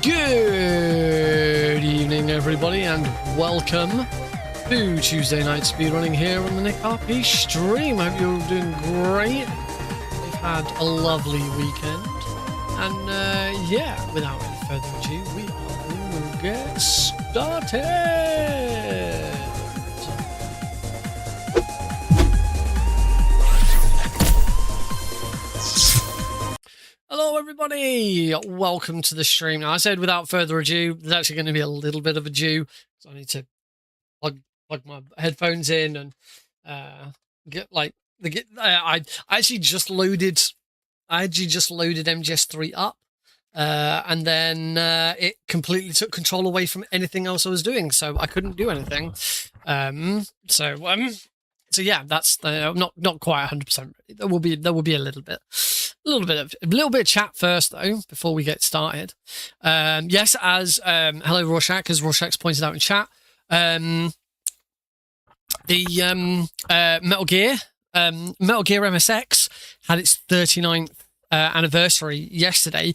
Good evening, everybody, and welcome to Tuesday Night Speedrunning here on the Nick RP stream. I hope you're all doing great. We've had a lovely weekend, and yeah, without any further ado, we are going to get started. Hello everybody, welcome to the stream. Now I said without further ado, there's actually going to be a little bit of a ado, so I need to plug my headphones in and get like I actually just loaded MGS3 up, and then it completely took control away from anything else I was doing, so I couldn't do anything. So yeah, that's not quite 100%. There will be a little bit of chat first though before we get started. Yes, as hello Rorschach, as Rorschach's pointed out in chat, the Metal Gear MSX had its 39th anniversary yesterday,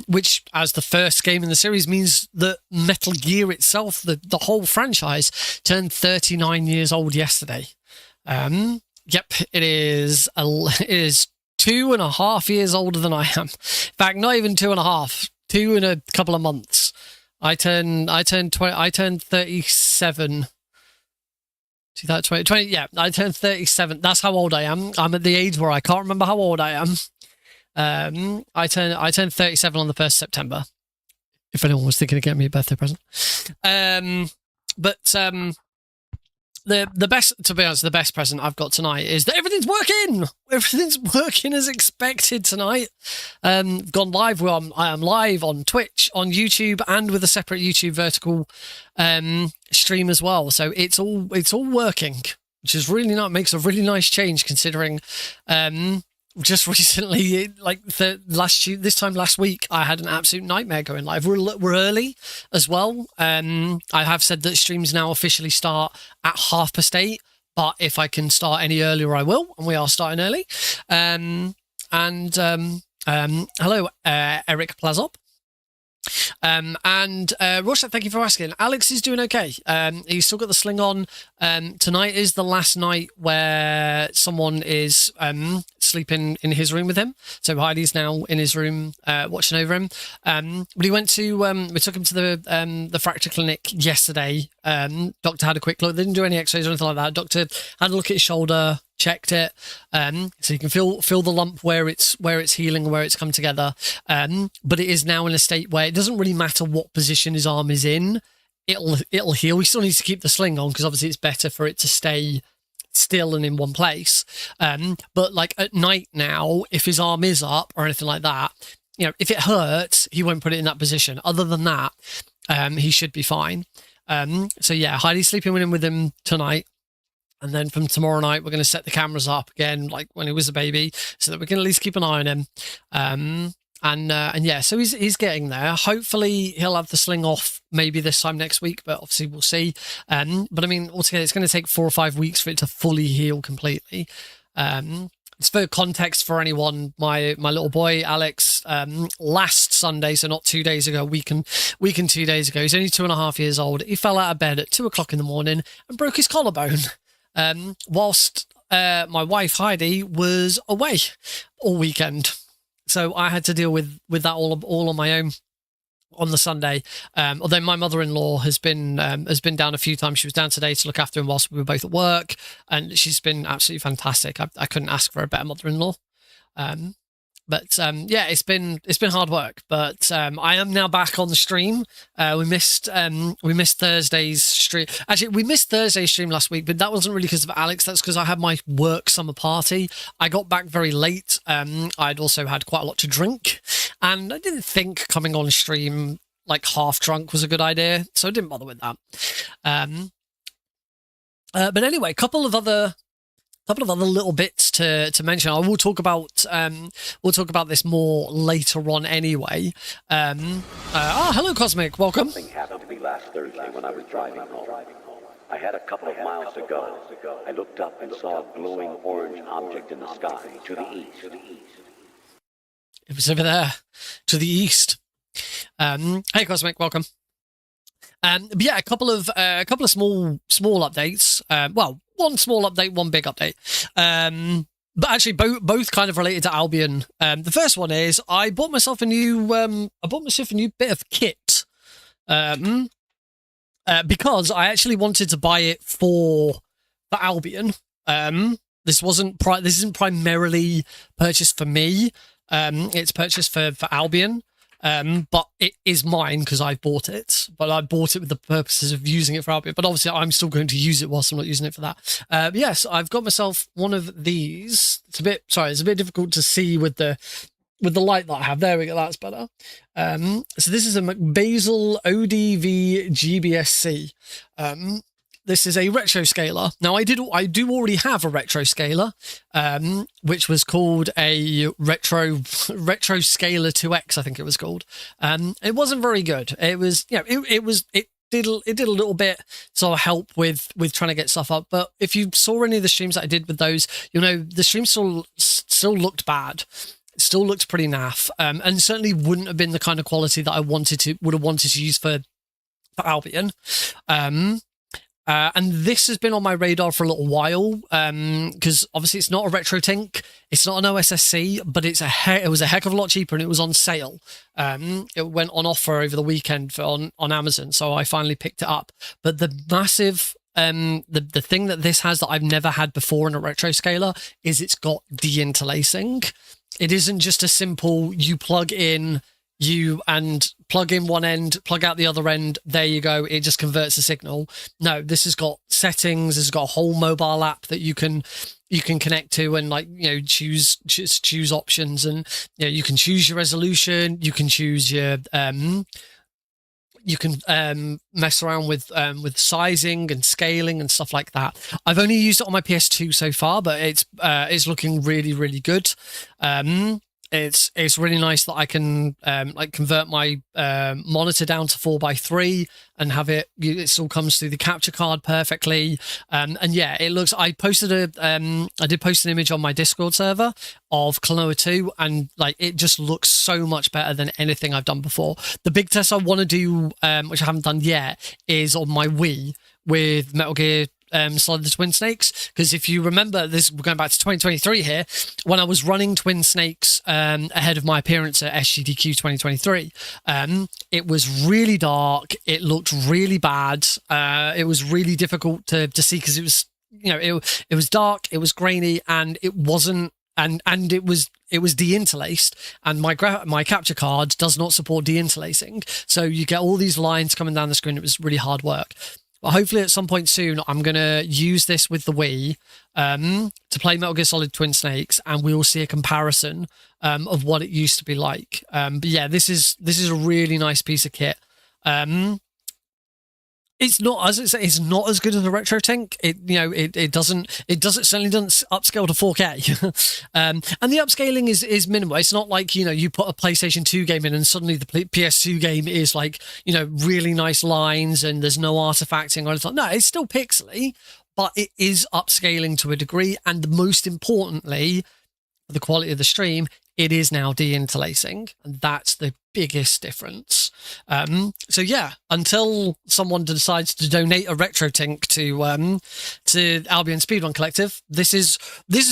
which, as the first game in the series, means that Metal Gear itself, the whole franchise, turned 39 years old yesterday. Yep, it is 2.5 years older than I am. In fact, not even 2.5, 2 in a couple of months. I turned 37. 2020, yeah, I turned 37. That's how old I am. I'm at the age where I can't remember how old I am. I turned 37 on the 1st of September. If anyone was thinking of getting me a birthday present. The best, to be honest, the best present I've got tonight is that everything's working. Everything's working as expected tonight. Gone live. I am live on Twitch, on YouTube, and with a separate YouTube vertical stream as well. So it's all working, which is really nice. Makes a really nice change considering. Just recently, like this time last week, I had an absolute nightmare going live. We're early as well. I have said that streams now officially start at 8:30, but if I can start any earlier, I will. And we are starting early. Hello, Eric Plazop. Rorschach, thank you for asking. Alex is doing okay. He's still got the sling on. Tonight is the last night where someone is sleeping in his room with him. So Heidi's now in his room watching over him. But he went to we took him to the fracture clinic yesterday. Doctor had a quick look. They didn't do any x-rays or anything like that. Doctor had a look at his shoulder, checked it, so you can feel the lump where it's healing, where it's come together. But it is now in a state where it doesn't really matter what position his arm is in. It'll heal. He still needs to keep the sling on because obviously it's better for it to stay still and in one place. But like at night now, if his arm is up or anything like that, you know, if it hurts, he won't put it in that position. Other than that, he should be fine. So yeah, Heidi's sleeping with him tonight. And then from tomorrow night, we're going to set the cameras up again, like when he was a baby, so that we can at least keep an eye on him. And yeah, so he's getting there. Hopefully he'll have the sling off maybe this time next week, but obviously we'll see. But I mean, altogether, it's going to take 4 or 5 weeks for it to fully heal completely. It's for context for anyone. My little boy Alex, last Sunday, so not 2 days ago, week and 2 days ago, he's only 2.5 years old. He fell out of bed at 2 o'clock in the morning and broke his collarbone. Whilst my wife Heidi was away all weekend, so I had to deal with that all on my own on the Sunday. Although my mother-in-law has been down a few times. She was down today to look after him whilst we were both at work, and she's been absolutely fantastic. I couldn't ask for a better mother-in-law. But yeah, it's been hard work, but I am now back on the stream. We missed Thursday's stream. Actually, we missed Thursday's stream last week, but that wasn't really because of Alex. That's because I had my work summer party. I got back very late. I'd also had quite a lot to drink, and I didn't think coming on stream like half drunk was a good idea, so I didn't bother with that. But anyway, a couple of other little bits to mention. I will talk about this more later on anyway. Hello Cosmic, welcome. Something happened to me last Thursday when I was driving home. I had a couple of miles to go. I looked up and saw a glowing orange object in the sky to the east. It was over there, to the east. Hey, Cosmic, welcome. But yeah, a couple of small updates. Well, one small update, one big update. But actually, both kind of related to Albion. The first one is I bought myself a new bit of kit. Because I actually wanted to buy it for Albion. This isn't primarily purchased for me. It's purchased for Albion. But it is mine because I bought it. But I bought it with the purposes of using it for Albion. But obviously, I'm still going to use it whilst I'm not using it for that. Yes, I've got myself one of these. It's a bit difficult to see with the light that I have. There we go. That's better. So this is a McBasil ODV GBSC. This is a retro scaler. Now I do already have a retro scaler, which was called a retro scaler 2X, I think it was called. It wasn't very good. It was, it did a little bit sort of help with trying to get stuff up. But if you saw any of the streams that I did with those, the stream still looked bad. It still looked pretty naff, and certainly wouldn't have been the kind of quality that I would have wanted to use for Albion. And this has been on my radar for a little while, because obviously it's not a retro tink, it's not an OSSC, but it was a heck of a lot cheaper and it was on sale. It went on offer over the weekend on Amazon, so I finally picked it up. But the massive the thing that this has that I've never had before in a retro scaler is it's got de-interlacing. It isn't just a simple you plug in one end, plug out the other end, there you go, it just converts the signal. No, this has got settings, this has got a whole mobile app that you can connect to and choose options, and you can choose your resolution, you can choose your mess around with sizing and scaling and stuff like that. I've only used it on my PS2 so far, but it's looking really, really good. It's really nice that I can convert my monitor down to 4:3 and have it still comes through the capture card perfectly. And yeah, it looks. I did post an image on my Discord server of Klonoa 2, and it just looks so much better than anything I've done before. The big test I want to do, which I haven't done yet, is on my Wii with Metal Gear Solid the Twin Snakes, because if you remember, we're going back to 2023 here, when I was running Twin Snakes ahead of my appearance at SGDQ 2023, it was really dark, it looked really bad, it was really difficult to see because it was it was dark, it was grainy, and it wasn't and it was de-interlaced, and my capture card does not support de-interlacing, so you get all these lines coming down the screen. It was really hard work. But hopefully at some point soon, I'm going to use this with the Wii to play Metal Gear Solid Twin Snakes, and we will see a comparison of what it used to be like. But yeah, this is a really nice piece of kit. It's not as good as a retro tank. It certainly doesn't upscale to 4K. And the upscaling is minimal. It's not like, you put a PlayStation 2 game in and suddenly the PS2 game is really nice lines and there's no artifacting or anything. No, it's still pixely, but it is upscaling to a degree. And most importantly, the quality of the stream, it is now de-interlacing, and that's the biggest difference. So yeah, until someone decides to donate a retro tink to Albion Speedrun Collective, this is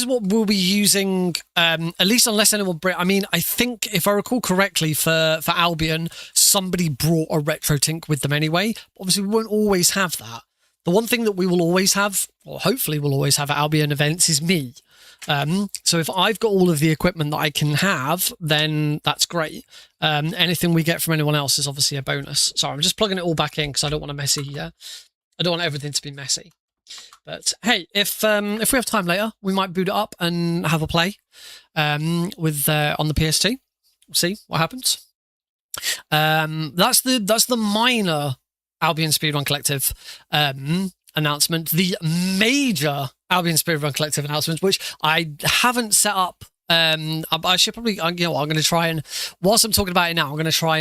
what we'll be using, at least unless anyone I think if I recall correctly, for Albion, somebody brought a retro tink with them anyway. Obviously we won't always have that. The one thing that we will always have, or hopefully we'll always have at Albion events, is me. So if I've got all of the equipment that I can have, then that's great. Anything we get from anyone else is obviously a bonus. Sorry, I'm just plugging it all back in because I don't want I don't want everything to be messy. But hey, if we have time later, we might boot it up and have a play with on the PS2. We'll see what happens. That's the minor Albion Speedrun Collective announcement. The major Albion Speedrun Collective announcements, which I haven't set up. I should probably, I'm going to try and, whilst I'm talking about it now, I'm going to try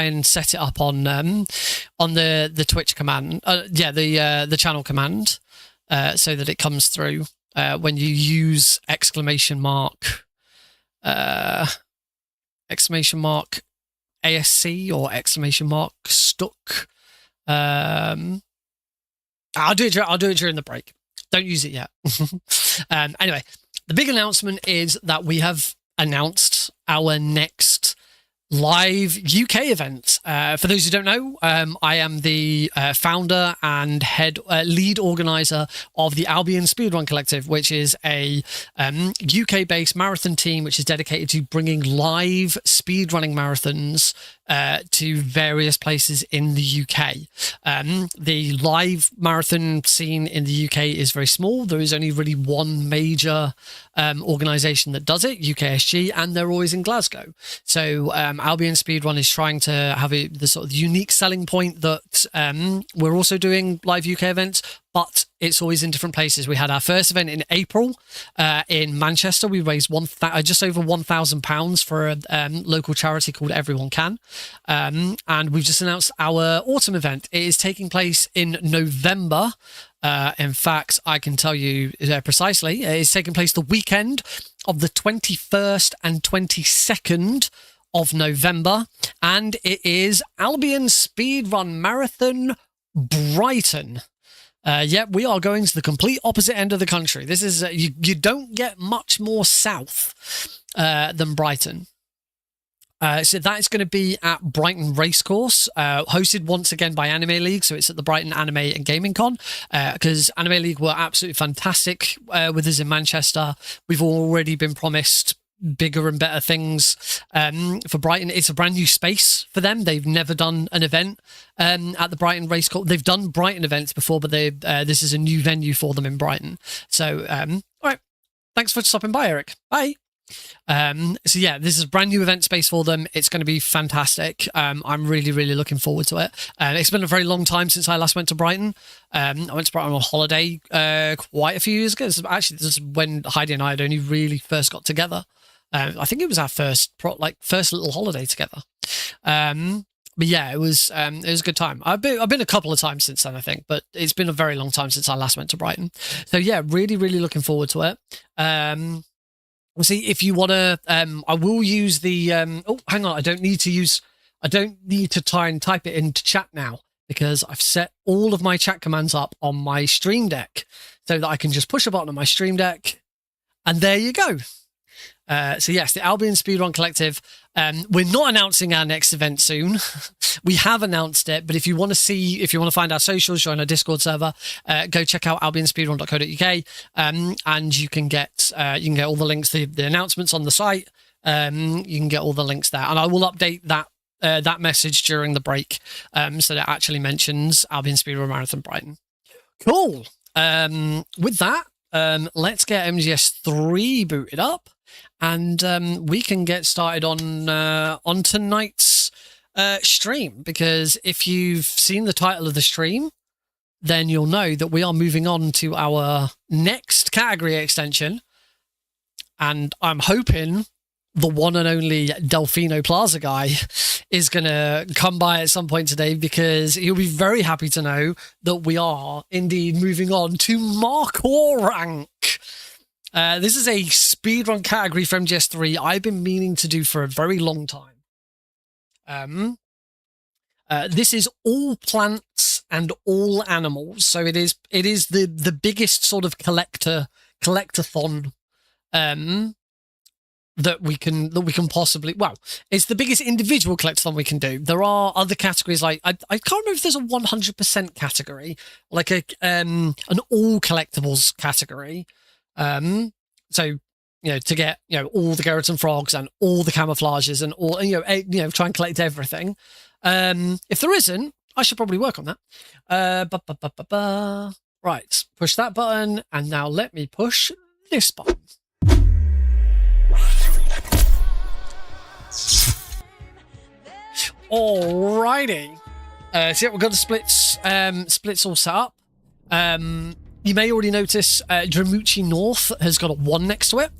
and set it up on the Twitch command, the channel command, so that it comes through when you use exclamation mark ASC or exclamation mark stuck. I'll do it during the break. Don't use it yet. Anyway, the big announcement is that we have announced our next live UK event. For those who don't know, I am the founder and lead organizer of the Albion Speedrun Collective, which is a UK-based marathon team which is dedicated to bringing live speedrunning marathons to various places in the UK. The live marathon scene in the UK is very small. There is only really one major organization that does it, UKSG, and they're always in Glasgow. So Albion Speedrun is trying to have the sort of unique selling point that we're also doing live UK events, but it's always in different places. We had our first event in April in Manchester. We raised just over £1,000 for a local charity called Everyone Can. And we've just announced our autumn event. It is taking place in November. In fact, I can tell you precisely, it is taking place the weekend of the 21st and 22nd of November. And it is Albion Speedrun Marathon Brighton. We are going to the complete opposite end of the country. This is you don't get much more south than Brighton. So that is going to be at Brighton Racecourse, hosted once again by Anime League. So it's at the Brighton Anime and Gaming Con, because Anime League were absolutely fantastic with us in Manchester. We've already been promised bigger and better things for Brighton. It's a brand new space for them. They've never done an event at the Brighton Racecourse. They've done Brighton events before, but this is a new venue for them in Brighton. So, all right. Thanks for stopping by, Eric. Bye. So yeah, this is a brand new event space for them. It's going to be fantastic. I'm really, really looking forward to it. It's been a very long time since I last went to Brighton. I went to Brighton on holiday quite a few years ago. This is when Heidi and I had only really first got together. I think it was our first little holiday together. But yeah, it was a good time. I've been a couple of times since then, I think, but it's been a very long time since I last went to Brighton. So yeah, really, really looking forward to it. See, if you want to, I will use the, oh, hang on. I don't need to try and type it into chat now because I've set all of my chat commands up on my Stream Deck so that I can just push a button on my Stream Deck and there you go. So yes, the Albion Speedrun Collective. We're not announcing our next event soon. We have announced it, but if you want to find our socials, join our Discord server, go check out albionspeedrun.co.uk, and you can get all the links, the announcements on the site. You can get all the links there, and I will update that message during the break, so that it actually mentions Albion Speedrun Marathon Brighton. Cool. With that, let's get MGS3 booted up. And we can get started on tonight's stream, because if you've seen the title of the stream, then you'll know that we are moving on to our next category extension. And I'm hoping the one and only Delfino Plaza guy is going to come by at some point today, because he'll be very happy to know that we are indeed moving on to Markhor rank. This is a speedrun category from MGS3 I've been meaning to do for a very long time. This is all plants and all animals, so it is the biggest sort of collectathon that we can possibly, well, it's the biggest individual collectathon we can do. There are other categories, like I can't remember if there's a 100% category, like an all collectibles category. So, to get, all the Geratin frogs and all the camouflages and all, try and collect everything. If there isn't, I should probably work on that. Right, push that button, and now let me push this button. Alrighty. So yeah, we've got the splits all set up. You may already notice Dramucci North has got a 1 next to it.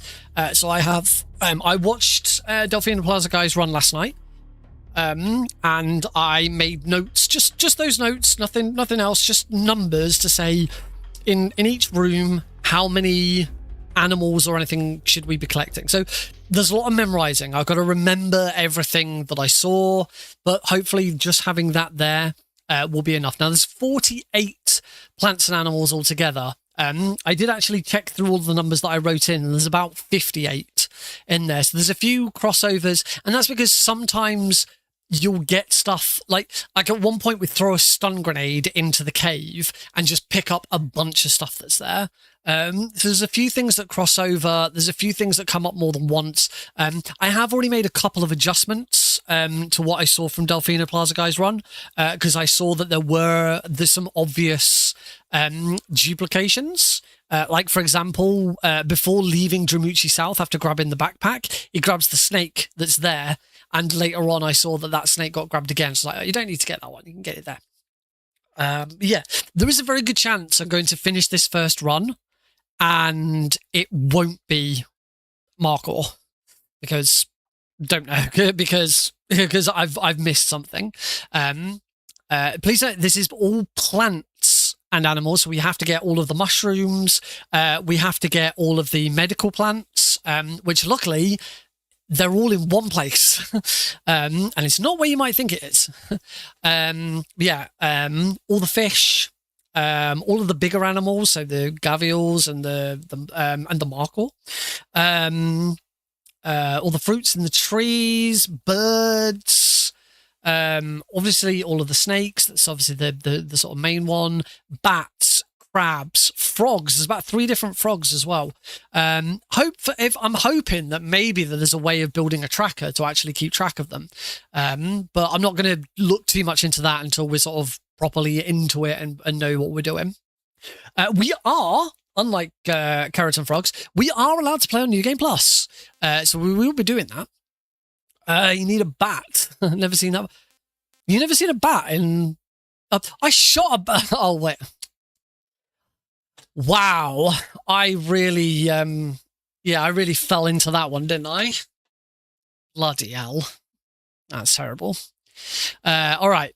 So I have, I watched Delfino Plaza guys run last night. And I made notes, just those notes, nothing else, just numbers to say in each room how many animals or anything should we be collecting? So there's a lot of memorizing. I've got to remember everything that I saw, but hopefully just having that there will be enough. Now, there's 48 plants and animals altogether. I did actually check through all the numbers that I wrote in, and there's about 58 in there. So there's a few crossovers, and that's because sometimes you'll get stuff like at one point we throw a stun grenade into the cave and just pick up a bunch of stuff that's there. So there's a few things that cross over. There's a few things that come up more than once. I have already made a couple of adjustments to what I saw from Delfino Plaza Guy's run, because I saw that there's some obvious duplications. Like, for example, before leaving Dramucci South after grabbing the backpack, he grabs the snake that's there. And later on, I saw that snake got grabbed again. So like, you don't need to get that one. You can get it there. Yeah, there is a very good chance I'm going to finish this first run and it won't be Markhor, because don't know, because I've missed something. Please note, this is all plants and animals, so we have to get all of the mushrooms, we have to get all of the medical plants, which luckily they're all in one place, and it's not where you might think it is. Yeah, all the fish, all of the bigger animals, so the gavials and the Markhor, all the fruits in the trees, birds, obviously all of the snakes. That's obviously the sort of main one. Bats, crabs, frogs. There's about 3 different frogs as well. I'm hoping that maybe there's a way of building a tracker to actually keep track of them. But I'm not going to look too much into that until we're sort of properly into it and know what we're doing. We are, unlike Carrots and Frogs, we are allowed to play on New Game Plus. So we will be doing that. You need a bat. Never seen that. You never seen a bat in... I shot a bat. Oh, wait. Wow. I really, I really fell into that one, didn't I? Bloody hell. That's terrible. All right.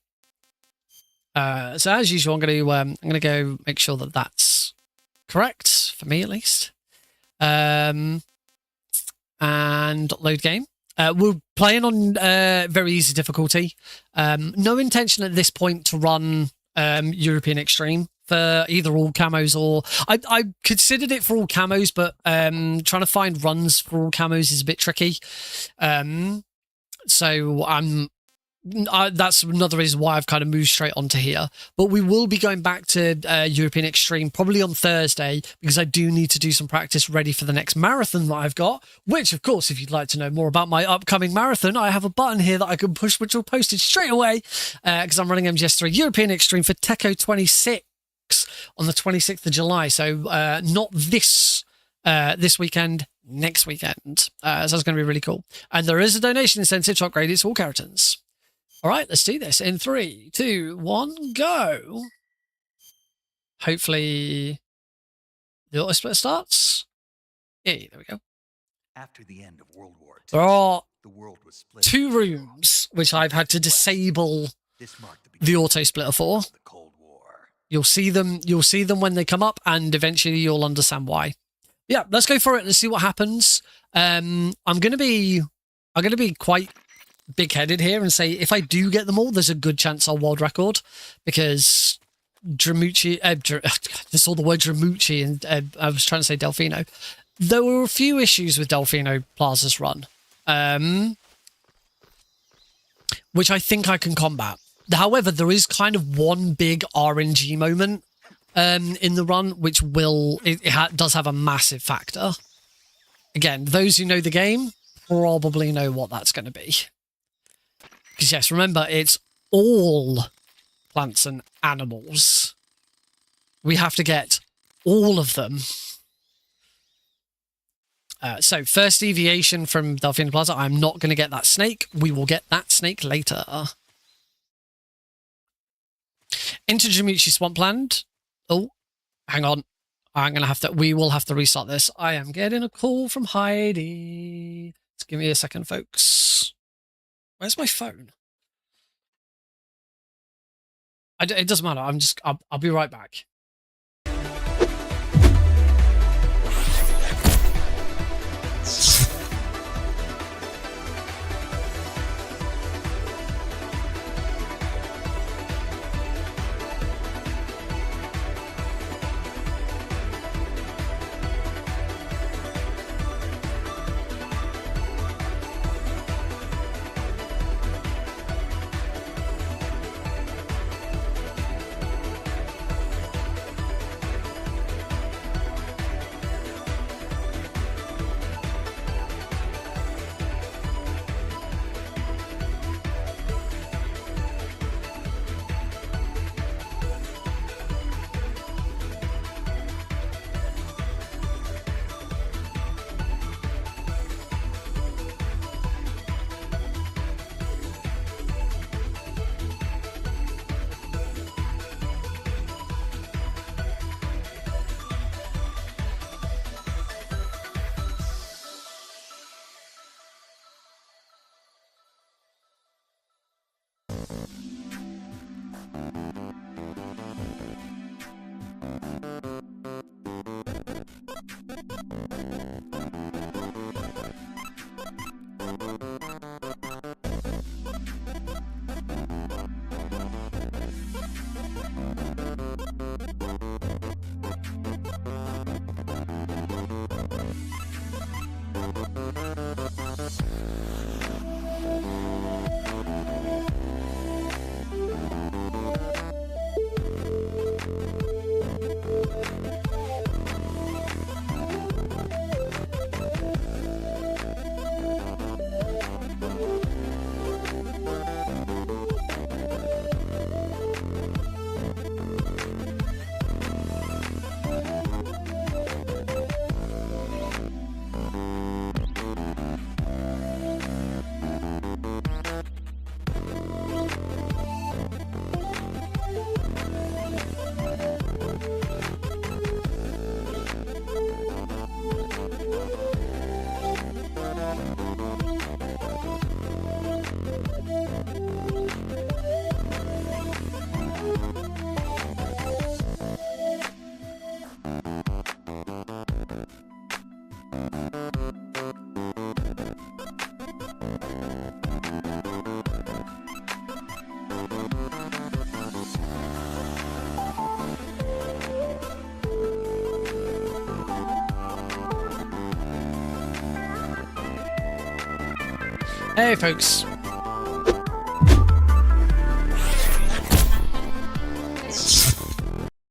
So as usual, I'm going to go make sure that that's correct for me, at least. And load game. We're playing on very easy difficulty. No intention at this point to run European Extreme for either all camos or... I considered it for all camos, but trying to find runs for all camos is a bit tricky. So that's another reason why I've kind of moved straight onto here. But we will be going back to European Extreme probably on Thursday, because I do need to do some practice ready for the next marathon that I've got, which, of course, if you'd like to know more about my upcoming marathon, I have a button here that I can push, which will post it straight away, because I'm running MGS3 European Extreme for Teco 26 on the 26th of July. So not this weekend, next weekend. So that's going to be really cool. And there is a donation incentive to upgrade it to all Keratons. All right, let's do this in 3, 2, 1, go. Hopefully the auto split starts. Yeah, there we go. After the end of World War II, there are the world was split 2 rooms which I've had to disable This marked the auto splitter for. of the Cold War. You'll see them when they come up, and eventually you'll understand why. Yeah, let's go for it. Let's see what happens. I'm gonna be quite big-headed here and say if I do get them all, there's a good chance I'll world record, because Dramucci, I saw the word Dramucci and I was trying to say Delfino. There were a few issues with Delfino Plaza's run, which I think I can combat. However, there is kind of one big RNG moment in the run, which does have a massive factor. Again, those who know the game probably know what that's going to be. Because yes, remember, it's all plants and animals. We have to get all of them. So first deviation from Delfino Plaza, I'm not going to get that snake. We will get that snake later. Into Dramucci Swampland. Oh, hang on. We will have to restart this. I am getting a call from Heidi. Just give me a second, folks. Where's my phone? It doesn't matter. I'll be right back. Hey folks.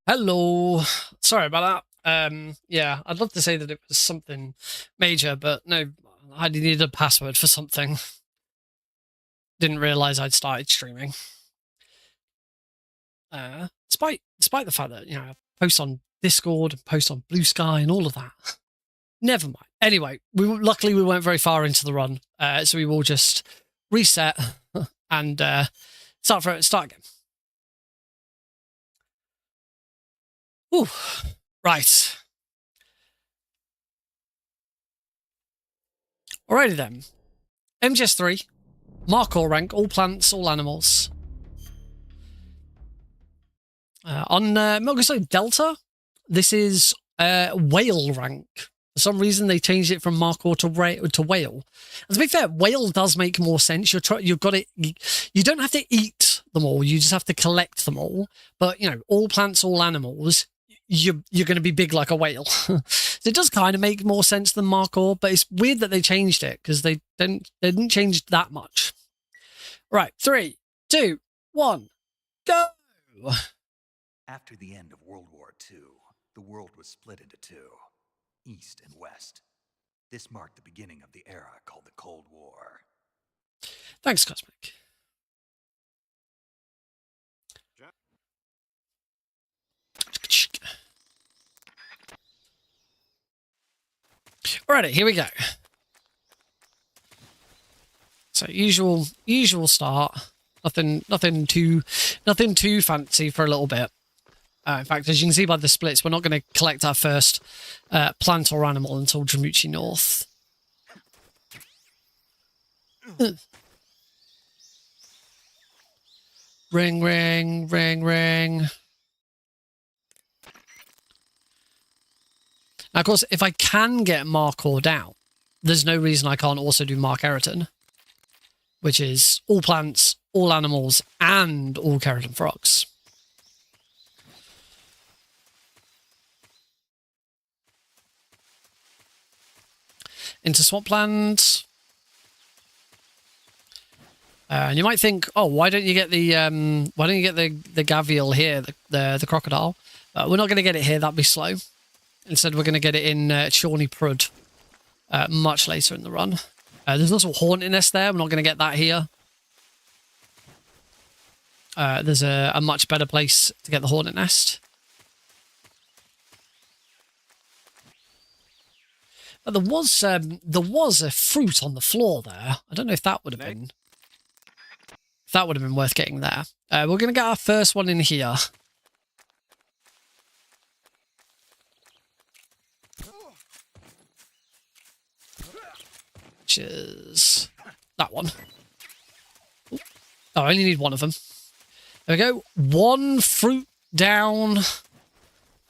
Hello. Sorry about that. Yeah, I'd love to say that it was something major, but no, I needed a password for something. Didn't realize I'd started streaming. Despite the fact that, you know, I post on Discord, post on Blue Sky and all of that. Never mind. Anyway, luckily we weren't very far into the run, so we will just reset and start again. Ooh, right. Alrighty then. MGS3, Markhor rank, all plants, all animals. On Metal Gear Solid Delta, this is whale rank. For some reason, they changed it from Markhor to whale. And to be fair, whale does make more sense. You've got it. You don't have to eat them all. You just have to collect them all. But you know, all plants, all animals. You're going to be big like a whale. So it does kind of make more sense than Markhor, but it's weird that they changed it because they didn't change that much. Right, 3, 2, 1, go. After the end of World War II, the world was split into two, East and West. This marked the beginning of the era called the Cold War. Thanks, Cosmic. Alrighty, here we go. So usual start. Nothing too fancy for a little bit. In fact, as you can see by the splits, we're not going to collect our first plant or animal until Dramuchi North. Ring, ring, ring, ring. Now, of course, if I can get Markhor down, there's no reason I can't also do Mark Keratin, which is all plants, all animals, and all keratin frogs. Into swampland. And you might think, oh, why don't you get the gavial here, the crocodile? We're not going to get it here. That'd be slow. Instead, we're going to get it in Chorney Prud much later in the run. There's also a hornet nest there. We're not going to get that here. There's a much better place to get the hornet nest. But there was a fruit on the floor there. I don't know if that would have been worth getting there. We're going to get our first one in here. Which is that one. Oh, I only need one of them. There we go. One fruit down.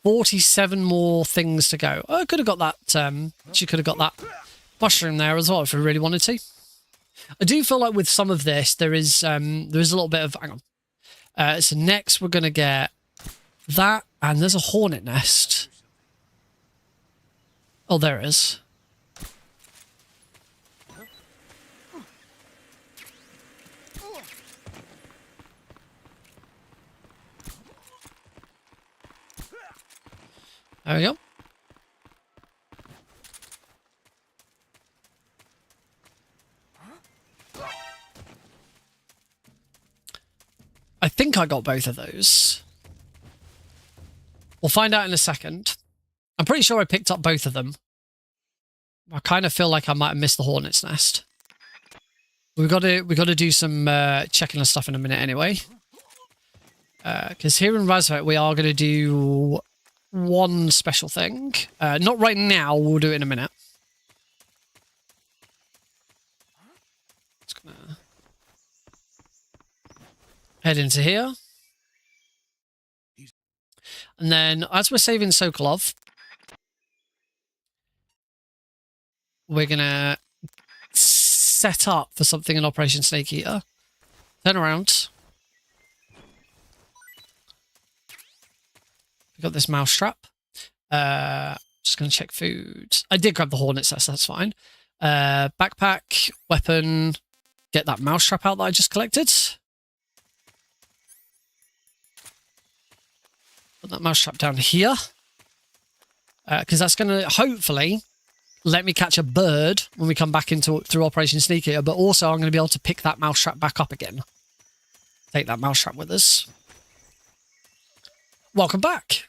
47 more things to go. Oh, I could have got that. She could have got that mushroom there as well if we really wanted to. I do feel like with some of this, there is a little bit of. Hang on. So next we're gonna get that, and there's a hornet nest. Oh, there it is. There we go. I think I got both of those. We'll find out in a second. I'm pretty sure I picked up both of them. I kind of feel like I might have missed the hornet's nest. We've got to do some checking and stuff in a minute anyway. Because here in Razvet we are going to do one special thing. Not right now, we'll do it in a minute. Just gonna head into here. And then, as we're saving Sokolov, we're gonna set up for something in Operation Snake Eater. Turn around. Got this mouse trap. Just going to check food. I did grab the hornets, that's fine. Backpack, weapon, get that mouse trap out that I just collected. Put that mouse trap down here. Because that's going to hopefully let me catch a bird when we come back through Operation Sneak Eater, but also I'm going to be able to pick that mouse trap back up again. Take that mouse trap with us. Welcome back.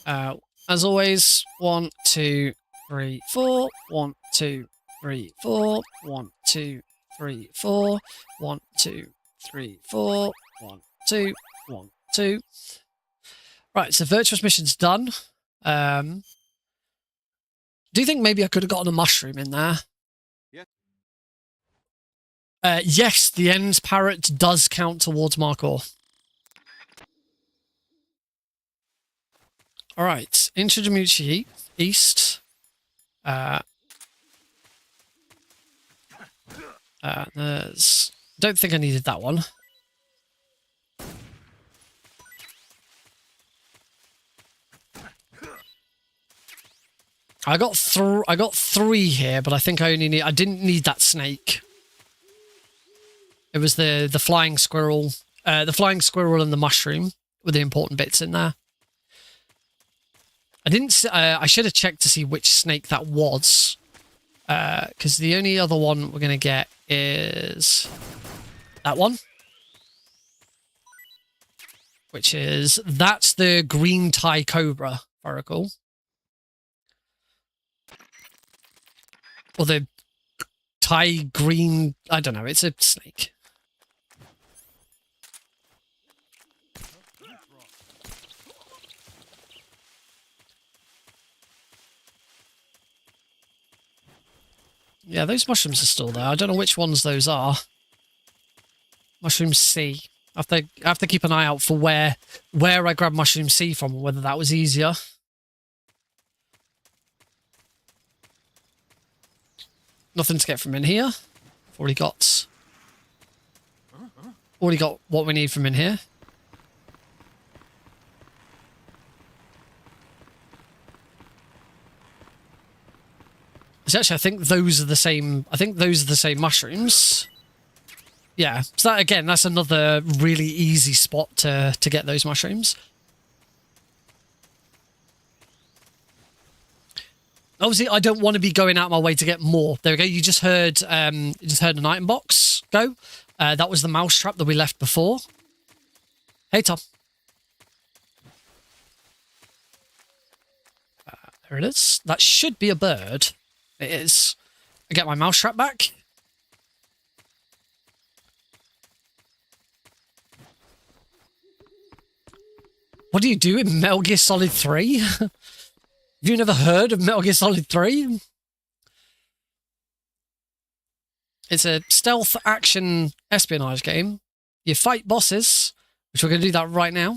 As always, 1, 2, 3, 4. 1, 2, 3, 4. 1, 2, 3, 4. 1, 2, 3, 4. 1, 2, 1, 2. Right, so virtuous mission's done. Do you think maybe I could have gotten a mushroom in there? Yeah. Yes, the end parrot does count towards Markhor. All right, into Demuchi East. There's. Don't think I needed that one. I got 3 here, but I think I didn't need that snake. It was the flying squirrel, and the mushroom were the important bits in there. I should have checked to see which snake that was, because the only other one we're gonna get is that one, that's the green tie cobra, if I recall. Or the Thai green... I don't know, it's a snake. Yeah, those mushrooms are still there. I don't know which ones those are. Mushroom C. I have to keep an eye out for where I grabbed mushroom C from, or whether that was easier. Nothing to get from in here. Already got what we need from in here. Actually, I think those are the same. I think those are the same mushrooms. Yeah. So that, again, that's another really easy spot to get those mushrooms. Obviously, I don't want to be going out my way to get more. There we go. You just heard an item box go. That was the mouse trap that we left before. Hey, Tom. There it is. That should be a bird. It is. I get my mouse trap back. What do you do in Metal Gear Solid 3? Have you never heard of Metal Gear Solid 3? It's a stealth action espionage game. You fight bosses, which we're going to do that right now.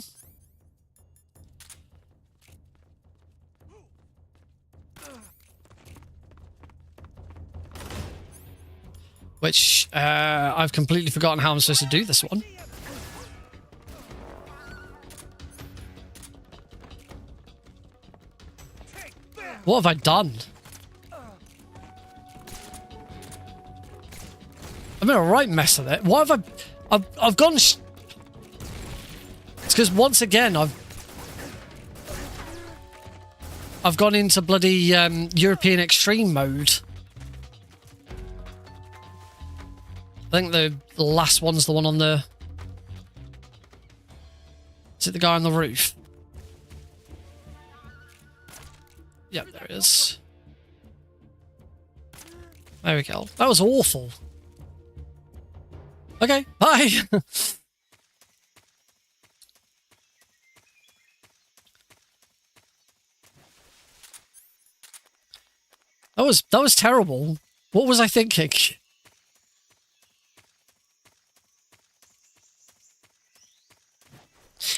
Which, I've completely forgotten how I'm supposed to do this one. What have I done? I'm in a right mess of it. Why have I've gone... It's because once again, I've gone into bloody European Extreme mode. I think the last one's the one on the... Is it the guy on the roof? Yep, there it is. There we go. That was awful. Okay, bye! That was terrible. What was I thinking?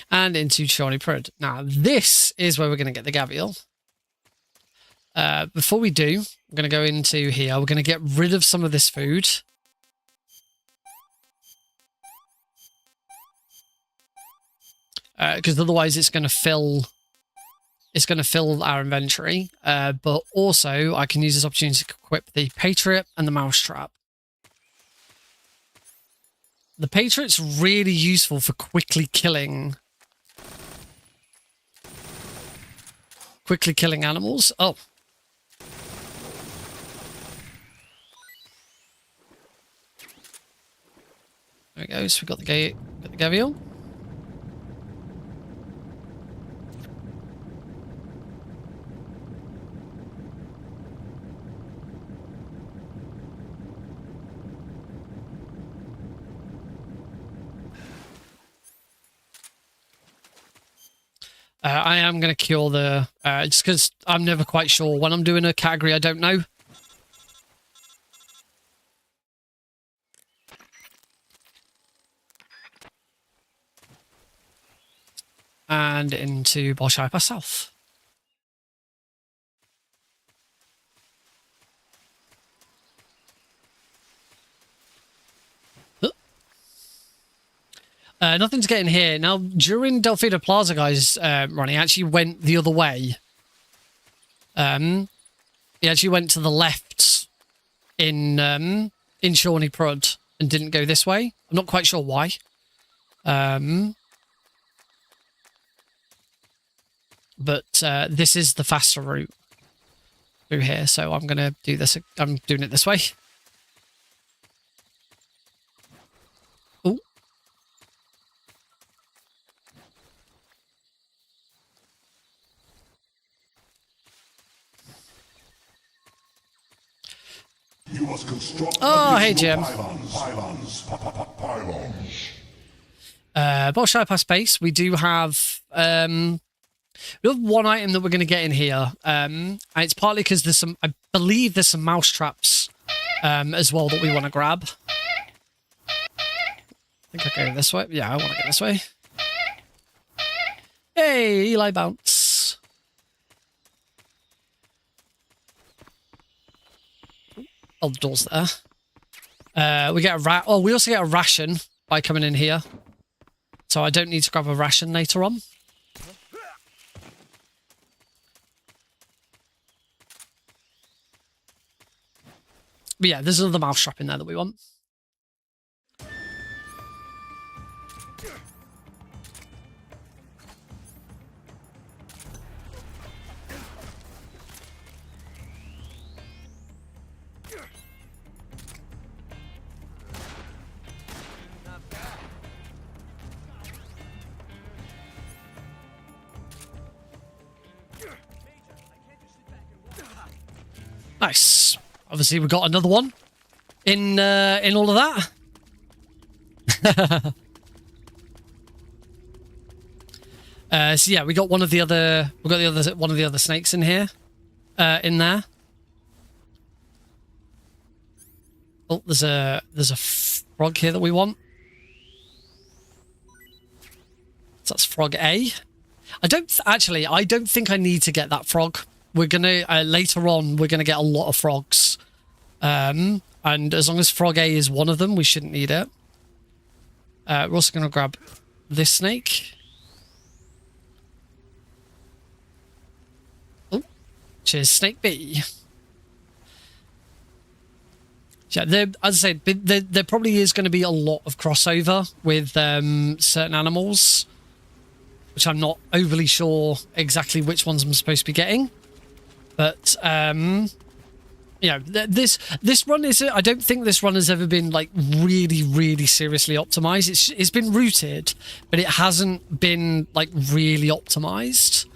And into Shawnee Prod. Now, this is where we're going to get the Gavial. Before we do, I'm going to go into here. We're going to get rid of some of this food. Because otherwise it's going to fill our inventory. But also, I can use this opportunity to equip the Patriot and the Mousetrap. The Patriot's really useful for quickly killing animals. Oh. There we go. So we got the Gavial. I am going to cure the... just because I'm never quite sure. When I'm doing a category, I don't know. And into Bolshoi South. Nothing to get in here. Now, during Delphida Plaza, guys, running, actually went the other way. He actually went to the left in Shawnee Prod and didn't go this way. I'm not quite sure why. But this is the faster route through here, so I'm going to do this. I'm doing it this way. Ooh. You must construct hey, Jim. Bolshoi Pass base. We do have one item that we're going to get in here. And it's partly because there's some, I believe there's some mouse traps as well that we want to grab. I I think I go this way. Yeah, I want to go this way. Hey, Eli bounce. Oh, the door's there. We get a we also get a ration by coming in here. So I don't need to grab a ration later on. But yeah, there's another mouse trap in there that we want. Nice. Obviously, we got another one in all of that. So yeah, we got one of the other snakes in here, in there. Oh, there's a frog here that we want. So that's frog A. I don't think I need to get that frog. We're gonna later on. We're gonna get a lot of frogs, and as long as frog A is one of them, we shouldn't need it. We're also gonna grab this snake. Oh, which is snake B. Yeah, as I said, there probably is going to be a lot of crossover with certain animals, which I'm not overly sure exactly which ones I'm supposed to be getting. But you know, this run is. I don't think this run has ever been like really seriously optimized. It's been rooted, but it hasn't been like really optimized.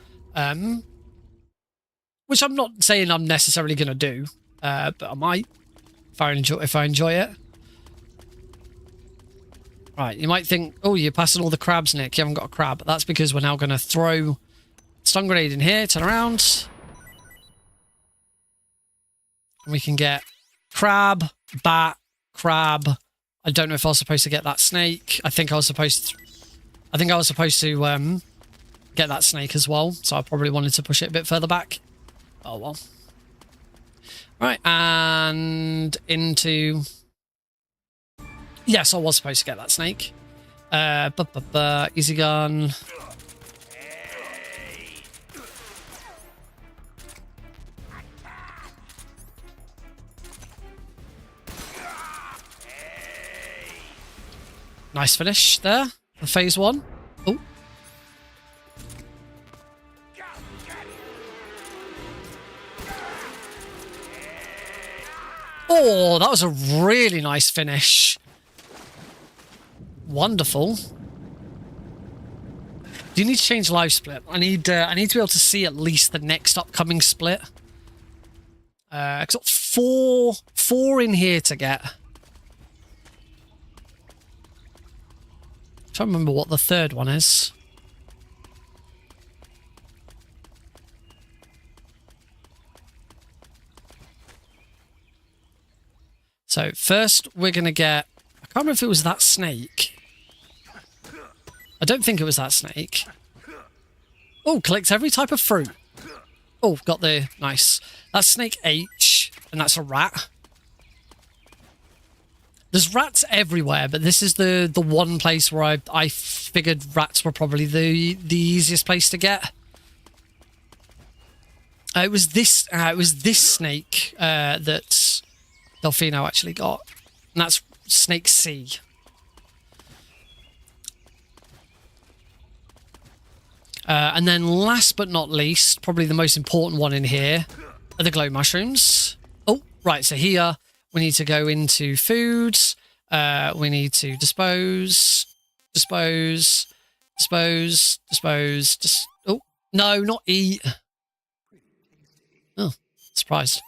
Which I'm not saying I'm necessarily going to do, but I might if I enjoy it. Right, you might think, oh, you're passing all the crabs, Nick. You haven't got a crab. But that's because we're now going to throw stun grenade in here. Turn around. We can get crab, bat, crab. I don't know if I was supposed to get that snake. I think I was supposed to get that snake as well. So I probably wanted to push it a bit further back. Oh well. Right, and into... Yes, I was supposed to get that snake. Easy gun. Nice finish there for phase one. Oh. Oh, that was a really nice finish. Wonderful. Do you need to change live split? I need to be able to see at least the next upcoming split. I've got four in here to get. I'm trying to remember what the third one is. So first we're going to get... I can't remember if it was that snake. I don't think it was that snake. Oh, collects every type of fruit. Oh, got the... Nice. That's snake H, and that's a rat. There's rats everywhere, but this is the one place where I figured rats were probably the easiest place to get. It was this snake that Delfino actually got, and that's snake C. And then last but not least, probably the most important one in here, are the glow mushrooms. Oh, right, so here we need to go into foods. We need to dispose. Oh, no, not eat. Oh, surprised.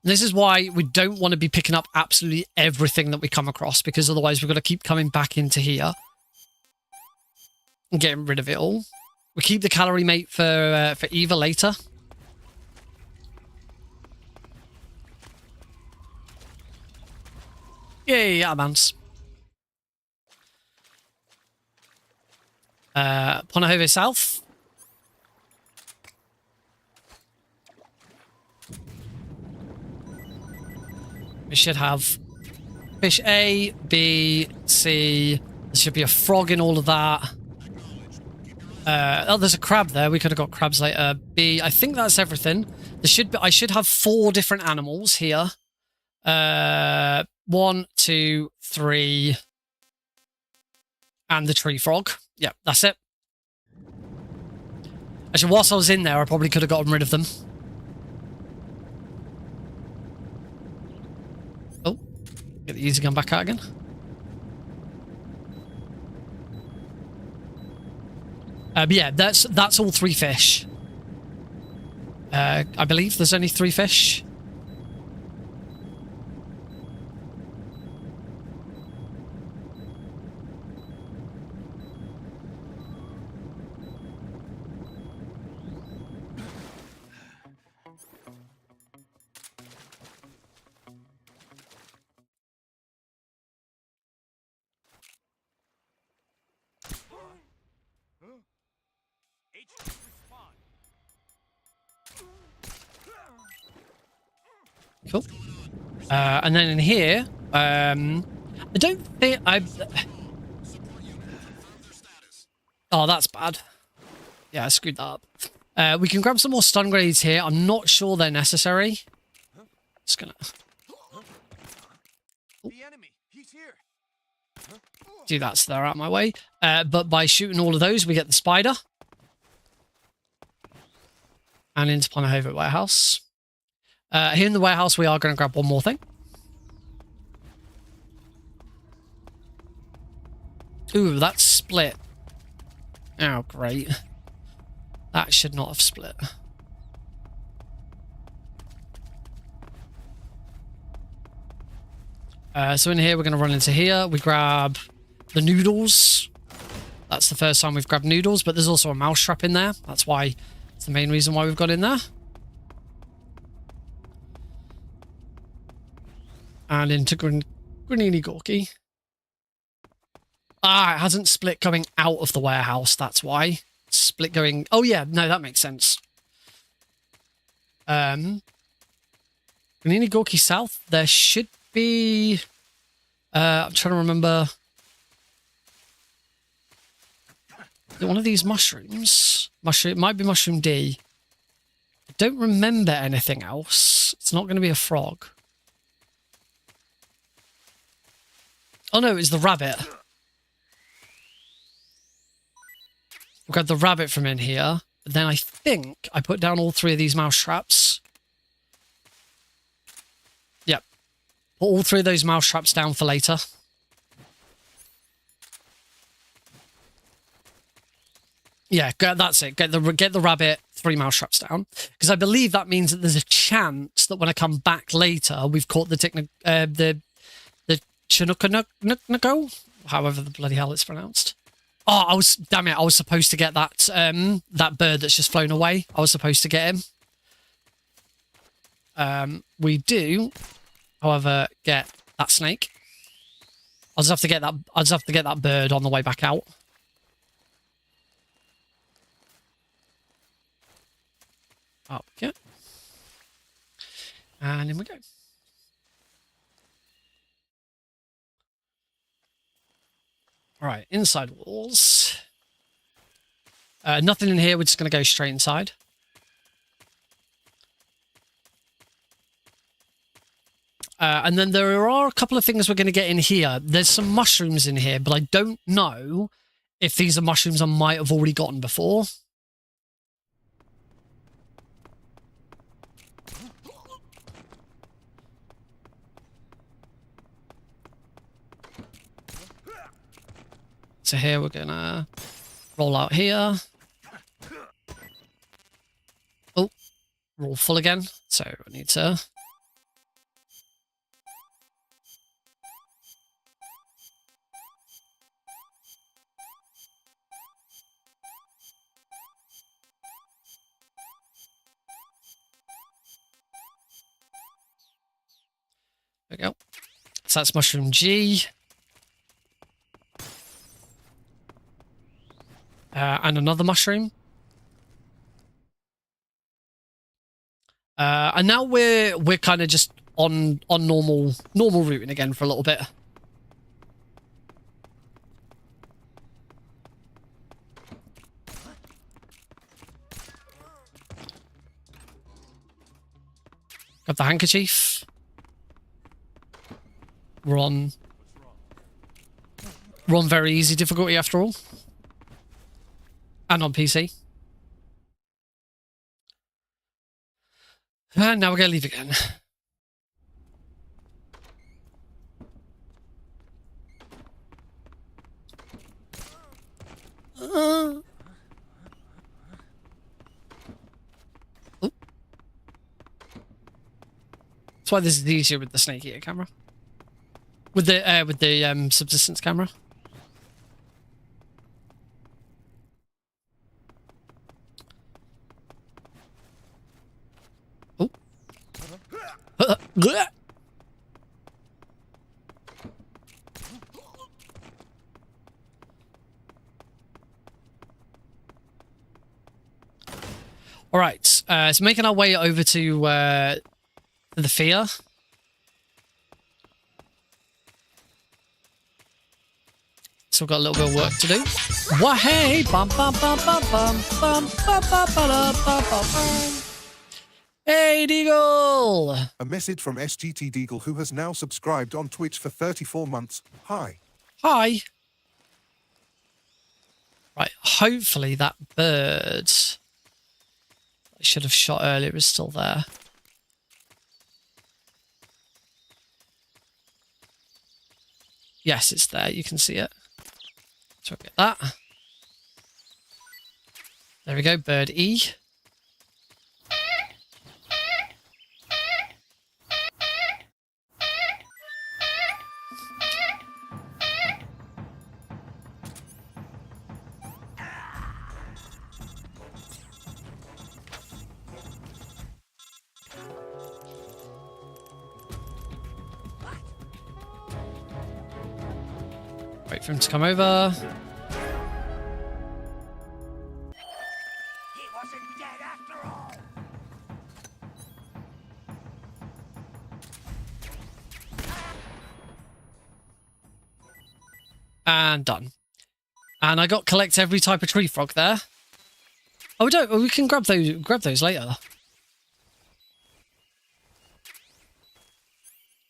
And this is why we don't want to be picking up absolutely everything that we come across, because otherwise we've got to keep coming back into here and getting rid of it all. We keep the calorie mate for Eva later. Yay, out of bounds. Ponahove South. We should have fish A, B, C. There should be a frog in all of that. Oh, there's a crab there. We could have got crabs later. B. I think that's everything. There should be. I should have 4 different animals here. 1, 2, 3, and the tree frog. Yeah, that's it. Actually, whilst I was in there, I probably could have gotten rid of them. Oh, get the easy gun back out again. But yeah, that's all 3 fish. I believe there's only 3 fish. Cool. And then in here, I don't think Oh, that's bad. Yeah, I screwed that up. We can grab some more stun grenades here. I'm not sure they're necessary. Just gonna do that so they're out of my way. But by shooting all of those, we get the spider. And into Ponahove Warehouse. Here in the warehouse, we are going to grab one more thing. Ooh, that's split. Oh, great. That should not have split. So in here, we're going to run into here. We grab the noodles. That's the first time we've grabbed noodles, but there's also a mouse trap in there. That's why it's the main reason why we've got in there. And into Granini Gorky. Ah, it hasn't split coming out of the warehouse. That's why. Split going... Oh, yeah. No, that makes sense. Granini Gorky South. There should be... I'm trying to remember... One of these mushrooms. It might be mushroom D. I don't remember anything else. It's not going to be a frog. Oh no, it's the rabbit. We got the rabbit from in here. But then I think I put down all 3 of these mouse traps. Yep. Put all 3 of those mouse traps down for later. Yeah, that's it. Get the rabbit, 3 mouse traps down. Because I believe that means that there's a chance that when I come back later, we've caught the Chinook, however the bloody hell it's pronounced. Oh, damn it, I was supposed to get that that bird that's just flown away. I was supposed to get him. We do, however, get that snake. I'll just have to get that bird on the way back out. Up we go. And in we go. All right, inside walls. Nothing in here. We're just going to go straight inside. And then there are a couple of things we're going to get in here. There's some mushrooms in here, but I don't know if these are mushrooms I might have already gotten before. So here we're gonna roll out here. Oh, we're all full again. So I need to... There we go. So that's mushroom G. And another mushroom. And now we're kind of just on normal routing again for a little bit. Grab the handkerchief. We're on very easy difficulty after all. And on PC. And now we're going to leave again. That's why this is easier with the snake eater camera. With the subsistence camera. Oh. All right, so making our way over to the fear. Still got a little bit of work to do. Wah-hey! Bum, bum, bum, bum, bum, bum, bum, bum, bum, bum, bum. Hey, Deagle! A message from SGT Deagle, who has now subscribed on Twitch for 34 months. Hi. Hi. Right, hopefully that bird I should have shot earlier is still there. Yes, it's there. You can see it. So I'll get that. There we go, bird E. Wait for him to come over. He wasn't dead after all. And done. And I got collect every type of tree frog there. Oh, we don't. We can grab those later.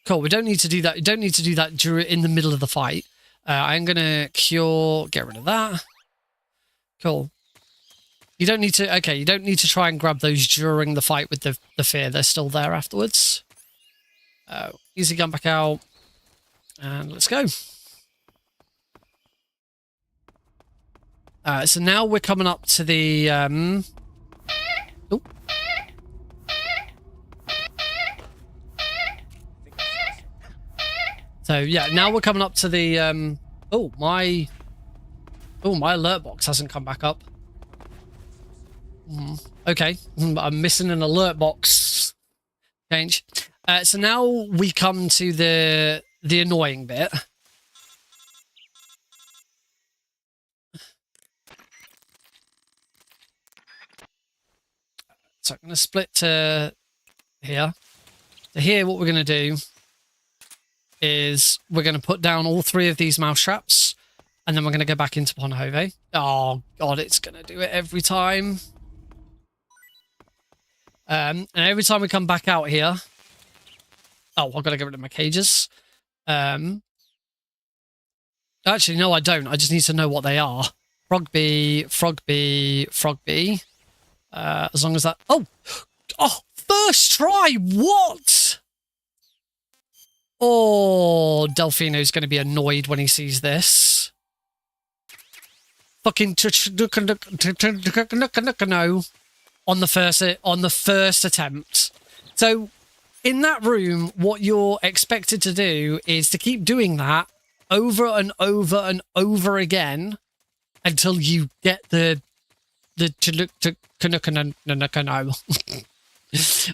Cool. We don't need to do that. You don't need to do that in the middle of the fight. I'm gonna get rid of that. Cool. You don't need to. Okay, you don't need to try and grab those during the fight with the fear. They're still there afterwards. Easy gun back out, and let's go. So now we're coming up to the. Oh. So yeah, now we're coming up to the. Oh my alert box hasn't come back up. Okay, I'm missing an alert box. Change. So now we come to the annoying bit. So I'm going to split to here. So here, what we're going to do is we're going to put down all 3 of these mouse traps, and then we're going to go back into Ponhove. Oh god, it's going to do it every time. And every time we come back out here, oh, I've got to get rid of my cages. Actually, no, I don't. I just need to know what they are. Frog B, Frog B, Frog B. As long as that... Oh! First try! What? Oh, Delfino's going to be annoyed when he sees this. Fucking no on the first attempt. So in that room, what you're expected to do is to keep doing that over and over and over again until you get the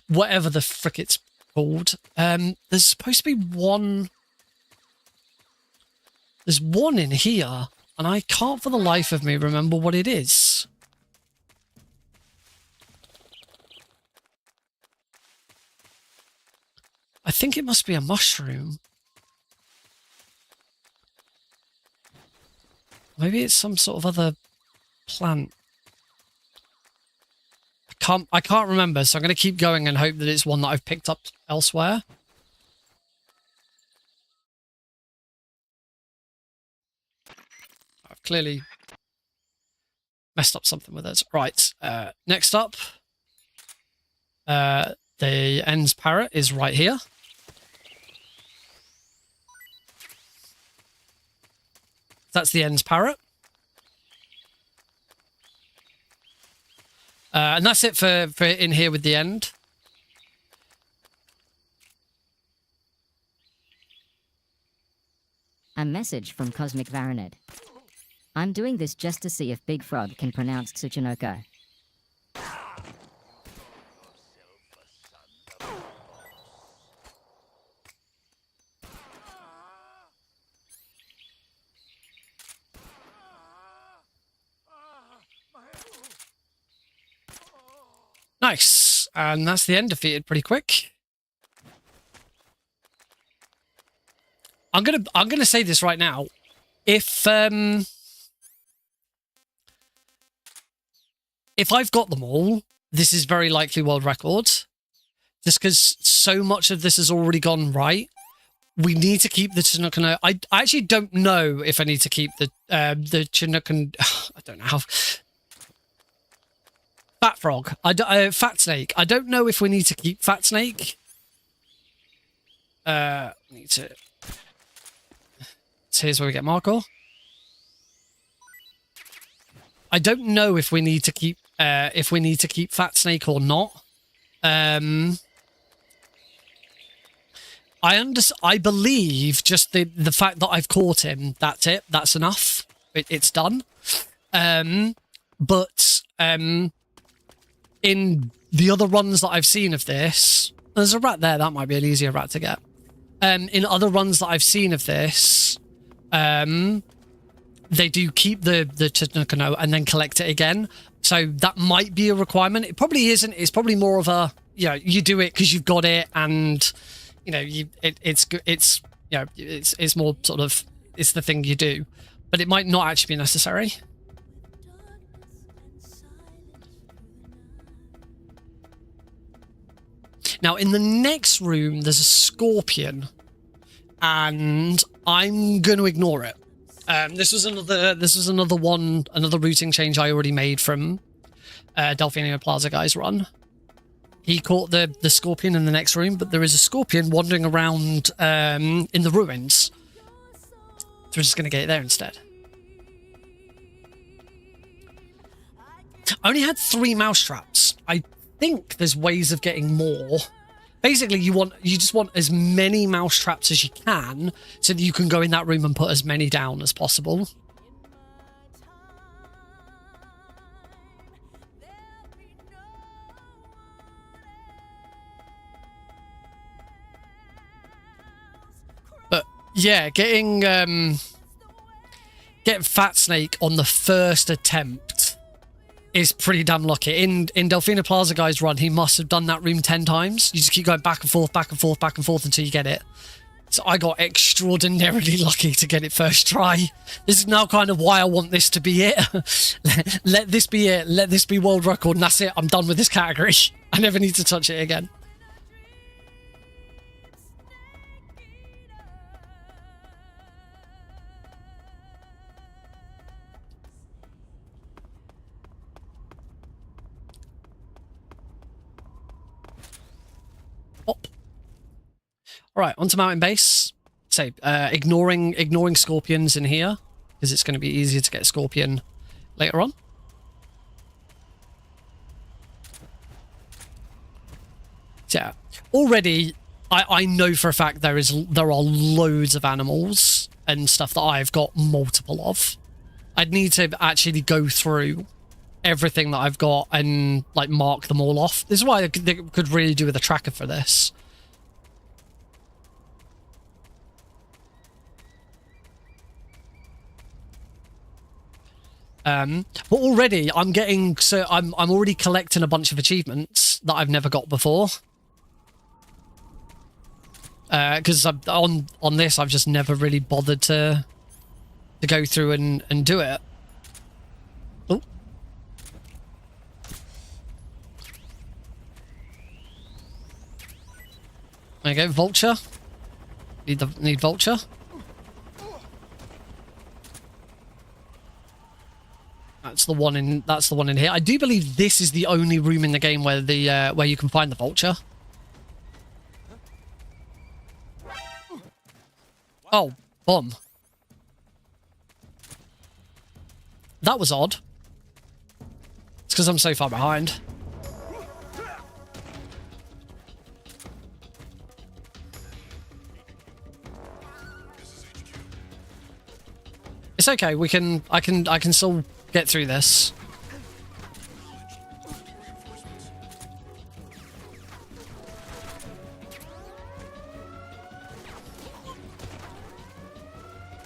whatever the frick it's called. There's supposed to be one. There's one in here. And I can't for the life of me remember what it is. I think it must be a mushroom. Maybe it's some sort of other plant. I can't remember, so I'm going to keep going and hope that it's one that I've picked up elsewhere. I've clearly messed up something with it. Right, next up, the ends parrot is right here. That's the ends parrot. And that's it for in here with the end. A message from Cosmic Varanid. I'm doing this just to see if Big Frog can pronounce Tsuchinoko. Nice. And that's the end defeated pretty quick. I'm gonna say this right now. If I've got them all, this is very likely world record. Just because so much of this has already gone right. We need to keep the Chinook. I actually don't know if I need to keep the Chinook. I don't know how. Fat frog. Fat snake. I don't know if we need to keep fat snake. Need to. So here's where we get Markhor. I don't know if we need to keep fat snake or not. I believe just the fact that I've caught him. That's it. That's enough. It's done. But in the other runs that I've seen of this, there's a rat there. That might be an easier rat to get. In other runs that I've seen of this, they do keep the Tsunokono and then collect it again. So that might be a requirement. It probably isn't. It's probably more of a, you know, you do it because you've got it, and you know, it's good. It's, you know, it's more sort of, it's the thing you do, but it might not actually be necessary. Now, in the next room, there's a scorpion, and I'm going to ignore it. This was another routing change I already made from Delphinium Plaza Guy's run. He caught the scorpion in the next room, but there is a scorpion wandering around in the ruins. So we're just going to get it there instead. I only had 3 mouse traps. I think there's ways of getting more. Basically, you just want as many mouse traps as you can so that you can go in that room and put as many down as possible. But yeah, getting Fat Snake on the first attempt is pretty damn lucky. In Delphina Plaza Guy's run, he must have done that room 10 times. You just keep going back and forth, back and forth, back and forth until you get it. So I got extraordinarily lucky to get it first try. This is now kind of why I want this to be it. Let this be it. Let this be world record, and that's it. I'm done with this category. I never need to touch it again. All right, onto Mountain Base. So, ignoring scorpions in here, because it's going to be easier to get a scorpion later on. So, yeah, already I know for a fact there are loads of animals and stuff that I've got multiple of. I'd need to actually go through everything that I've got and like mark them all off. This is why I could really do with a tracker for this. But already I'm getting, so I'm already collecting a bunch of achievements that I've never got before. Because on this I've just never really bothered to go through and do it. Oh. There you go, vulture. Need vulture. That's the one in here. I do believe this is the only room in the game where where you can find the vulture. Oh, bomb. That was odd. It's because I'm so far behind. It's okay. I can still get through this.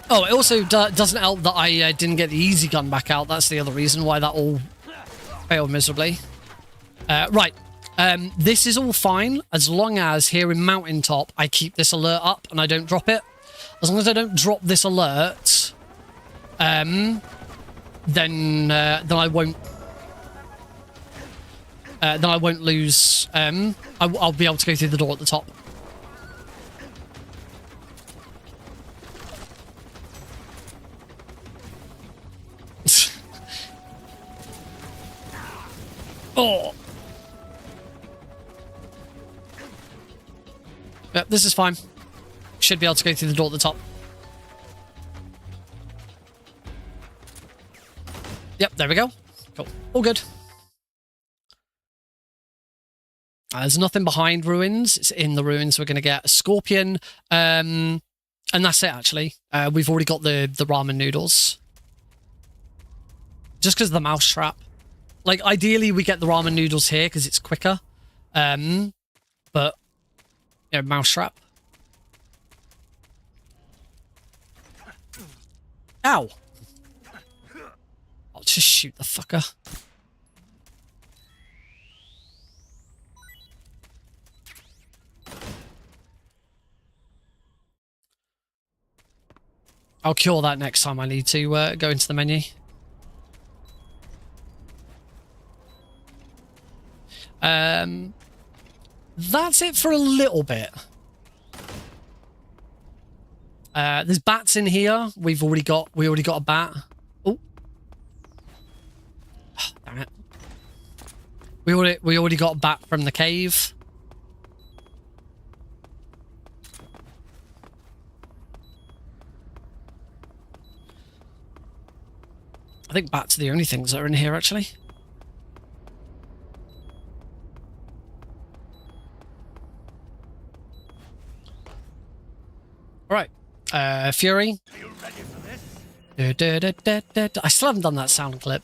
Oh, it also doesn't help that I didn't get the easy gun back out. That's the other reason why that all failed miserably. Right. This is all fine as long as here in Mountaintop I keep this alert up and I don't drop it. As long as I don't drop this alert, then I won't. Then I won't lose. I'll be able to go through the door at the top. Oh. Yep, this is fine. Should be able to go through the door at the top. Yep, there we go. Cool. All good. There's nothing behind ruins. It's in the ruins. We're going to get a scorpion. And that's it, actually. We've already got the ramen noodles. Just because of the mouse trap. Like, ideally, we get the ramen noodles here because it's quicker. But, you know, mouse trap. Ow! I'll just shoot the fucker. I'll cure that next time I need to go into the menu. That's it for a little bit. There's bats in here. We already got a bat. Oh, damn it! We already got a bat from the cave. I think bats are the only things that are in here, actually. Right, Fury. I still haven't done that sound clip.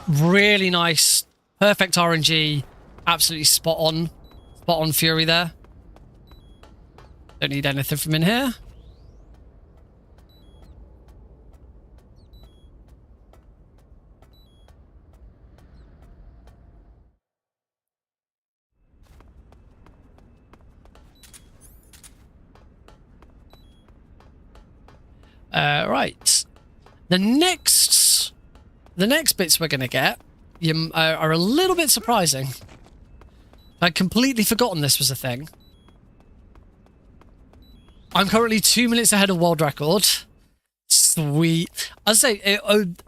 Really nice, perfect RNG, absolutely spot on Fury there. Don't need anything from in here. Right. The next bits we're going to get are a little bit surprising. I'd completely forgotten this was a thing. I'm currently 2 minutes ahead of world record. Sweet. I'd say,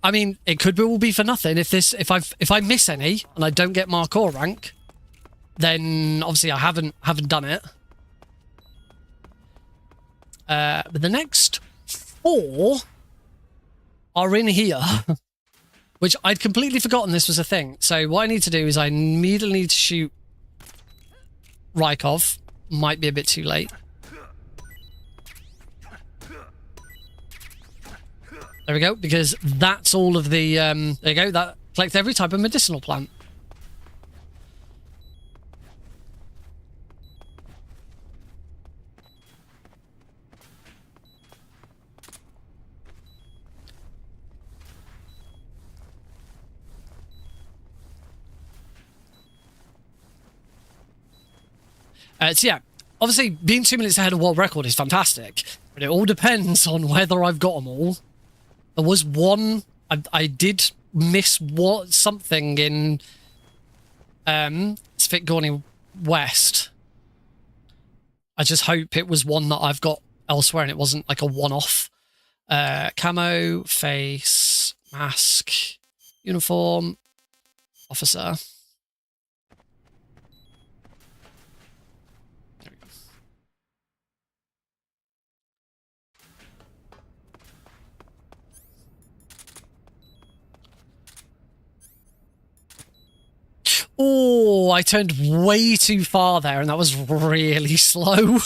I mean, it could all be for nothing. If I miss any and I don't get Markhor rank, then obviously I haven't done it. But the next 4 are in here, which I'd completely forgotten this was a thing. So what I need to do is I immediately need to shoot Rykov. Might be a bit too late. There we go, because that's all of the, there you go, that collects every type of medicinal plant. So yeah, obviously being 2 minutes ahead of world record is fantastic, but it all depends on whether I've got them all. There was one, I did miss something in Category West. I just hope it was one that I've got elsewhere and it wasn't like a one-off. Camo, face, mask, uniform, officer. Oh, I turned way too far there, and that was really slow.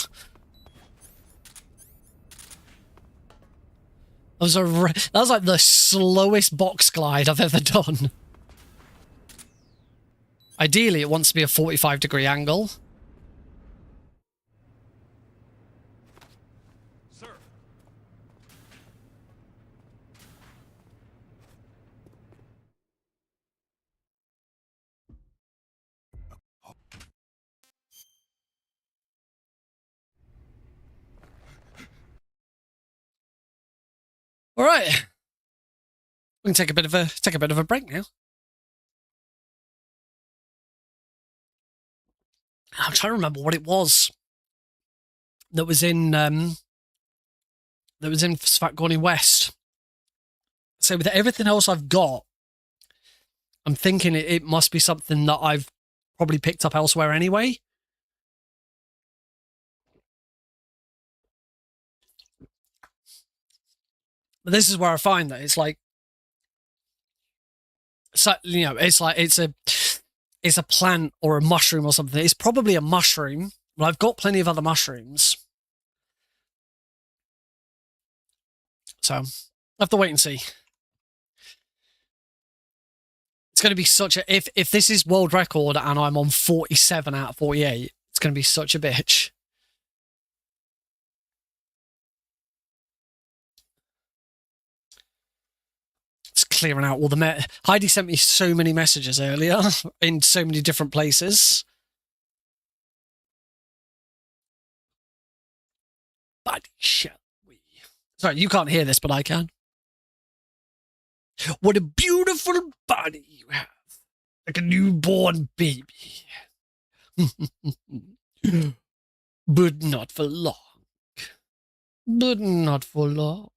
That was like the slowest box glide I've ever done. Ideally, it wants to be a 45-degree angle. Sir. All right, we can take a bit of a break now. I'm trying to remember what it was that was in Category West. So with everything else I've got, I'm thinking it must be something that I've probably picked up elsewhere anyway. But this is where I find that it's like, so, you know, it's like it's a plant or a mushroom or something. It's probably a mushroom, but I've got plenty of other mushrooms. So I have to wait and see. It's going to be such a, if this is world record and I'm on 47 out of 48, it's going to be such a bitch. It's clearing out all the Heidi sent me so many messages earlier in so many different places. But shall we? Sorry, you can't hear this, but I can. What a beautiful body you have. Like a newborn baby. But not for long. But not for long.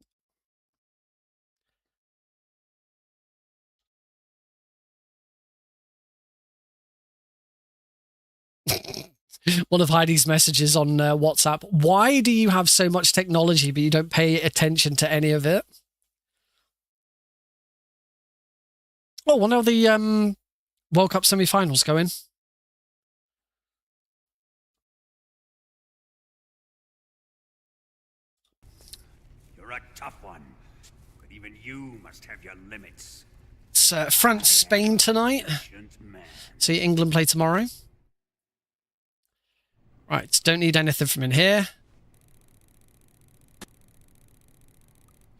One of Heidi's messages on WhatsApp. Why do you have so much technology, but you don't pay attention to any of it? Oh, well, now the World Cup semi-finals go in. You're a tough one, but even you must have your limits. It's France-Spain tonight. See England play tomorrow. Right, don't need anything from in here.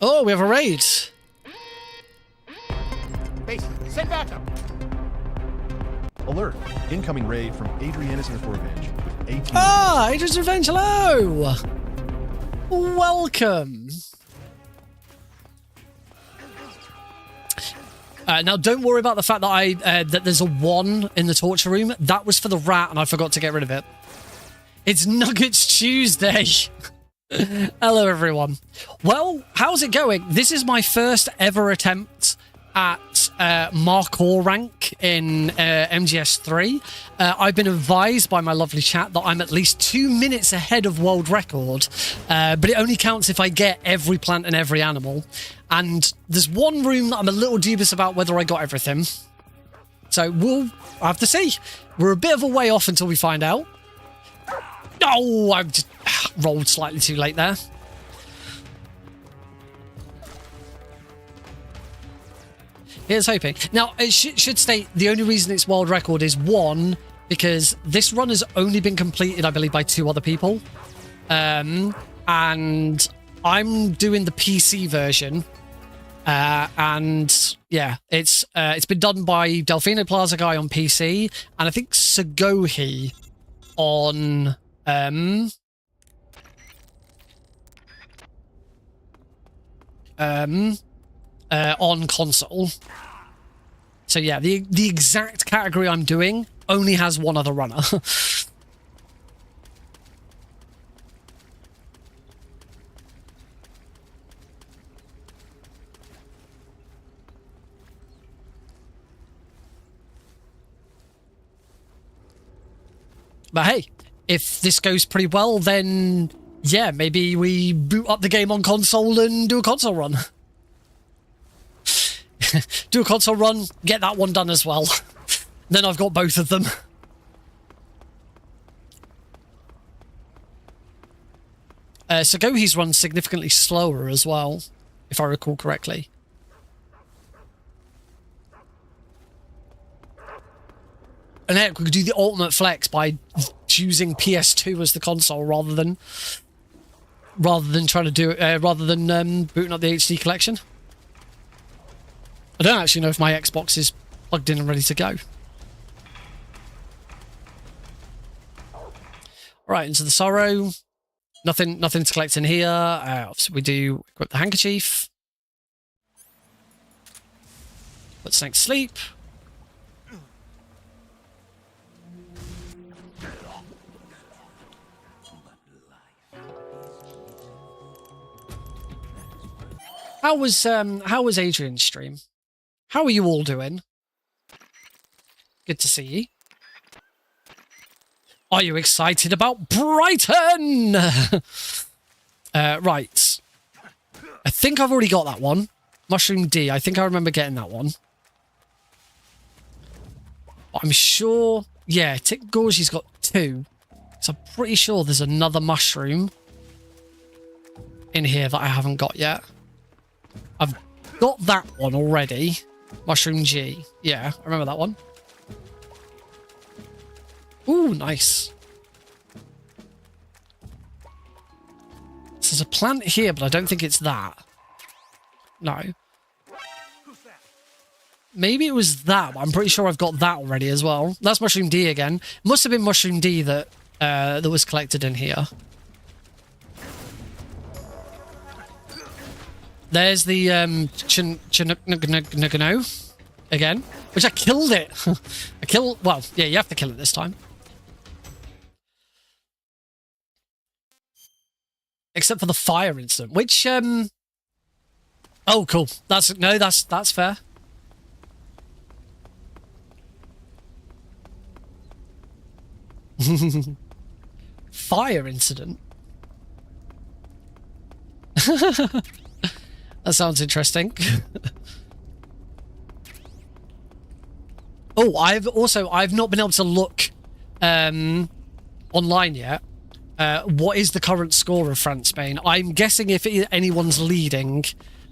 Oh, we have a raid. Base, send backup. Alert! Incoming raid from Adrianus and Revenge with 18. Ah, Adrianus Revenge, hello! Welcome. Now, don't worry about the fact that that there's a 1 in the torture room. That was for the rat, and I forgot to get rid of it. It's Nuggets Tuesday. Hello, everyone. Well, how's it going? This is my first ever attempt at Markhor rank in MGS3. I've been advised by my lovely chat that I'm at least 2 minutes ahead of world record, but it only counts if I get every plant and every animal. And there's one room that I'm a little dubious about whether I got everything. So we'll have to see. We're a bit of a way off until we find out. Oh, I've just rolled slightly too late there. Here's hoping. Now, it should state the only reason it's world record is one, because this run has only been completed, I believe, by 2 other people. And I'm doing the PC version. And yeah, it's been done by Delfino Plaza guy on PC, and I think Sagohi on on console. So yeah, the exact category I'm doing only has 1 other runner. But hey, if this goes pretty well, then yeah, maybe we boot up the game on console and do a console run. Do a console run, get that one done as well. Then I've got both of them. Sagohi's run significantly slower as well, if I recall correctly. And heck, we could do the ultimate flex by choosing PS2 as the console rather than trying to do it, rather than booting up the HD collection. I don't actually know if my Xbox is plugged in and ready to go. Right, into the Sorrow. Nothing to collect in here. Obviously we do equip the handkerchief. Put Snake to sleep. How was Adrian's stream? How are you all doing? Good to see you. Are you excited about Brighton? Right. I think I've already got that one. Mushroom D. I think I remember getting that one. I'm sure... Yeah, Tick Gorgey's got 2. So I'm pretty sure there's another mushroom in here that I haven't got yet. I've got that one already. Mushroom G. Yeah, I remember that one. Ooh, nice. So there's a plant here, but I don't think it's that. No. Maybe it was that, but I'm pretty sure I've got that already as well. That's Mushroom D again. Must have been Mushroom D that that was collected in here. There's the Chinugno again, which I killed it. Well, yeah, you have to kill it this time. Except for the fire incident, which oh, cool. That's fair. Fire incident. That sounds interesting. Oh, I've not been able to look online yet. What is the current score of France-Spain? I'm guessing if anyone's leading,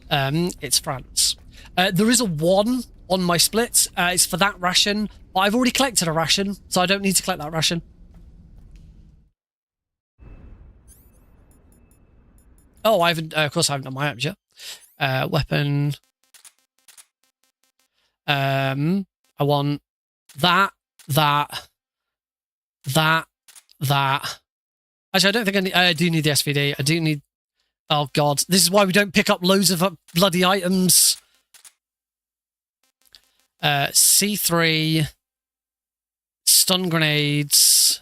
it's France. There is a 1 on my splits. It's for that ration. But I've already collected a ration, so I don't need to collect that ration. Oh, I haven't. Of course, I haven't done my items yet. Weapon. I want that. Actually, I don't think I do need the SVD. I do need... Oh, God. This is why we don't pick up loads of bloody items. C3. Stun grenades.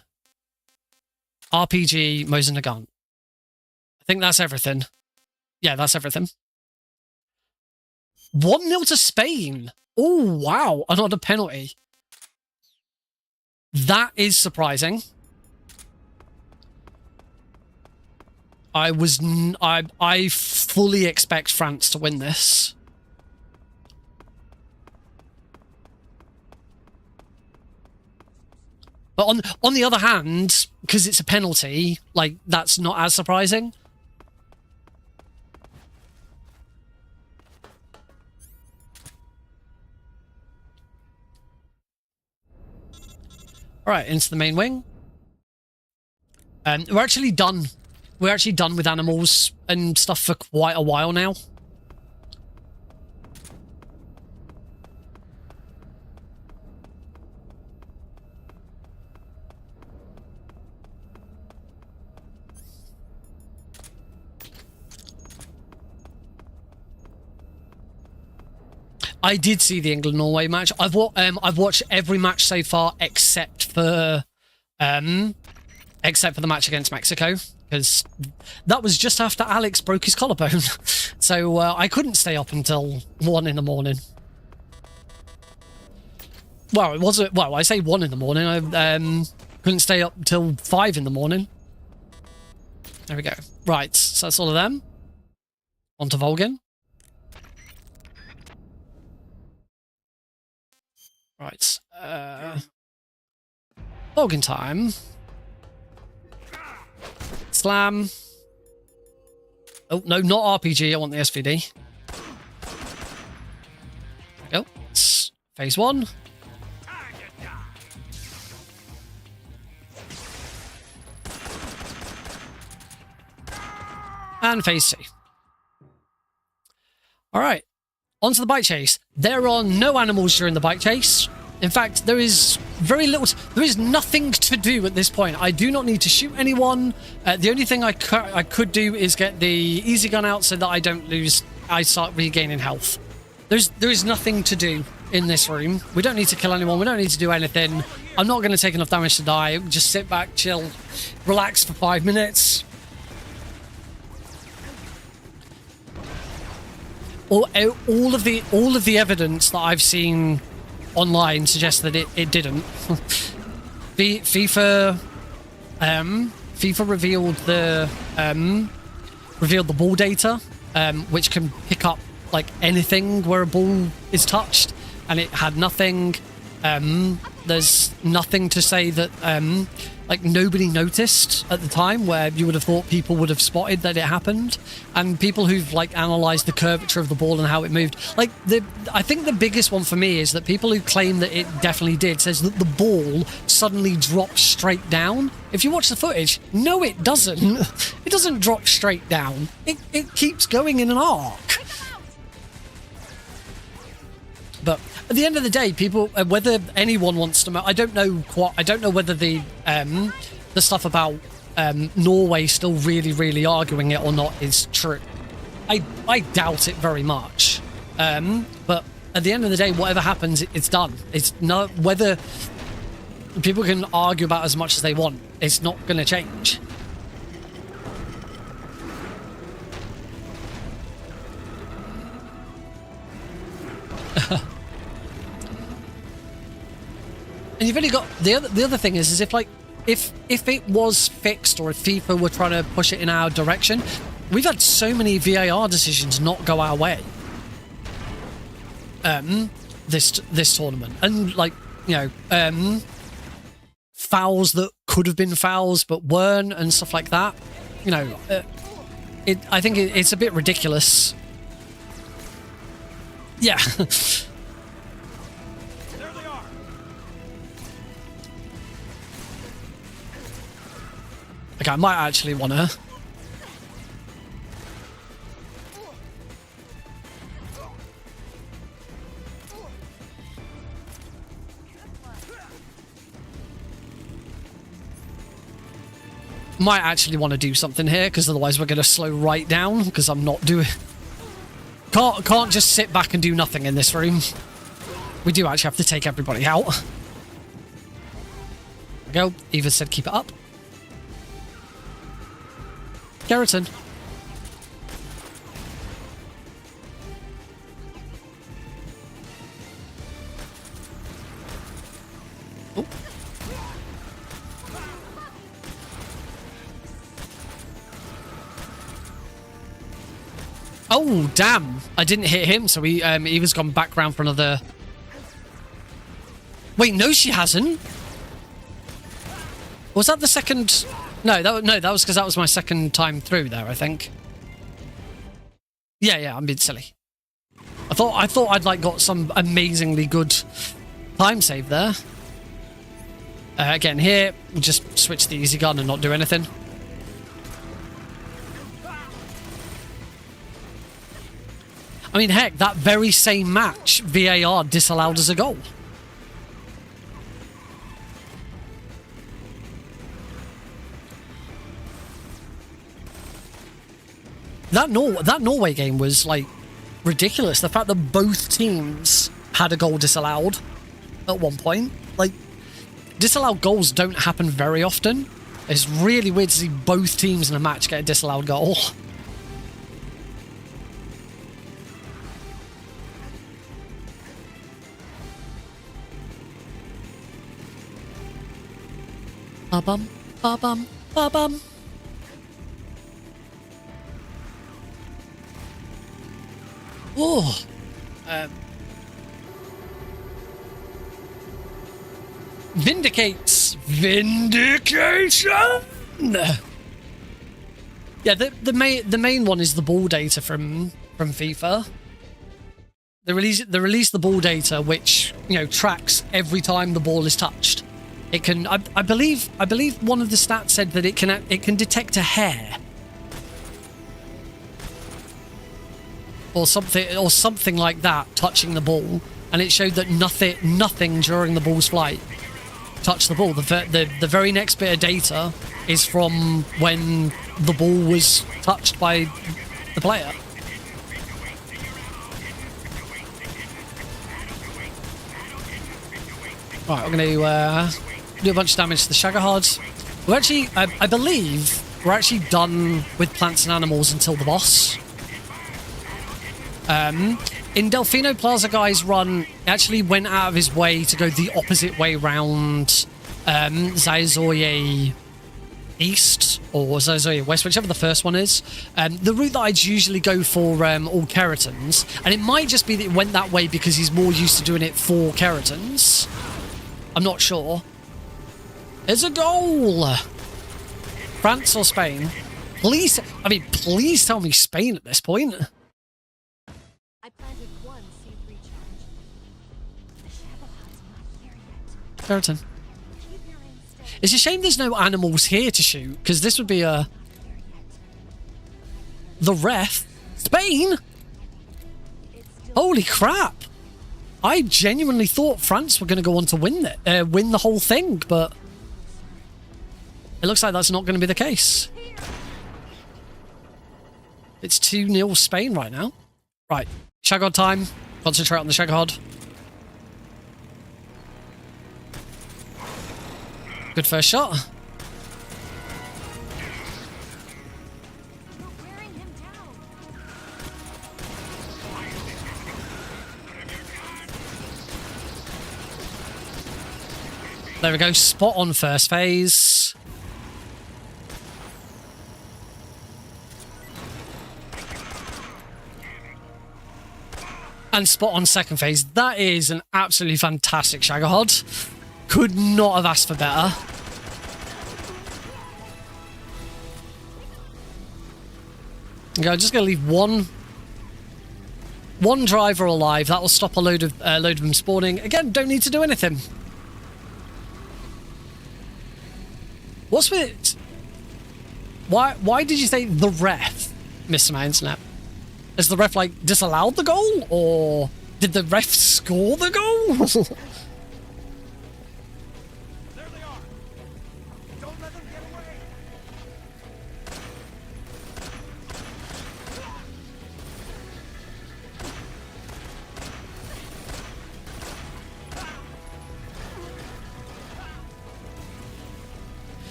RPG. Mosin Nagant. I think that's everything. Yeah, that's everything. 1-0 to Spain. Oh, wow. Another penalty. That is surprising. I fully expect France to win this. But on the other hand, because it's a penalty, like, that's not as surprising. All right, into the main wing. We're actually done. We're actually done with animals and stuff for quite a while now. I did see the England-Norway match. I've watched every match so far except for the match against Mexico, because that was just after Alex broke his collarbone. So I couldn't stay up until 1 in the morning. Well, it wasn't. Well, I say 1 in the morning. I couldn't stay up till 5 in the morning. There we go. Right, so that's all of them. On to Volgin. Right. Volgin time. Slam. Oh, no, not RPG. I want the SVD. There we go. It's phase 1. And phase 2. All right. Onto the bike chase. There are no animals during the bike chase. In fact, there is very little. There is nothing to do at this point. I do not need to shoot anyone. The only thing I could do is get the easy gun out so that I don't lose. I start regaining health. There is nothing to do in this room. We don't need to kill anyone. We don't need to do anything. I'm not going to take enough damage to die. Just sit back, chill, relax for 5 minutes. All of the evidence that I've seen online suggests that it didn't. FIFA revealed the ball data, which can pick up like anything where a ball is touched, and it had nothing. There's nothing to say that like nobody noticed at the time, where you would have thought people would have spotted that it happened. And people who've like analyzed the curvature of the ball and how it moved, like I think the biggest one for me is that people who claim that it definitely did says that the ball suddenly drops straight down. If you watch the footage, no, it doesn't. It doesn't drop straight down. It keeps going in an arc. But at the end of the day, people, whether anyone wants to, I don't know whether the stuff about Norway still really arguing it or not is true. I doubt it very much. But at the end of the day, whatever happens, it's done. It's not, whether people can argue about as much as they want, it's not going to change. And you've only got the other thing is if it was fixed, or if FIFA were trying to push it in our direction, we've had so many VAR decisions not go our way. This tournament, and like, you know, fouls that could have been fouls but weren't, and stuff like that. You know, I think it's a bit ridiculous. Yeah. Okay, I might actually want to. Might actually want to do something here, because otherwise we're going to slow right down, because I'm not doing... Can't just sit back and do nothing in this room. We do actually have to take everybody out. There we go. Eva said keep it up. Keratin. Oh. Oh, damn. I didn't hit him, so Eva's gone back round for another... Wait, no, she hasn't. Was that the second... No, that was because that was my second time through there, I think. Yeah, I'm being silly. I thought I'd like got some amazingly good time save there. Again, here, we just switch the easy gun and not do anything. I mean, heck, that very same match, VAR disallowed as a goal. That Norway game was, like, ridiculous. The fact that both teams had a goal disallowed at one point. Like, disallowed goals don't happen very often. It's really weird to see both teams in a match get a disallowed goal. Ba-bum, ba-bum, ba-bum. Oh. Vindicates. Vindication! Yeah, the main one is the ball data from FIFA. They release the ball data, which, you know, tracks every time the ball is touched. It can, I believe one of the stats said that it can detect a hair or something like that touching the ball, and it showed that nothing during the ball's flight touched the ball. The very next bit of data is from when the ball was touched by the player. Right, we're going to do a bunch of damage to the Shaggerhards. We're actually, I believe, we're actually done with plants and animals until the boss. In Delfino Plaza Guy's run, actually went out of his way to go the opposite way round Zaizoye East or Zaizoye West, whichever the first one is. The route that I'd usually go for all Keratons, and it might just be that it went that way because he's more used to doing it for Keratons. I'm not sure. It's a goal! France or Spain? Please tell me Spain at this point. I planted one seed recharge. The Shadowheart's not here yet. Keratin. Keep your aim steady. It's a shame there's no animals here to shoot, because this would be a... The ref? Spain? Holy crap! I genuinely thought France were going to go on to win the whole thing, but it looks like that's not going to be the case. It's 2-0 Spain right now. Right, Shagard time. Concentrate on the Shagard. Good first shot. There we go, spot on first phase. And spot on second phase. That is an absolutely fantastic Shaggerhod. Could not have asked for better. Okay, I'm just going to leave one driver alive. That will stop a load of them spawning. Again, don't need to do anything. What's with it? Why did you say the ref, Mr. My Internet? Has the ref, like, disallowed the goal? Or did the ref score the goal? There they are. Don't let them get away.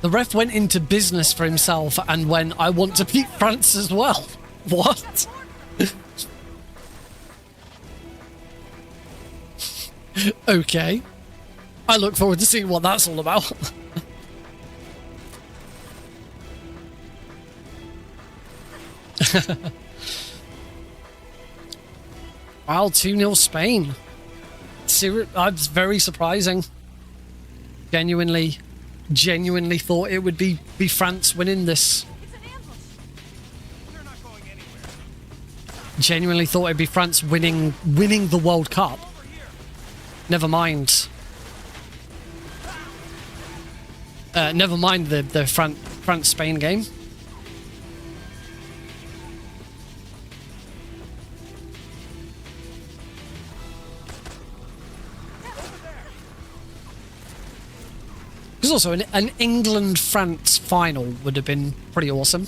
The ref went into business for himself and went, I want to beat France as well. What? Okay. I look forward to seeing what that's all about. Wow, 2-0 Spain. That's very surprising. Genuinely thought it would be France winning this. They're not going anywhere. Genuinely thought it'd be France winning the World Cup. Over here. Never mind. Never mind the France-Spain game. Because also an England-France final would have been pretty awesome.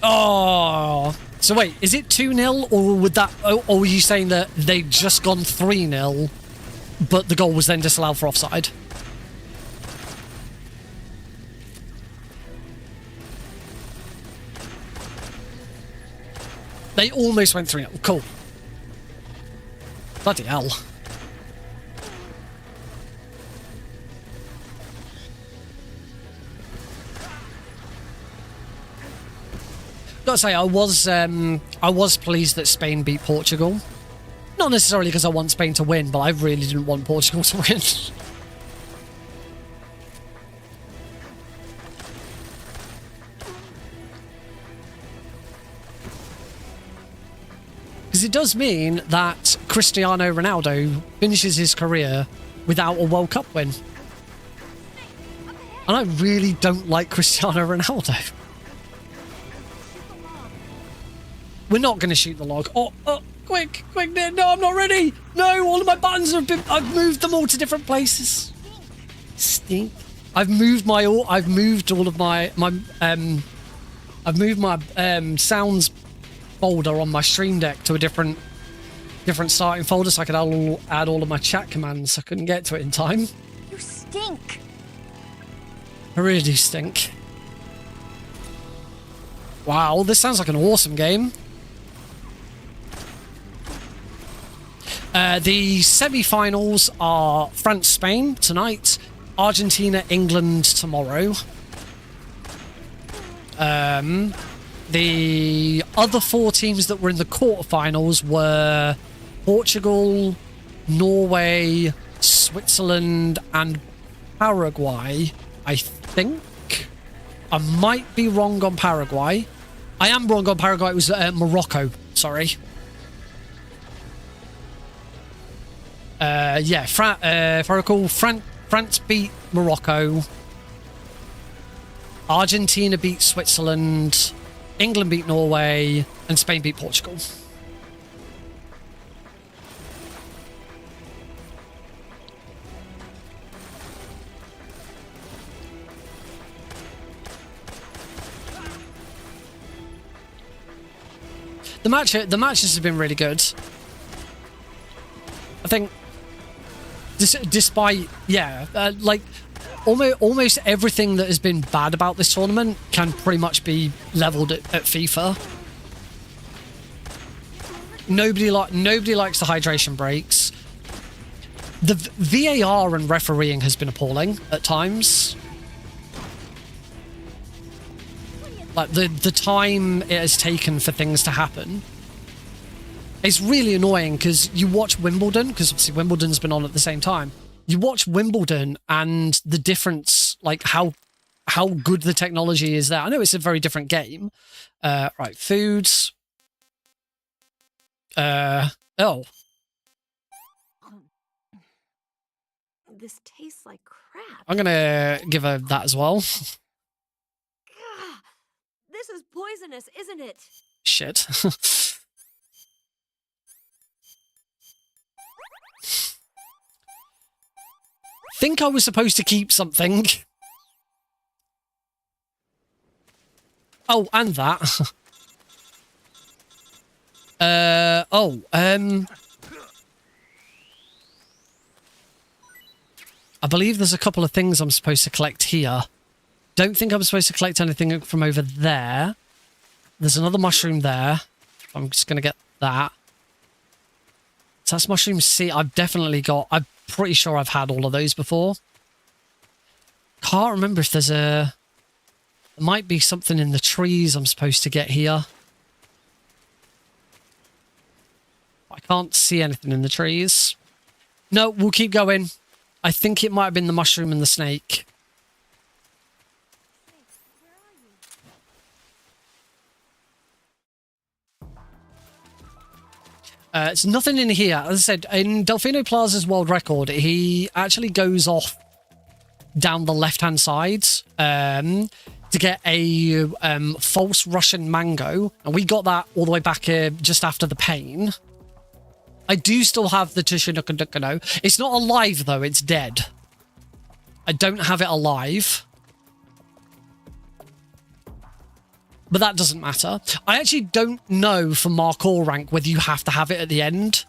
Oh, so wait, is it 2-0 or would that? Or were you saying that they'd just gone 3-0, but the goal was then disallowed for offside? They almost went 3-0. Cool. Bloody hell. Gotta say, I was pleased that Spain beat Portugal. Not necessarily because I want Spain to win, but I really didn't want Portugal to win. Because it does mean that Cristiano Ronaldo finishes his career without a World Cup win. And I really don't like Cristiano Ronaldo. We're not going to shoot the log. Oh, quick, no, I'm not ready. No, all of my buttons have been, I've moved them all to different places. Stink. I've moved all of my sounds folder on my Stream Deck to a different starting folder so I could add all of my chat commands. I couldn't get to it in time. You stink. I really do stink. Wow, this sounds like an awesome game. The semi-finals are France-Spain tonight, Argentina-England tomorrow. The other 4 teams that were in the quarterfinals were Portugal, Norway, Switzerland, and Paraguay, I think. I might be wrong on Paraguay. I am wrong on Paraguay. It was Morocco. Sorry. Yeah, if I recall, France beat Morocco. Argentina beat Switzerland. England beat Norway. And Spain beat Portugal. The matches have been really good. I think, despite like almost everything that has been bad about this tournament can pretty much be leveled at FIFA. Nobody likes the hydration breaks. The VAR and refereeing has been appalling at times. Like the time it has taken for things to happen. It's really annoying because you watch Wimbledon, because obviously Wimbledon's been on at the same time. You watch Wimbledon and the difference, like how good the technology is there. I know it's a very different game. Right, foods. Oh. This tastes like crap. I'm gonna give her that as well. Gah, this is poisonous, isn't it? Shit. Think I was supposed to keep something. Oh, and that. I believe there's a couple of things I'm supposed to collect here. Don't think I'm supposed to collect anything from over there. There's another mushroom there. I'm just going to get that. So that's mushroom C. I've definitely got... I'm pretty sure I've had all of those before. Can't remember if there's a... There might be something in the trees I'm supposed to get here. I can't see anything in the trees. No, we'll keep going. I think it might have been the mushroom and the snake. It's nothing in here. As I said, in Delfino Plaza's world record, he actually goes off down the left-hand side to get a false Russian mango. And we got that all the way back here just after the pain. I do still have the Tushinukadukano. It's not alive, though. It's dead. I don't have it alive. But that doesn't matter. I actually don't know for Markhor rank whether you have to have it at the end.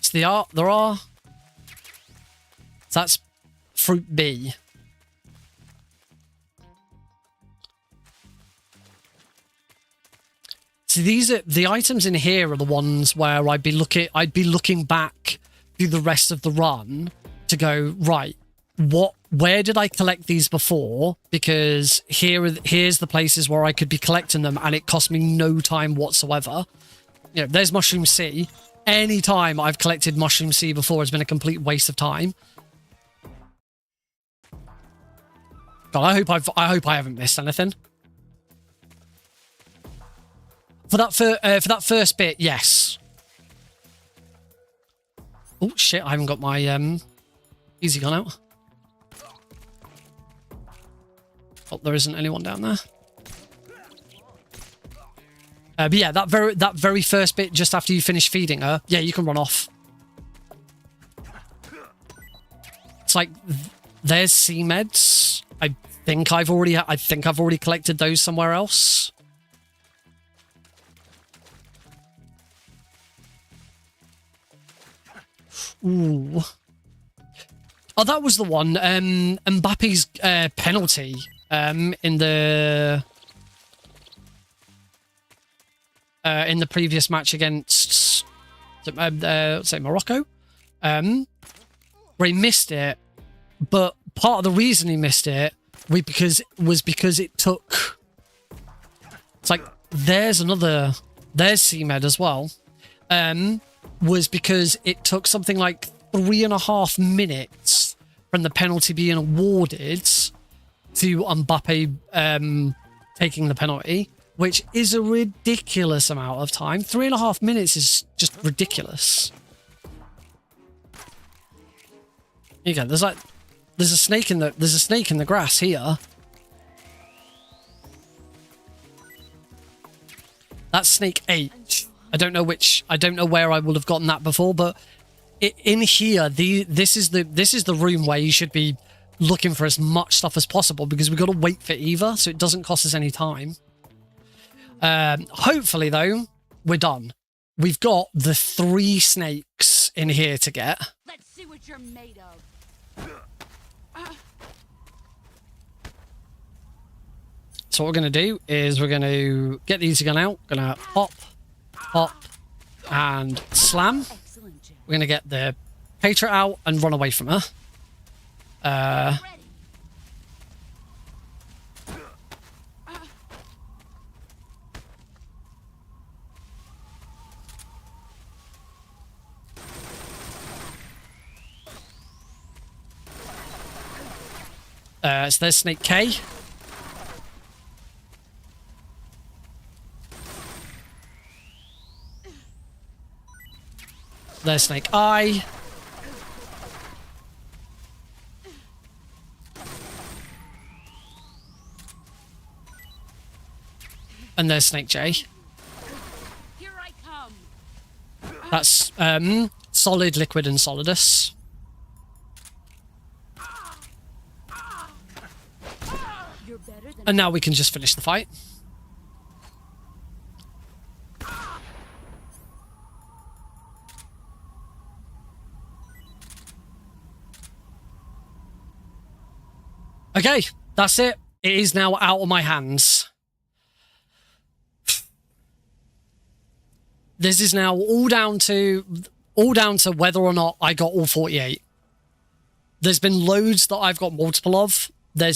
So there are. So that's fruit B. So these are the items in here are the ones where I'd be looking back through the rest of the run to go, right, where did I collect these before? Because here's the places where I could be collecting them and it cost me no time whatsoever. You know, there's Mushroom C. Any time I've collected Mushroom C before has been a complete waste of time. God, I hope I haven't missed anything. For that first bit, yes. Oh shit! I haven't got my easy gun out. Oh, there isn't anyone down there. But yeah, that very first bit, just after you finish feeding her, yeah, you can run off. It's like there's C meds. I think I've already collected those somewhere else. Ooh. Oh, that was the one. Mbappe's penalty in the previous match against say Morocco, where he missed it. But part of the reason he missed it was because it took. It's like there's CMed as well. Was because it took something like 3.5 minutes from the penalty being awarded to Mbappe taking the penalty, which is a ridiculous amount of time. 3.5 minutes is just ridiculous. Here you go. There's a snake in the grass here. That's snake 8. I don't know where I would have gotten that before, but in here, this is the room where you should be looking for as much stuff as possible because we've got to wait for Eva, so it doesn't cost us any time. Hopefully, though, we're done. We've got the 3 snakes in here to get. Let's see what you're made of. So what we're going to do is we're going to get the easy gun out. Going to pop, and slam. We're going to get the Patriot out and run away from her. So there's Snake K. There's Snake I. And there's Snake J. Here I come. That's solid, liquid, and solidus. You're better than And now we can just finish the fight. Okay, that's it. It is now out of my hands. This is now all down to whether or not I got all 48. There's been loads that I've got multiple of. There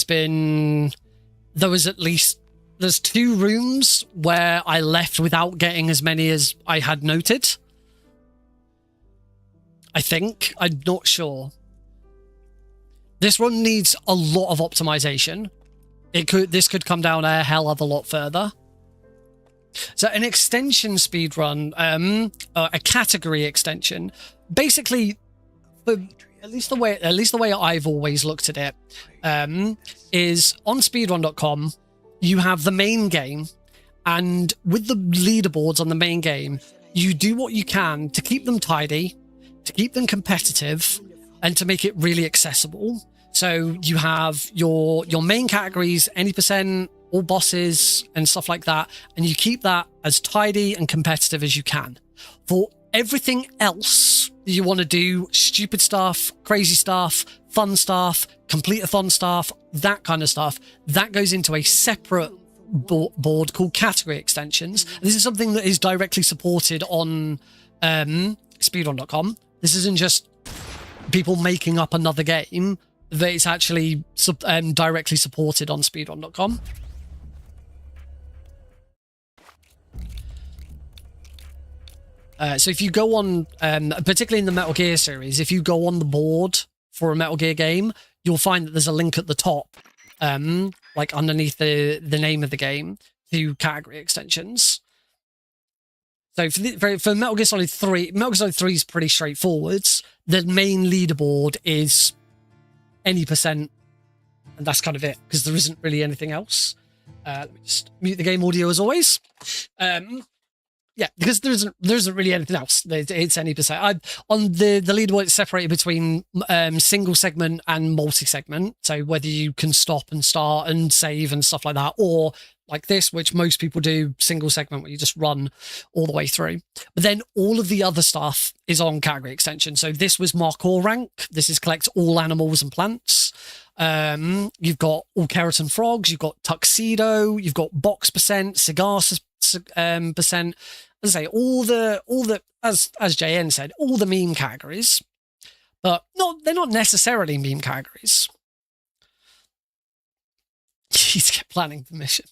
was at least there's 2 rooms where I left without getting as many as I had noted. I think. I'm not sure. This run needs a lot of optimization. This could come down a hell of a lot further. So an extension speedrun, a category extension, basically, at least the way I've always looked at it, is on speedrun.com, you have the main game, and with the leaderboards on the main game, you do what you can to keep them tidy, to keep them competitive, and to make it really accessible. So you have your main categories, any percent, all bosses and stuff like that, and you keep that as tidy and competitive as you can. For everything else you want to do, stupid stuff, crazy stuff, fun stuff, complete-a-thon stuff, that kind of stuff, that goes into a separate board called Category Extensions. And this is something that is directly supported on speedrun.com. This isn't just people making up another game, that it's actually directly supported on speedrun.com. So if you go on, particularly in the Metal Gear series, if you go on the board for a Metal Gear game, you'll find that there's a link at the top, like underneath the name of the game, to category extensions. So for Metal Gear Solid 3, Metal Gear Solid 3 is pretty straightforward. The main leaderboard is any percent, and that's kind of it, because there isn't really anything else. Let me just mute the game audio as always. Yeah, because there isn't really anything else. It's any percent. On the leaderboard, it's separated between single segment and multi-segment. So whether you can stop and start and save and stuff like that, or like this, which most people do, single segment, where you just run all the way through. But then all of the other stuff is on category extension. So this was Markhor rank. This is collect all animals and plants. You've got all keratin frogs. You've got tuxedo. You've got box percent, cigar percent. As I say, all the as JN said, all the meme categories, but they're not necessarily meme categories. He's kept planning the mission.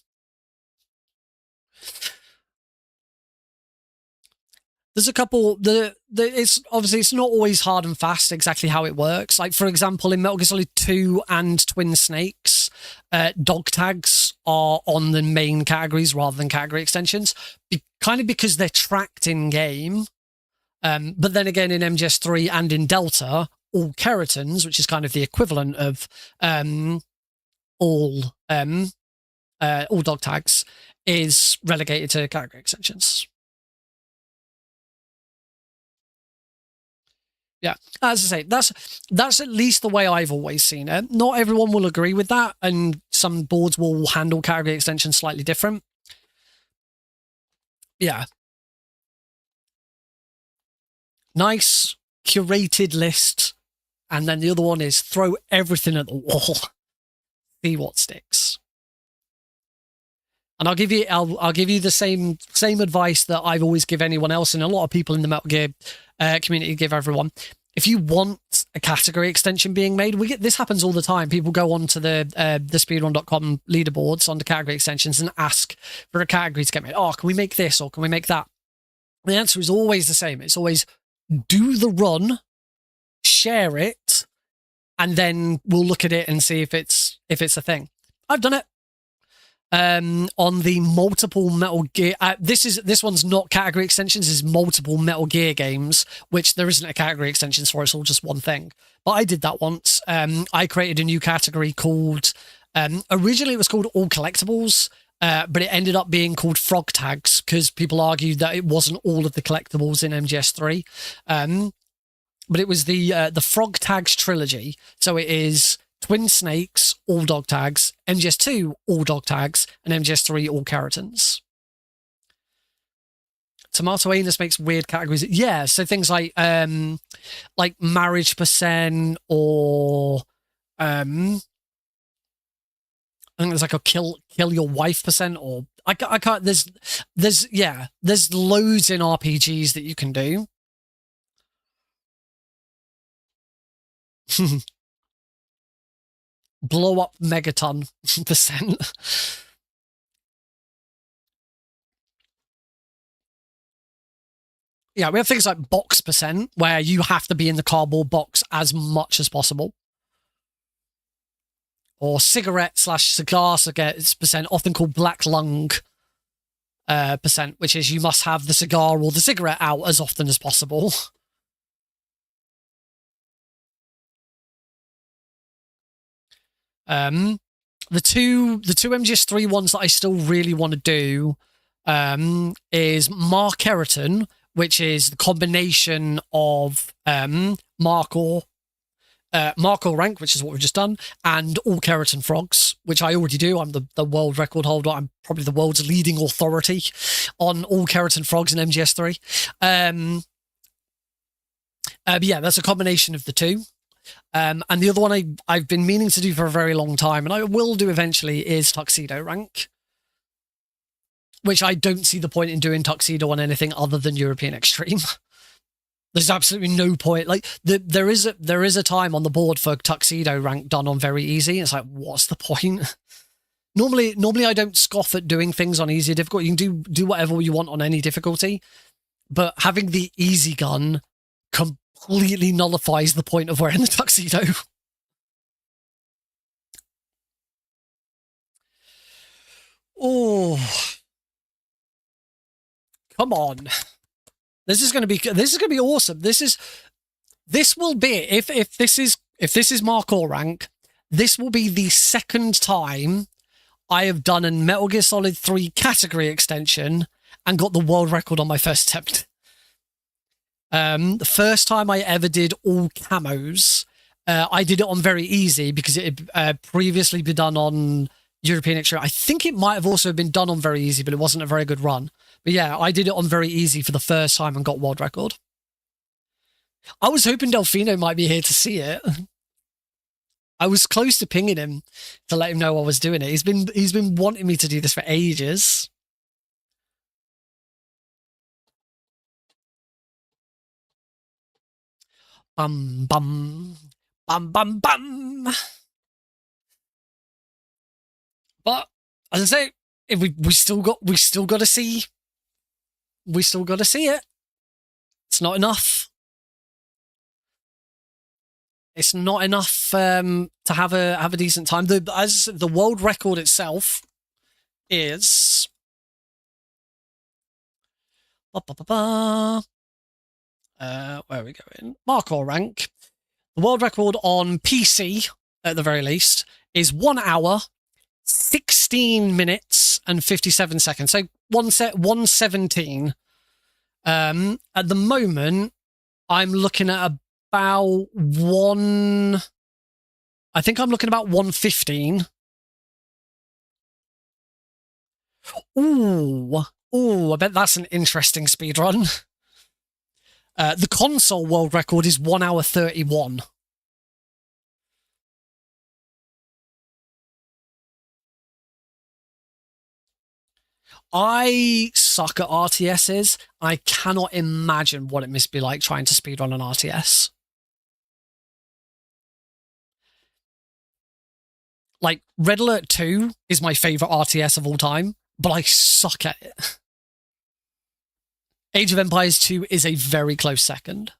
There's a couple. It's obviously it's not always hard and fast exactly how it works. Like for example, in Metal Gear Solid 2 and Twin Snakes, dog tags are on the main categories rather than category extensions, kind of because they're tracked in game. But then again, in MGS3 and in Delta, all keratins, which is kind of the equivalent of all dog tags, is relegated to category extensions. Yeah, as I say, that's at least the way I've always seen it. Not everyone will agree with that, and some boards will handle category extensions slightly different. Yeah. Nice, curated list. And then the other one is throw everything at the wall. See what sticks. And I'll give you the same advice that I've always give anyone else, and a lot of people in the Metal Gear community give everyone. If you want a category extension being made, this happens all the time. People go onto the speedrun.com leaderboards on the category extensions and ask for a category to get made. Oh, can we make this or can we make that? The answer is always the same. It's always do the run, share it, and then we'll look at it and see if it's a thing. I've done it. On the multiple Metal Gear, this one's not category extensions, is multiple Metal Gear games, which there isn't a category extensions for. It's all just one thing. But I did that once. I created a new category called, originally it was called All Collectibles, but it ended up being called Frog Tags because people argued that it wasn't all of the collectibles in MGS3. But it was the Frog Tags trilogy. So it is Twin Snakes, all dog tags, MGS2, all dog tags, and MGS3, all keratins. Tomato Anus makes weird categories. Yeah, so things like marriage percent, or I think there's like a kill your wife percent, or I can't. There's loads in RPGs that you can do. Blow up megaton percent. Yeah, we have things like box percent, where you have to be in the cardboard box as much as possible. Or cigar percent, often called black lung percent, which is you must have the cigar or the cigarette out as often as possible. The two MGS3 ones that I still really want to do is Markhor, which is the combination of Markhor rank, which is what we've just done, and all keratin frogs, which I already do. I'm the world record holder. I'm probably the world's leading authority on all keratin frogs in MGS3. But yeah, that's a combination of the two. And the other one I've been meaning to do for a very long time, and I will do eventually, is Tuxedo rank, which I don't see the point in doing Tuxedo on anything other than European Extreme. There's absolutely no point. Like there is a time on the board for Tuxedo rank done on very easy. It's like, what's the point? Normally I don't scoff at doing things on easier difficulty. You can do whatever you want on any difficulty, but having the easy gun completely nullifies the point of wearing the Tuxedo. Oh, come on. This is going to be awesome. This will be, if this is Markhor rank, this will be the second time I have done a Metal Gear Solid 3 category extension and got the world record on my first attempt. The first time I ever did all camos, I did it on very easy because it had previously been done on European Extreme. I think it might have also been done on very easy, but it wasn't a very good run. But yeah, I did it on very easy for the first time and got world record. I was hoping Delfino might be here to see it. I was close to pinging him to let him know I was doing it. He's been wanting me to do this for ages. Bum bum bum bum bum. But as I say, if we still got to see. We still got to see it. It's not enough. It's not enough to have a decent time. The world record itself is where are we going? Markhor rank. The world record on PC, at the very least, is 1 hour, 16 minutes, and 57 seconds. So 117. At the moment, I'm looking at about I think I'm looking about 115. Ooh, I bet that's an interesting speedrun. The console world record is 1 hour 31. I suck at RTSs. I cannot imagine what it must be like trying to speedrun an RTS. Like, Red Alert 2 is my favorite RTS of all time, but I suck at it. Age of Empires 2 is a very close second.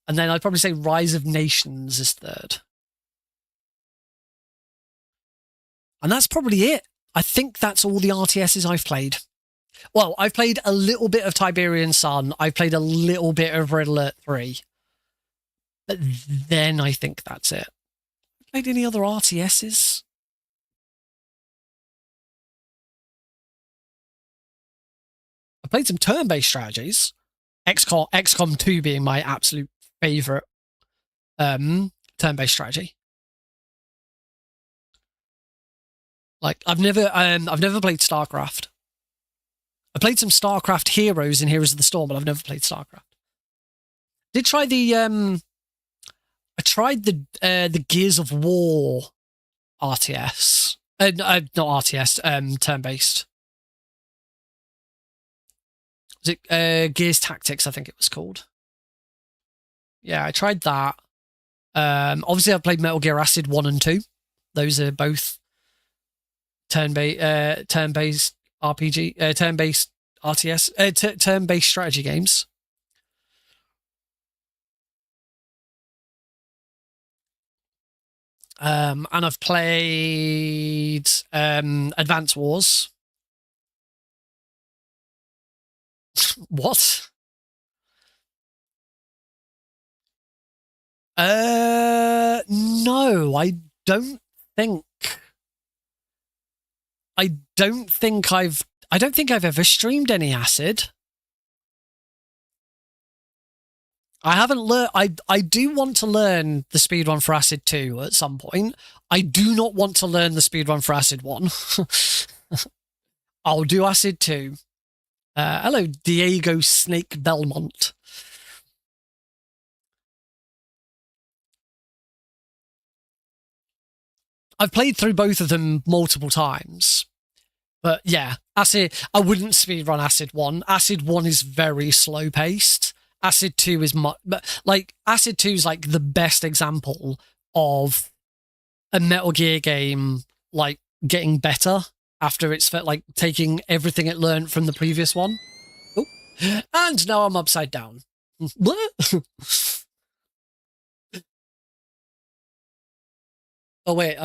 And then I'd probably say Rise of Nations is third. And that's probably it. I think that's all the RTSs I've played. Well, I've played a little bit of Tiberian Sun. I've played a little bit of Red Alert 3. But then I think that's it. Played any other RTSs? I played some turn-based strategies. XCOM 2 being my absolute favorite turn-based strategy. Like, I've never played StarCraft. I played some StarCraft Heroes in Heroes of the Storm, but I've never played StarCraft. Did try the I tried the Gears of War RTS. Not RTS, turn-based. Was it Gears Tactics, I think it was called. Yeah, I tried that. Obviously, I played Metal Gear Acid 1 and 2. Those are both turn-based RPG, turn-based RTS, turn-based strategy games. And I've played Advance Wars. What? No, I don't think I've ever streamed any Acid. I haven't learned. I do want to learn the speedrun for Acid 2 at some point. I do not want to learn the speedrun for Acid 1. I'll do Acid 2. Hello, Diego Snake Belmont. I've played through both of them multiple times. But yeah, Acid, I wouldn't speedrun Acid 1. Acid 1 is very slow paced. Acid 2 is much, like, Acid 2 is like the best example of a Metal Gear game, like, getting better after it's like taking everything it learned from the previous one. Oh, and now I'm upside down. Oh wait,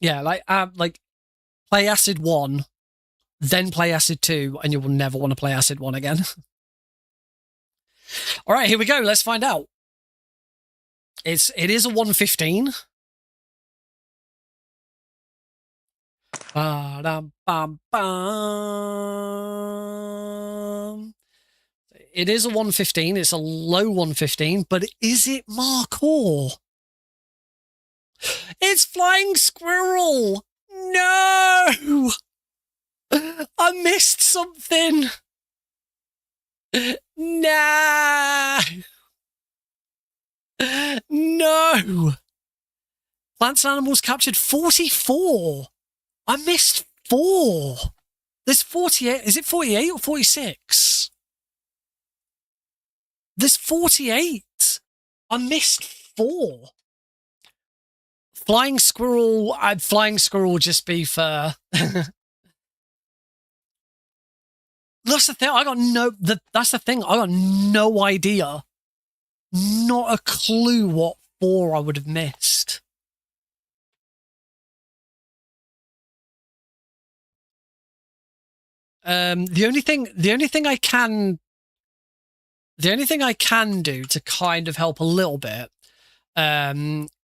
yeah, like play Acid 1, then play Acid 2, and you will never want to play Acid 1 again. All right, here we go. Let's find out. It is a 115. It is a 115. It's a low 115, but is it Markhor? It's Flying Squirrel. No! I missed something. Nah. No. Plants and Animals captured 44. I missed 4. There's 48. Is it 48 or 46? There's 48. I missed 4. Flying Squirrel. Flying Squirrel would just be for. That's the thing. That's the thing. I got no idea. Not a clue what 4 I would have missed. The only thing I can do to kind of help a little bit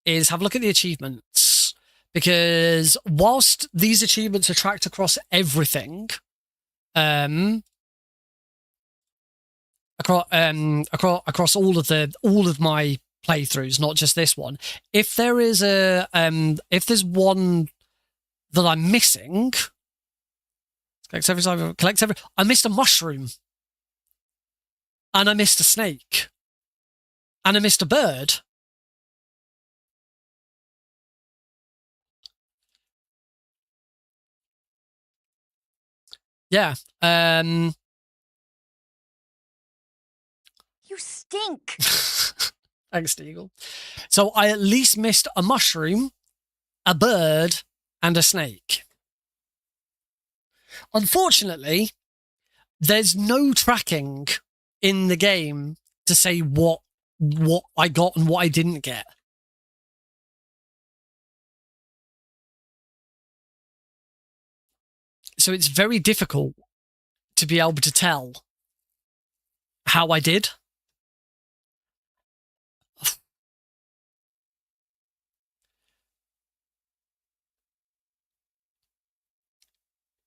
is have a look at the achievements, because whilst these achievements are tracked across everything, across all of my playthroughs, not just this one. If there is if there's one that I'm missing, I missed a mushroom, and I missed a snake, and I missed a bird. Yeah. You stink. Thanks, Deagle. So I at least missed a mushroom, a bird, and a snake. Unfortunately, there's no tracking in the game to say what I got and what I didn't get. So it's very difficult to be able to tell how I did.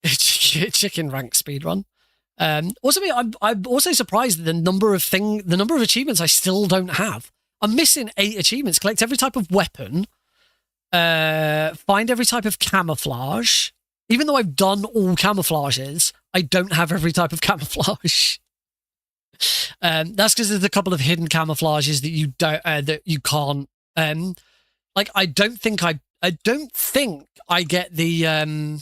Chicken rank speedrun. Also, I'm also surprised at the number of achievements I still don't have. I'm missing 8 achievements. Collect every type of weapon. Find every type of camouflage. Even though I've done all camouflages, I don't have every type of camouflage. That's because there's a couple of hidden camouflages that you don't that you can't. Like I don't think I get the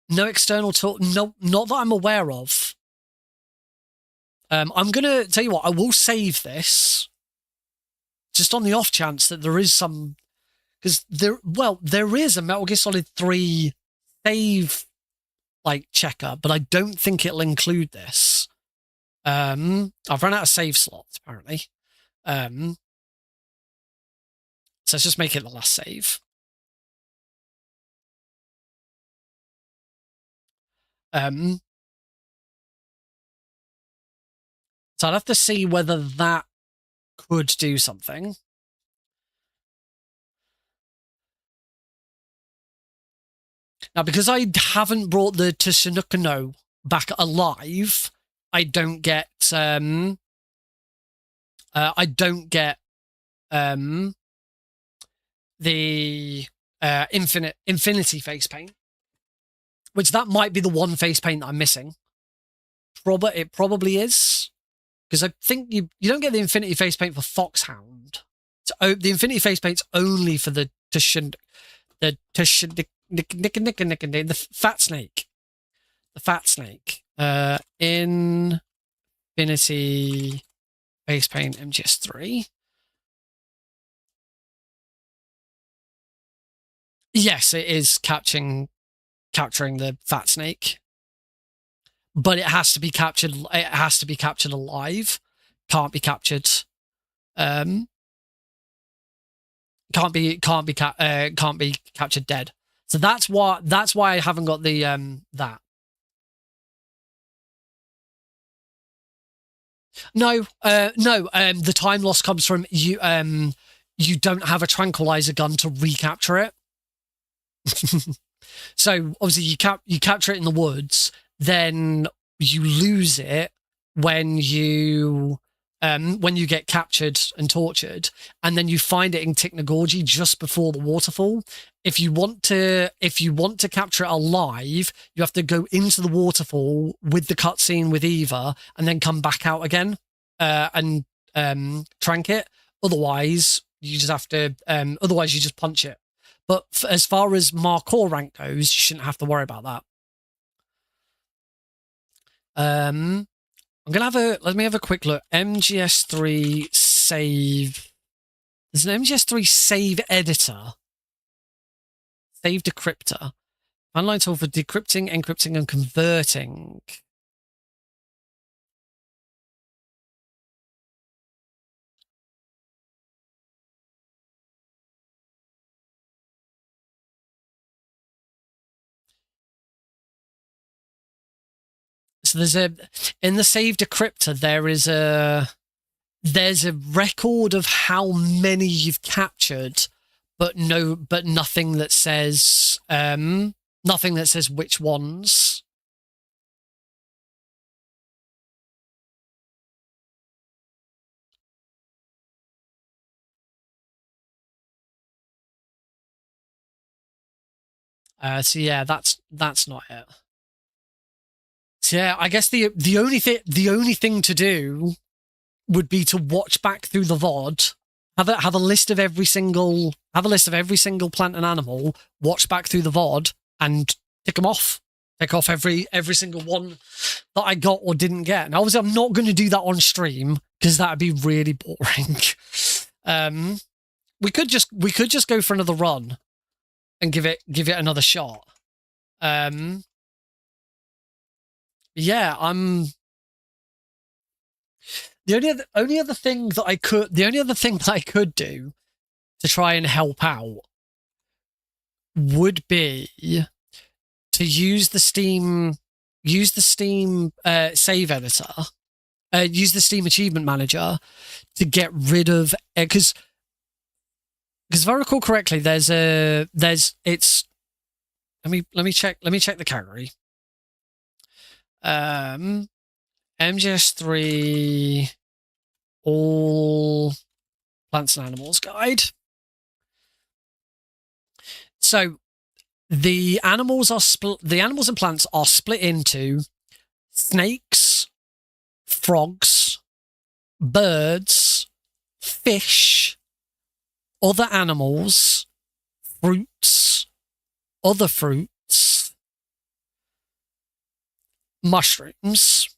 no external tool. No, not that I'm aware of. I'm gonna tell you what. I will save this just on the off chance that there is some, because there is a Metal Gear Solid 3 save like checker, but I don't think it'll include this. I've run out of save slots apparently. So let's just make it the last save. So I'd have to see whether that could do something. Now, because I haven't brought the Tsunukano back alive, I don't get the infinity face paint, which that might be the one face paint that I'm missing. It probably is, because I think you don't get the infinity face paint for Foxhound. So, the infinity face paint's only for the fat snake. The fat snake. Infinity face paint MGS3. Yes, it is capturing the fat snake, but it has to be captured. It has to be captured alive. Can't be captured. Can't be captured dead. So that's why I haven't got the that. No. The time loss comes from you. You don't have a tranquilizer gun to recapture it. So obviously you capture it in the woods, then you lose it when you get captured and tortured, and then you find it in Tiknagorji just before the waterfall. If you want to capture it alive, you have to go into the waterfall with the cutscene with Eva, and then come back out again and trank it. Otherwise, you just have to. Otherwise, you just punch it. But as far as Markhor rank goes, you shouldn't have to worry about that. I'm gonna let me have a quick look. MGS3 save. There's an MGS3 save editor. Save decryptor. Online tool for decrypting, encrypting, and converting. So in the save decryptor, there's a record of how many you've captured, but nothing that says which ones. So yeah, that's not it. So yeah, I guess the only thing to do would be to watch back through the VOD, have a list of every single plant and animal, watch back through the VOD, and tick them off. Tick off every single one that I got or didn't get. And obviously, I'm not going to do that on stream because that'd be really boring. We could just go for another run and give it another shot. Yeah, the only other thing that I could do to try and help out would be to use the Steam save editor, use the Steam Achievement Manager to get rid of it, because if I recall correctly, let me check the category. MGS3 all plants and animals guide. So the animals and plants are split into snakes, frogs, birds, fish, other animals, fruits, other fruits, mushrooms,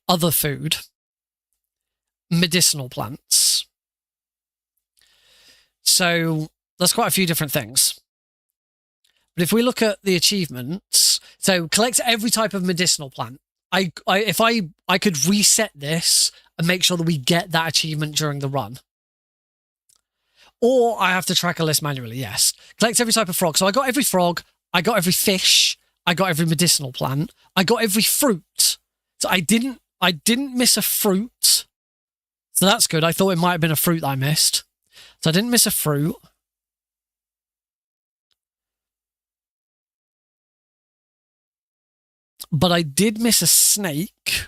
other food, medicinal plants. So there's quite a few different things. But if we look at the achievements, so collect every type of medicinal plant. If I could reset this and make sure that we get that achievement during the run. Or I have to track a list manually, yes. Collect every type of frog. So I got every frog, I got every fish, I got every medicinal plant, I got every fruit. So I didn't miss a fruit. So that's good. I thought it might have been a fruit that I missed. So I didn't miss a fruit. But I did miss a snake.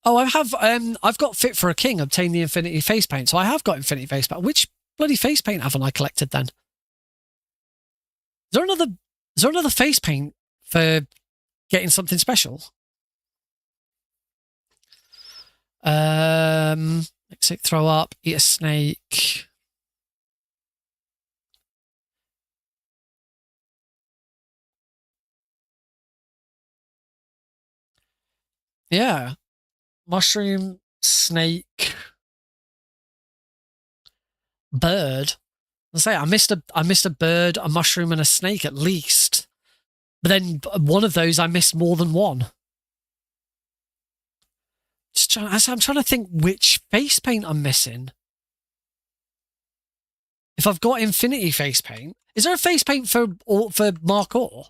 Oh, I've got Fit for a King, obtain the Infinity Face Paint. So I have got Infinity Face Paint. Which bloody face paint haven't I collected then? Is there another face paint for getting something special? Exit, throw up, eat a snake. Yeah. Mushroom, snake, bird. I missed a bird, a mushroom, and a snake at least. But then one of those I missed more than one. I'm trying to think which face paint I'm missing. If I've got Infinity Face Paint, is there a face paint for Markhor?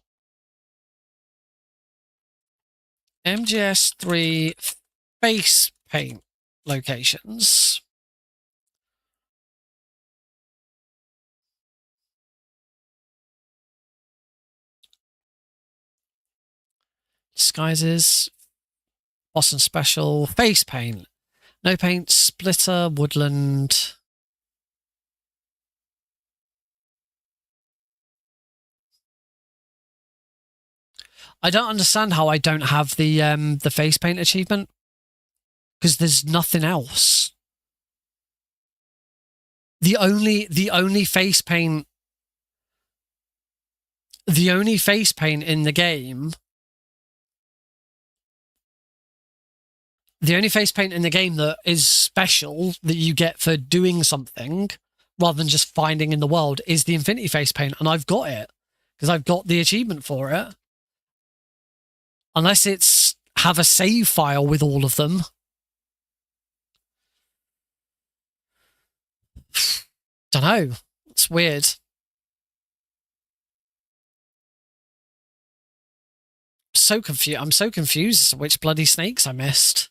MGS3 Face Paint locations. Disguises. Boston Special. Face Paint. No paint. Splitter. Woodland. I don't understand how I don't have the face paint achievement. Because there's nothing else. The only face paint in the game. The only face paint in the game that is special that you get for doing something rather than just finding in the world is the Infinity Face Paint, and I've got it because I've got the achievement for it. Unless it's have a save file with all of them. Don't know. It's weird. I'm so confused as to which bloody snakes I missed.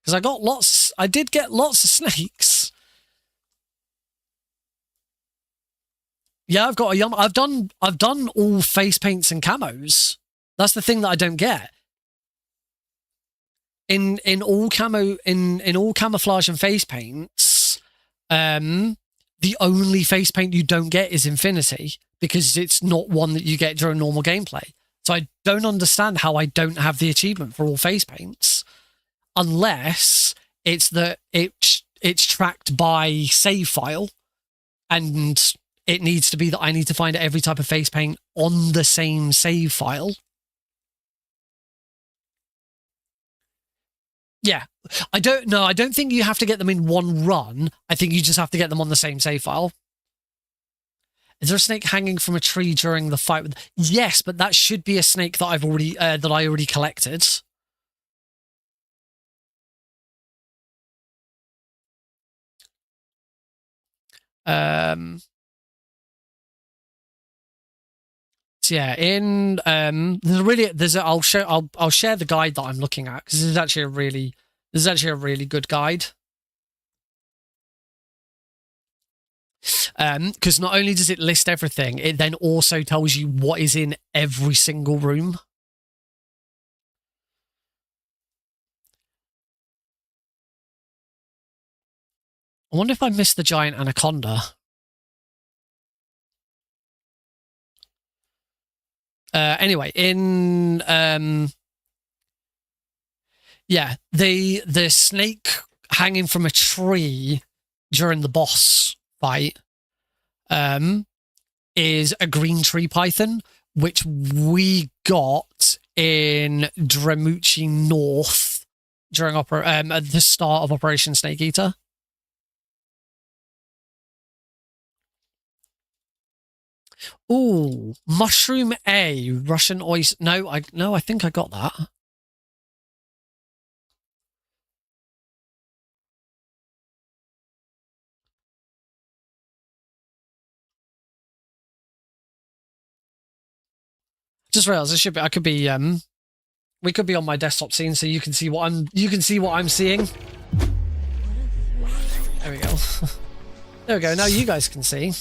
Because I did get lots of snakes. Yeah, I've done all face paints and camos. That's the thing that I don't get. In all camouflage and face paints, the only face paint you don't get is Infinity because it's not one that you get during normal gameplay. So I don't understand how I don't have the achievement for all face paints. Unless it's that it's tracked by save file, and it needs to be that I need to find every type of face paint on the same save file. Yeah, I don't think you have to get them in one run. I think you just have to get them on the same save file. Is there a snake hanging from a tree during the fight? Yes, but that should be a snake that I already collected. So yeah, I'll share the guide that I'm looking at because this is actually a really good guide. Because not only does it list everything, it then also tells you what is in every single room. I wonder if I missed the giant anaconda. Anyway, yeah, the snake hanging from a tree during the boss fight is a green tree python, which we got in Dremuchi North during at the start of Operation Snake Eater. Ooh, Mushroom A, Russian oyster. No, I think I got that. Just realized I could be we could be on my desktop scene so you can see what I'm seeing. There we go. There we go. Now you guys can see.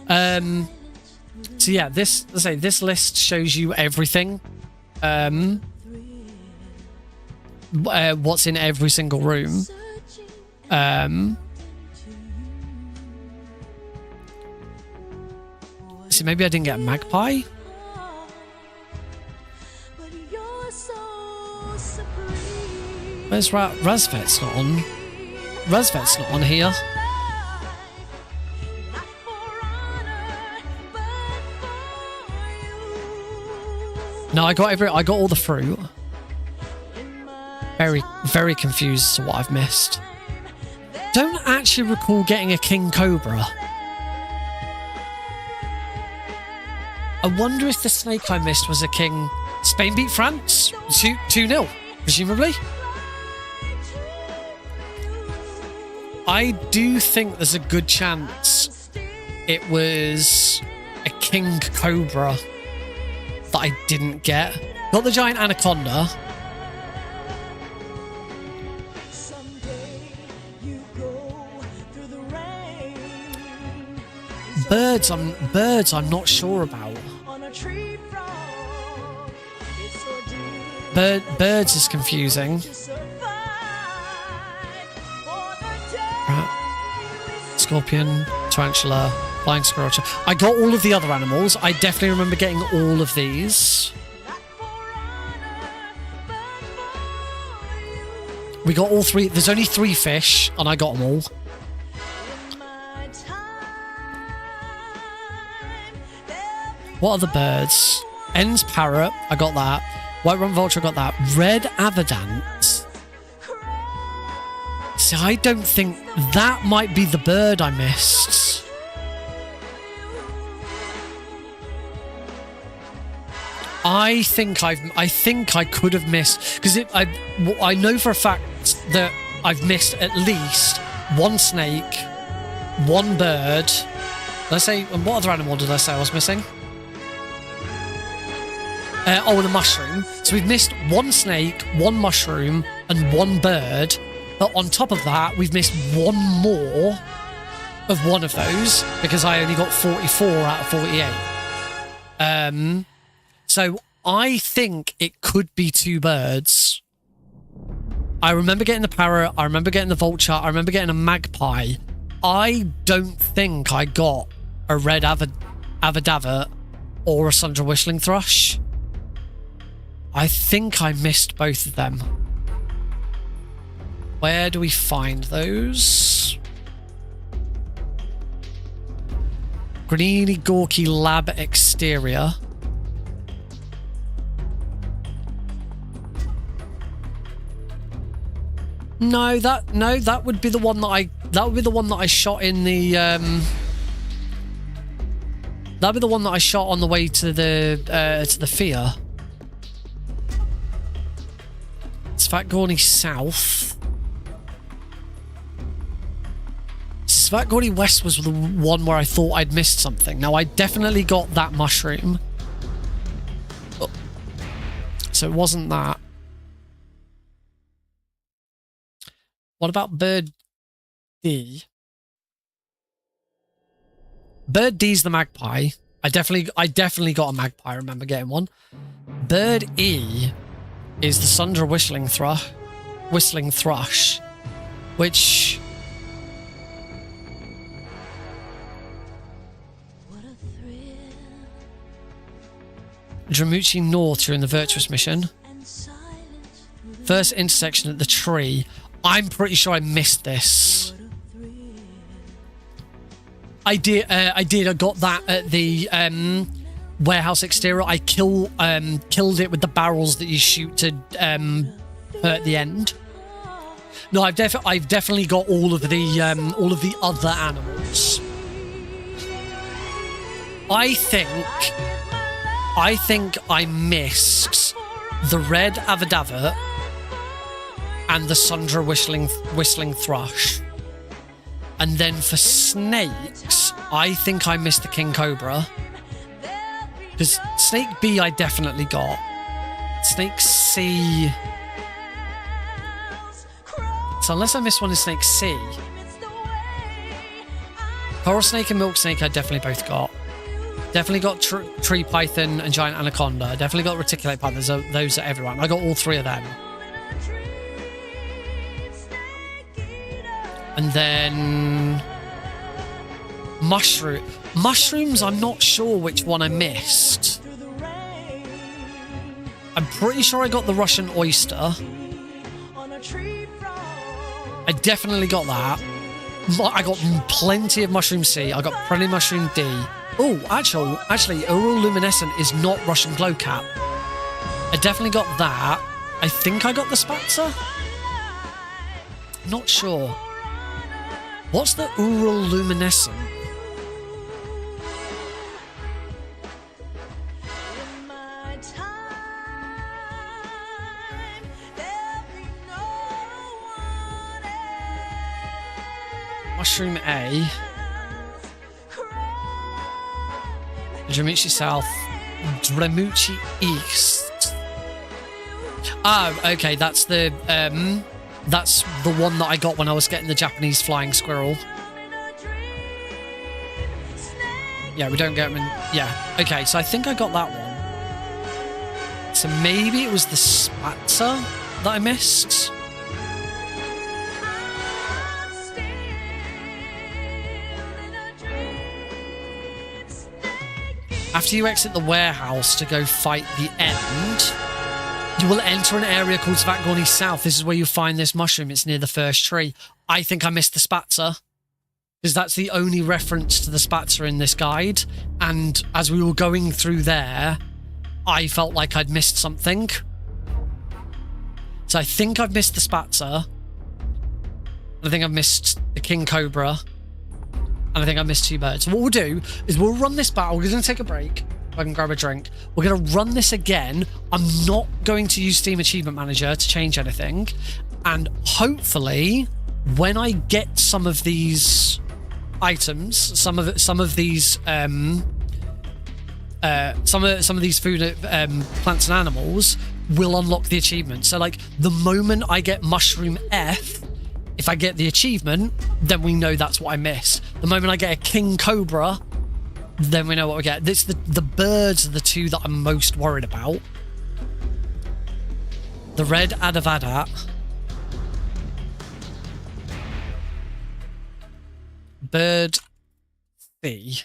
So yeah, this list shows you everything. What's in every single room. See, maybe I didn't get a magpie. Where's Razvet's not on? Razvet's not on here. No, I got all the fruit. Very confused as to what I've missed. Don't actually recall getting a King Cobra. I wonder if the snake I missed was a King. Spain beat France 2-0, presumably. I do think there's a good chance it was a King Cobra that I didn't get. Got the giant anaconda. Birds I'm not sure about. Birds is confusing. Scorpion, tarantula, flying squirrel. I got all of the other animals. I definitely remember getting all of these. We got all three. There's only 3 fish, and I got them all. What are the birds? En's parrot, I got that. White rump vulture, I got that. Red avidant. See, I don't think that might be the bird I missed. I think I could have missed, because I know for a fact that I've missed at least 1 snake, 1 bird. Did I say, and what other animal did I say I was missing? Oh, and a mushroom. So we've missed 1 snake, 1 mushroom, and 1 bird. But on top of that, we've missed 1 more of one of those because I only got 44 out of 48. So I think it could be 2 birds. I remember getting the parrot. I remember getting the vulture. I remember getting a magpie. I don't think I got a red avidavat or a sundra whistling thrush. I think I missed both of them. Where do we find those? Greeny Gorky Lab Exterior. No, that would be the one that I shot in the that'd be the one that I shot on the way to the Fear. Svatgorny South. Svatgorny West was the one where I thought I'd missed something. Now, I definitely got that mushroom. Oh. So it wasn't that. What about Bird D? Bird D's the magpie. I definitely got a magpie. I remember getting one. Bird E is the Sundra whistling thrush, which Dremuchi North during the Virtuous mission. First intersection at the tree. I'm pretty sure I missed this. I did. I got that at the warehouse exterior. I killed it with the barrels that you shoot to hurt the end. No, I've definitely got all of the other animals. I think I missed the red avadaver and the Sundra whistling thrush. And then for snakes, I think I missed the king cobra. Because snake B I definitely got. Snake C... So unless I missed one in snake C... Coral snake and milk snake I definitely both got. Definitely got tree python and giant anaconda. Definitely got reticulate python. Those are everyone. I got all three of them. And then mushrooms, I'm not sure which one I missed. I'm pretty sure I got the Russian oyster. I definitely got that. I got plenty of mushroom C. I got plenty of mushroom D. Oh, actually, Aural Luminescent is not Russian glowcat. I definitely got that. I think I got the Spatzer. Not sure. What's the Aural Luminescent? Mushroom A. Dramucci South. Dramucci East. Oh, okay, that's the one that I got when I was getting the Japanese flying squirrel. Yeah, we don't get them in... Yeah, okay, so I think I got that one. So maybe it was the Spatzer that I missed? After you exit the warehouse to go fight the end, you will enter an area called Svatgorny South. This is where you find this mushroom. It's near the first tree. I think I missed the Spatzer, because that's the only reference to the Spatzer in this guide. And as we were going through there, I felt like I'd missed something. So I think I've missed the Spatzer. I think I've missed the king cobra. And I think I missed two birds. So what we'll do is we'll run this battle. We're going to take a break. If I can grab a drink. We're going to run this again. I'm not going to use Steam Achievement Manager to change anything. And hopefully, when I get some of these items, some of these food, plants and animals, will unlock the achievement. So like the moment I get Mushroom F, if I get the achievement, then we know that's what I miss. The moment I get a king cobra, then we know what we get. This the birds are the two that I'm most worried about. The red Adavadat. Bird C.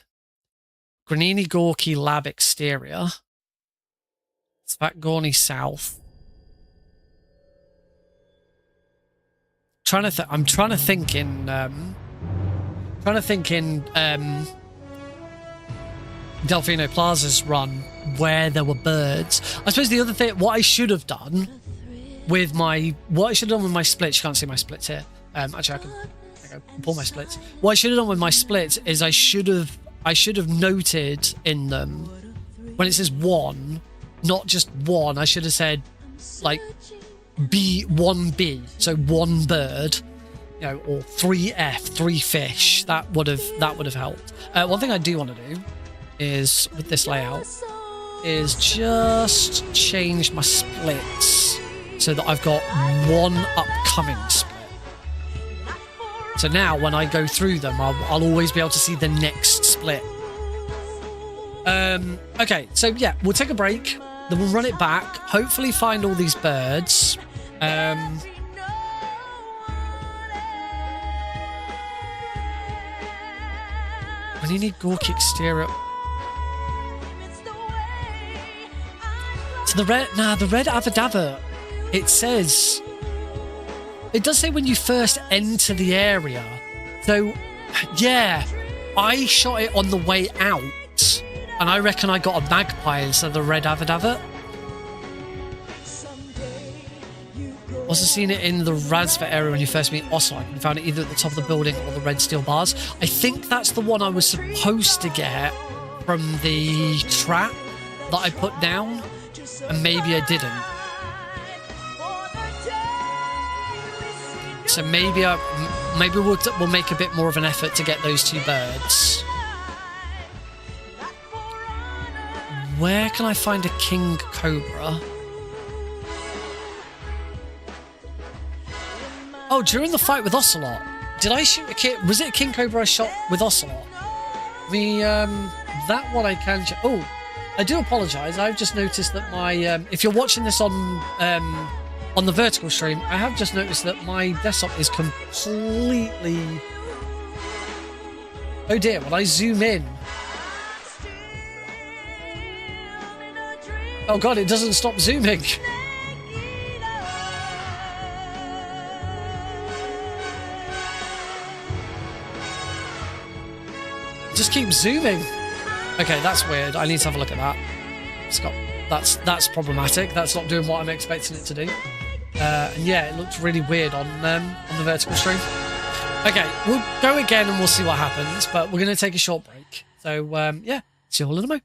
Granini Gorky Lab Exterior. Svatgorny South. I'm trying to think in Delfino Plaza's run where there were birds. I suppose the other thing, what I should have done with my splits, you can't see my splits here. Actually, I can pull my splits. What I should have done with my splits is I should have noted in them when it says one, not just one. I should have said like B1B, so one bird, you know, or 3F, 3 fish. That would have helped. One thing I do want to do is with this layout is just change my splits so that I've got one upcoming split. So now when I go through them, I'll always be able to see the next split. Okay, so yeah, we'll take a break, then we'll run it back, hopefully find all these birds. When you need Gorky Exterior. So the red Avadava, it does say when you first enter the area. So yeah, I shot it on the way out, and I reckon I got a magpie instead of the red avidavit. Also seen it in the Razva area when you first meet Ocelot. You found it either at the top of the building or the red steel bars. I think that's the one I was supposed to get from the trap that I put down, and maybe I didn't. So maybe we'll make a bit more of an effort to get those 2 birds. Where can I find a king cobra? Oh, during the fight with Ocelot. Did I shoot a king? Was it a king cobra I shot with Ocelot? That one I can... Oh, I do apologise. I've just noticed that my... if you're watching this on the vertical stream, I have just noticed that my desktop is completely... Oh dear, when I zoom in... Oh god, it doesn't stop zooming. Just keep zooming. Okay, that's weird. I need to have a look at that. That's problematic. That's not doing what I'm expecting it to do. And yeah, it looks really weird on the vertical stream. Okay, we'll go again and we'll see what happens. But we're going to take a short break. So yeah, see you all in a moment.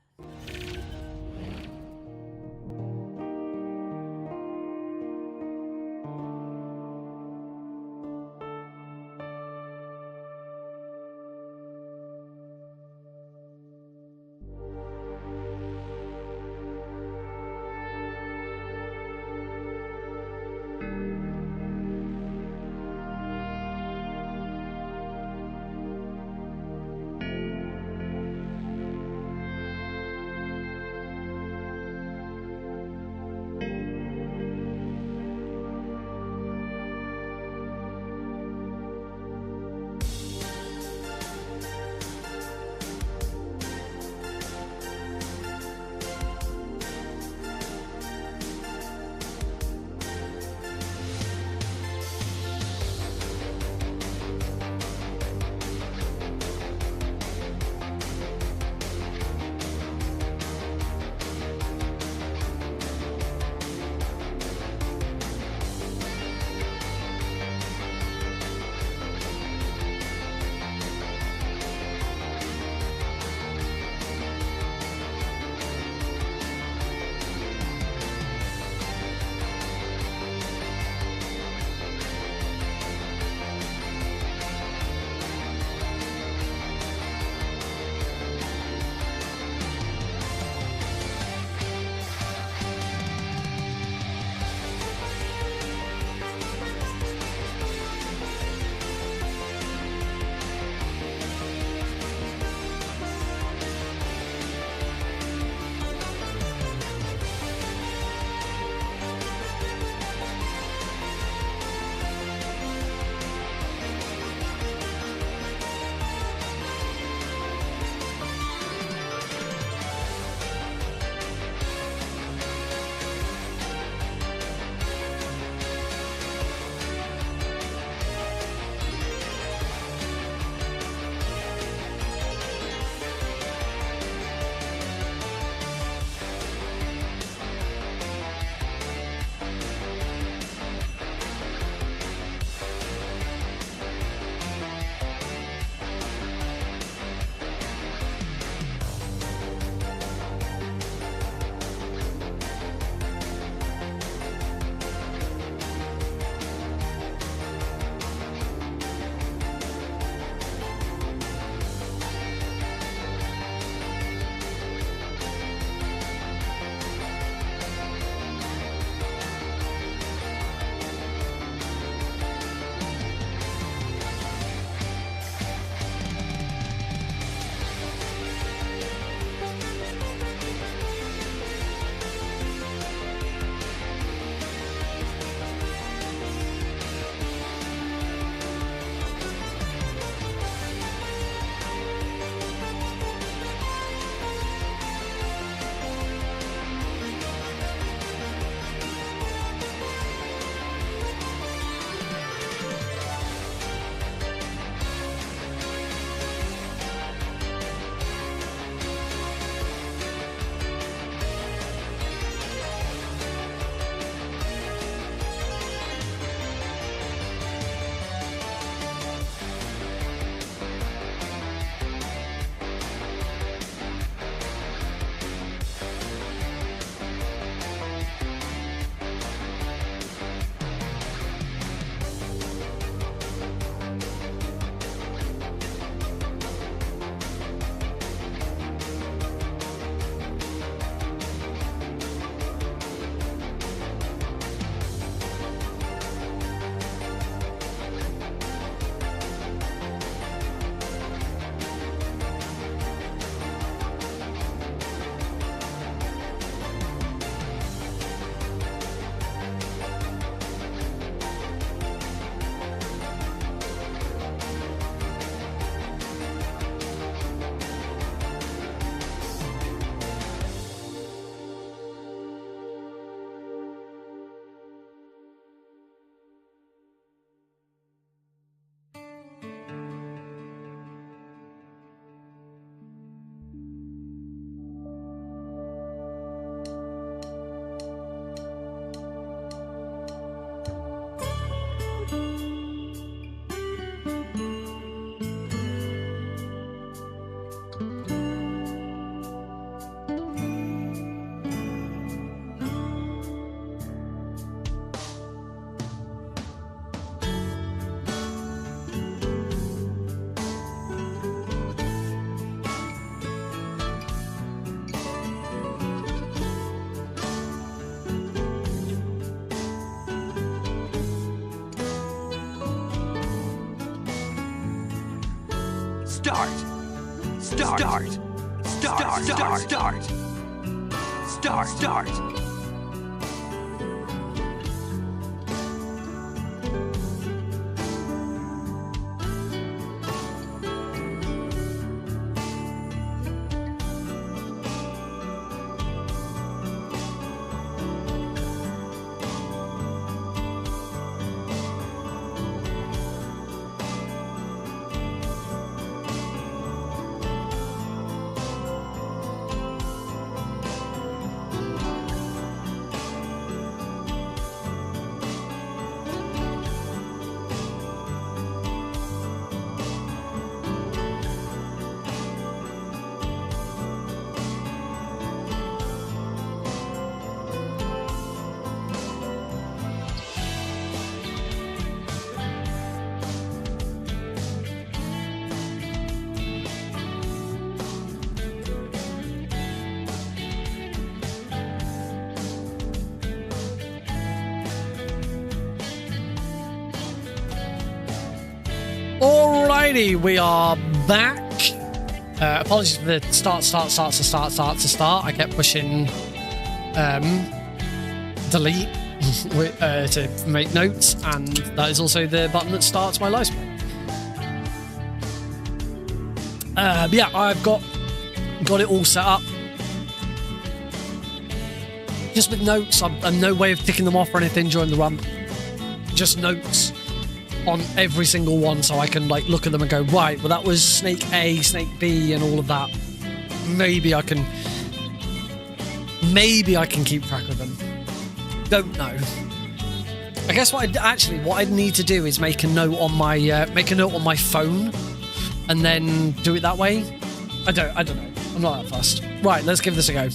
Alrighty, we are back. Apologies for the start. I kept pushing delete to make notes, and that is also the button that starts my live stream. But yeah, I've got it all set up. Just with notes, I'm no way of ticking them off or anything during the run. Just notes on every single one, so I can like look at them and go, right, well that was snake A, snake B, and all of that. Maybe I can keep track of them. Don't know. I guess what I'd need to do is make a note on my phone, and then do it that way. I don't know. I'm not that fussed. Right, let's give this a go.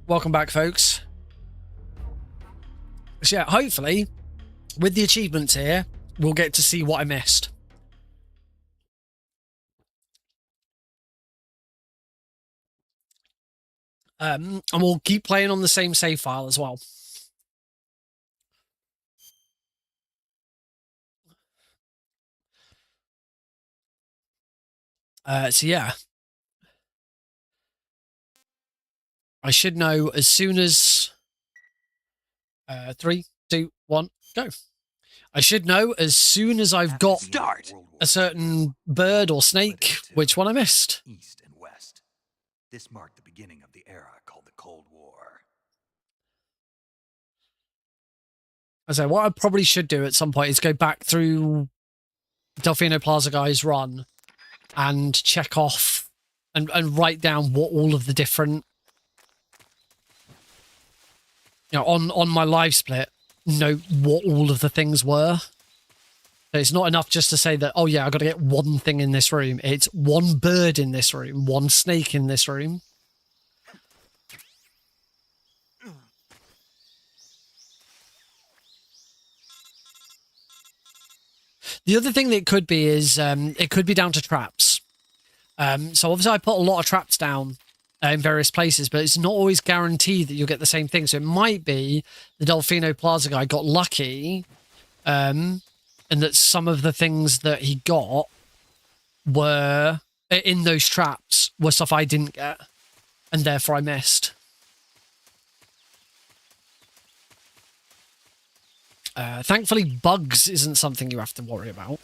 Welcome back, folks. So yeah, hopefully, with the achievements here, we'll get to see what I missed. And we'll keep playing on the same save file as well. So yeah. I should know as soon as 3, 2, 1, go. I should know as soon as I've got a certain bird or snake which one I missed. East and West. This marked the beginning of the era called the Cold War. I say what I probably should do at some point is go back through Delfino Plaza Guy's run and check off and write down what all of the different, you know, on my live split, note what all of the things were. So it's not enough just to say that, oh yeah, I got to get one thing in this room. It's one bird in this room, one snake in this room. The other thing that it could be is it could be down to traps. So obviously I put a lot of traps down in various places, but it's not always guaranteed that you'll get the same thing. So it might be the Delfino Plaza guy got lucky, and that some of the things that he got were in those traps were stuff I didn't get, and therefore I missed. Thankfully, bugs isn't something you have to worry about.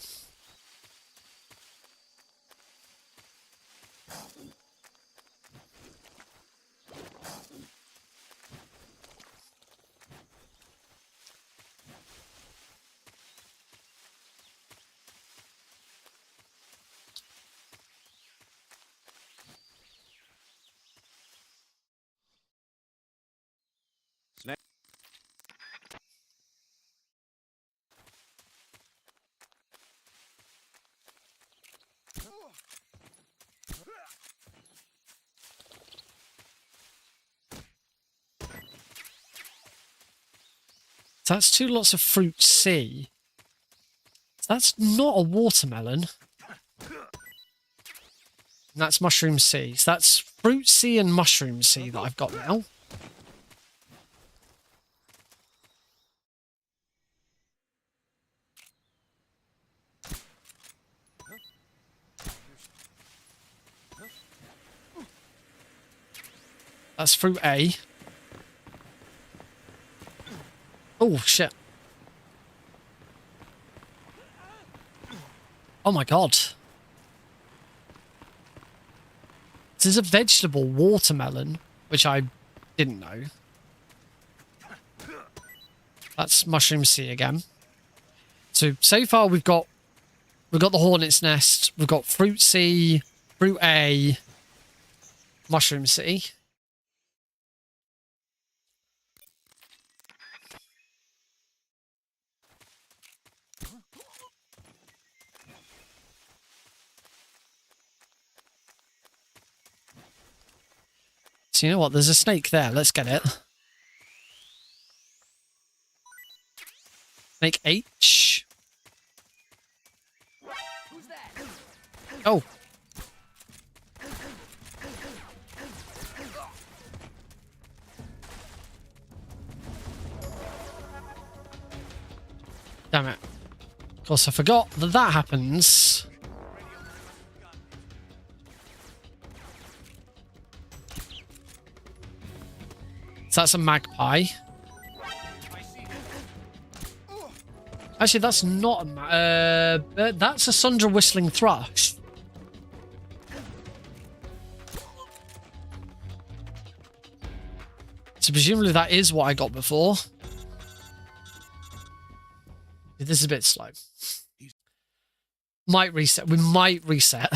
That's 2 lots of fruit C. That's not a watermelon. That's mushroom C. So that's fruit C and mushroom C that I've got now. That's fruit A. Oh, shit. Oh my god. This is a vegetable watermelon, which I didn't know. That's mushroom C again. So far we've got the hornet's nest, we've got fruit C, fruit A, mushroom C. So you know what? There's a snake there. Let's get it. Snake H. Oh. Damn it. Of course, I forgot that that happens. So that's a magpie. Actually, that's not a that's a Sundra whistling thrush. So presumably that is what I got before. This is a bit slow. Might reset. We might reset.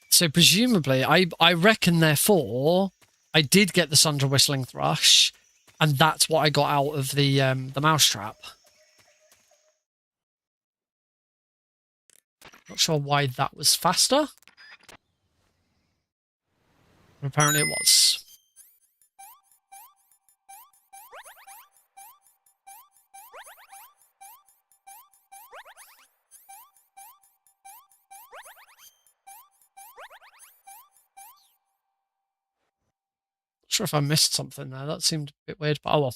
So presumably, I reckon, therefore, I did get the Sundra whistling thrush, and that's what I got out of the mousetrap. Not sure why that was faster, but apparently it was. Not sure if I missed something there. That seemed a bit weird, but oh well.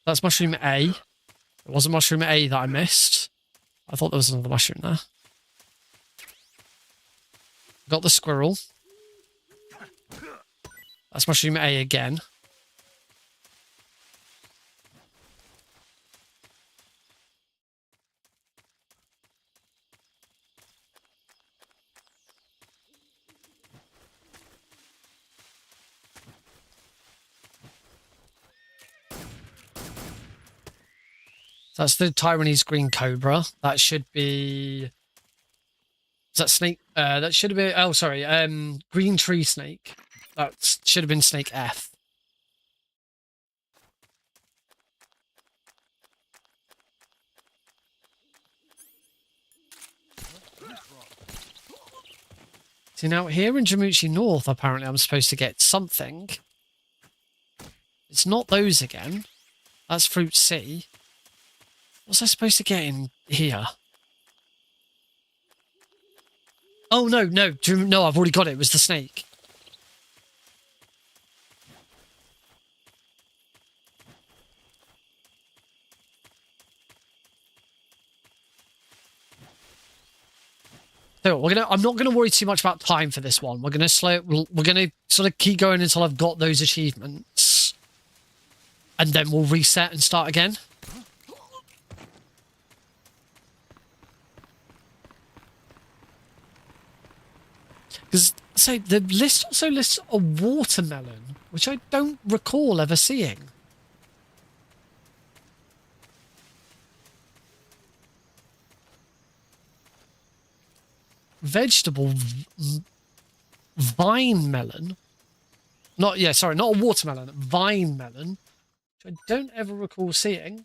That's mushroom A. It wasn't mushroom A that I missed. I thought there was another mushroom there. Got the squirrel. That's mushroom A again. That's the Taiwanese green cobra. That should be... Is that snake? That should have been... Oh, sorry. Green tree snake. That should have been snake F. See, now here in Jamuchi North, apparently I'm supposed to get something. It's not those again. That's fruit C. What's I supposed to get in here? Oh, no, no, I've already got it. It was the snake. So I'm not gonna worry too much about time for this one. We're gonna we're gonna sort of keep going until I've got those achievements, and then we'll reset and start again. Because, say, the list also lists a watermelon, which I don't recall ever seeing. vegetable vine melon. Not a watermelon, vine melon, which I don't ever recall seeing.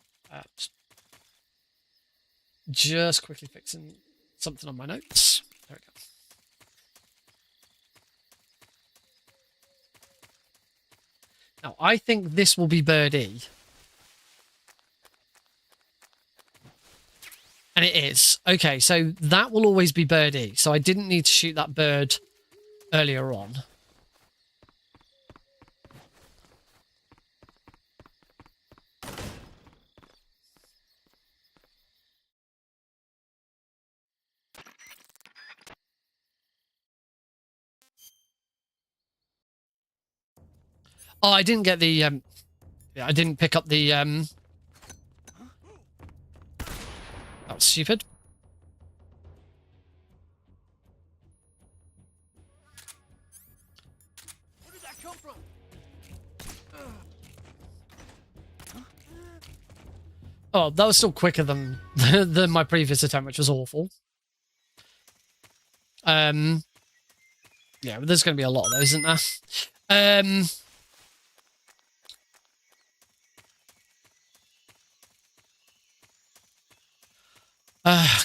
Just quickly fixing something on my notes. There we go. Now, I think this will be bird E. And it is. Okay, so that will always be bird E. So I didn't need to shoot that bird earlier on. Oh, I didn't get the, I didn't pick up the, that was stupid. Where did that come from? Oh, that was still quicker than, than my previous attempt, which was awful. Yeah, but there's going to be a lot of those, isn't there?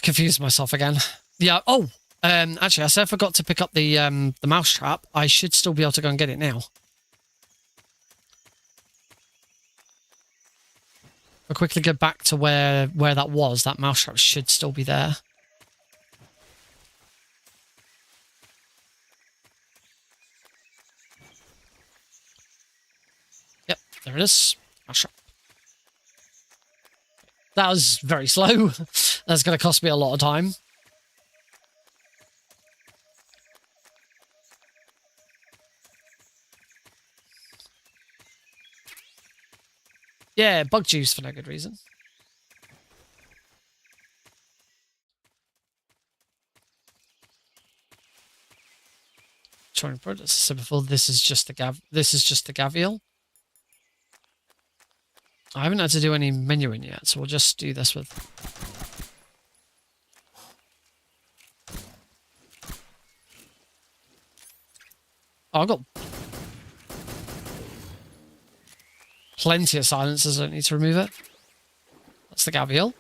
Confused myself again. Yeah. Oh, actually, I said I forgot to pick up the mousetrap. I should still be able to go and get it now. I'll quickly go back to where that was. That mousetrap should still be there. Yep, there it is. Mousetrap. That was very slow. That's going to cost me a lot of time. Yeah, bug juice for no good reason. Trying to put it, as I said before, this is just the Gavial. I haven't had to do any menuing yet, so we'll just do this with. Oh, I've got plenty of silencers. I don't need to remove it. That's the Gavial.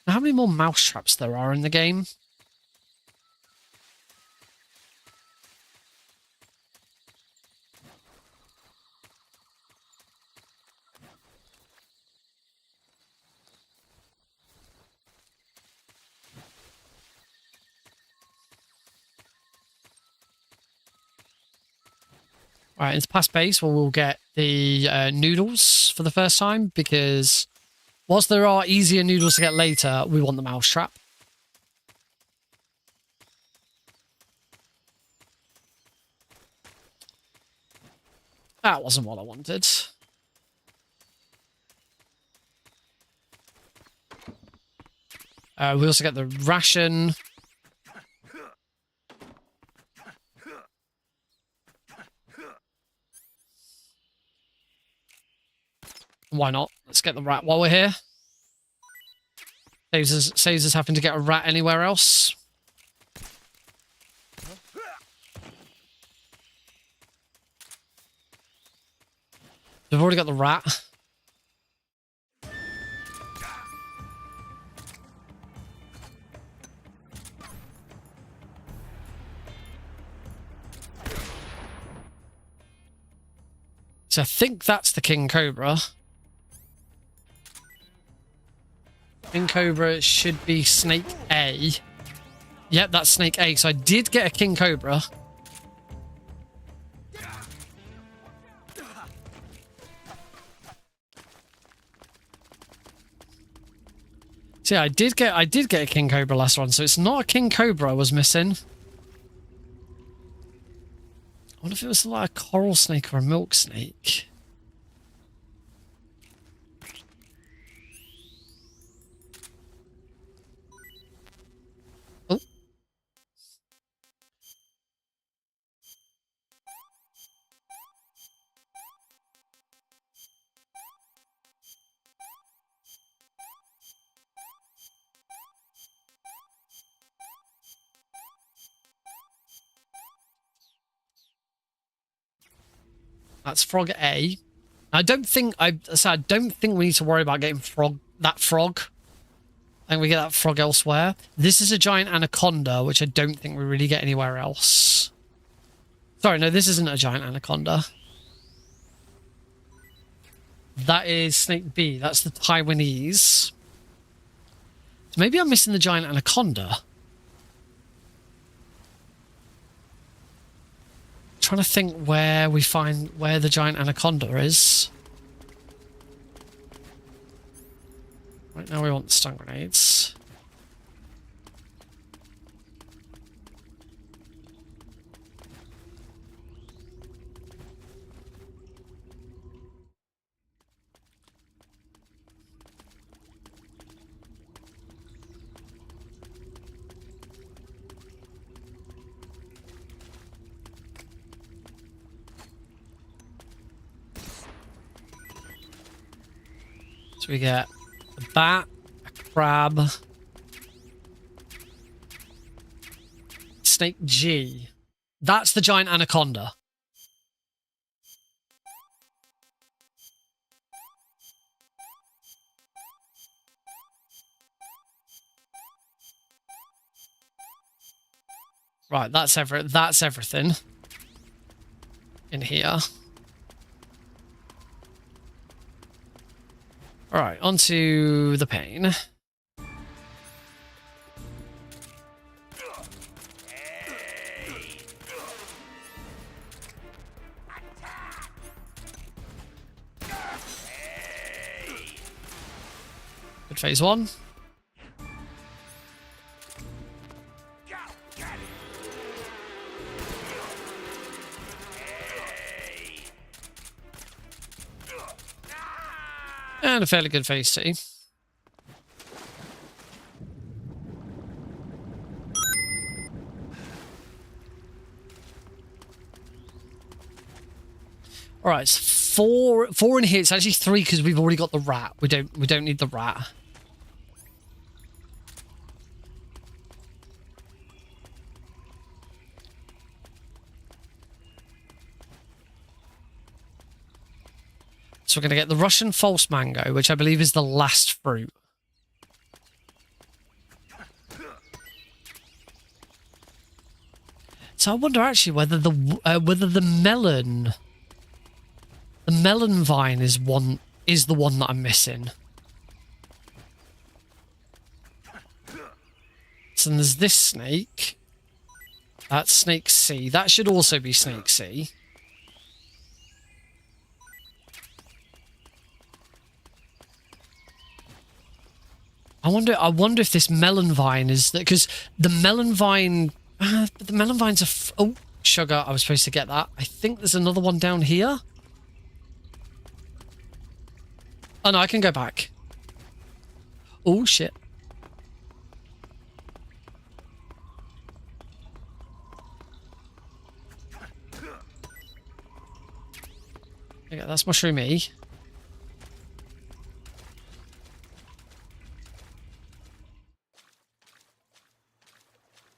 How many more mousetraps there are in the game? Alright, it's past base where we'll get the noodles for the first time, because whilst there are easier noodles to get later, we want the mousetrap. That wasn't what I wanted. We also get the ration. Why not? Let's get the rat while we're here. Saves us having to get a rat anywhere else. We've already got the rat. So I think that's the king cobra. King cobra should be snake A. Yep, that's snake A. So I did get a king cobra. So yeah, I did get a king cobra last one. So it's not a king cobra I was missing. I wonder if it was like a coral snake or a milk snake. Oh. That's frog A. I don't think we need to worry about getting that frog. I think we get that frog elsewhere. This is a giant anaconda, which I don't think we really get anywhere else. Sorry, no, this isn't a giant anaconda. That is snake B. That's the Taiwanese. So maybe I'm missing the giant anaconda. Trying to think where the giant anaconda is. Right now we want the stun grenades. So we get a bat, a crab, snake G. That's the giant anaconda. Right, that's everything in here. All right, onto the pain. Good phase one. And a fairly good phase two. All right, it's four in here. It's actually three because we've already got the rat. We don't need the rat. So we're going to get the Russian false mango, which I believe is the last fruit. So I wonder actually whether the melon vine is the one that I'm missing. So there's this snake. That's snake C. That should also be snake C. I wonder if this melon vine is that, because the melon vine, but the melon vines are oh, sugar. I was supposed to get that. I think there's another one down here. Oh no, I can go back. Oh shit. Okay, that's mushroom E.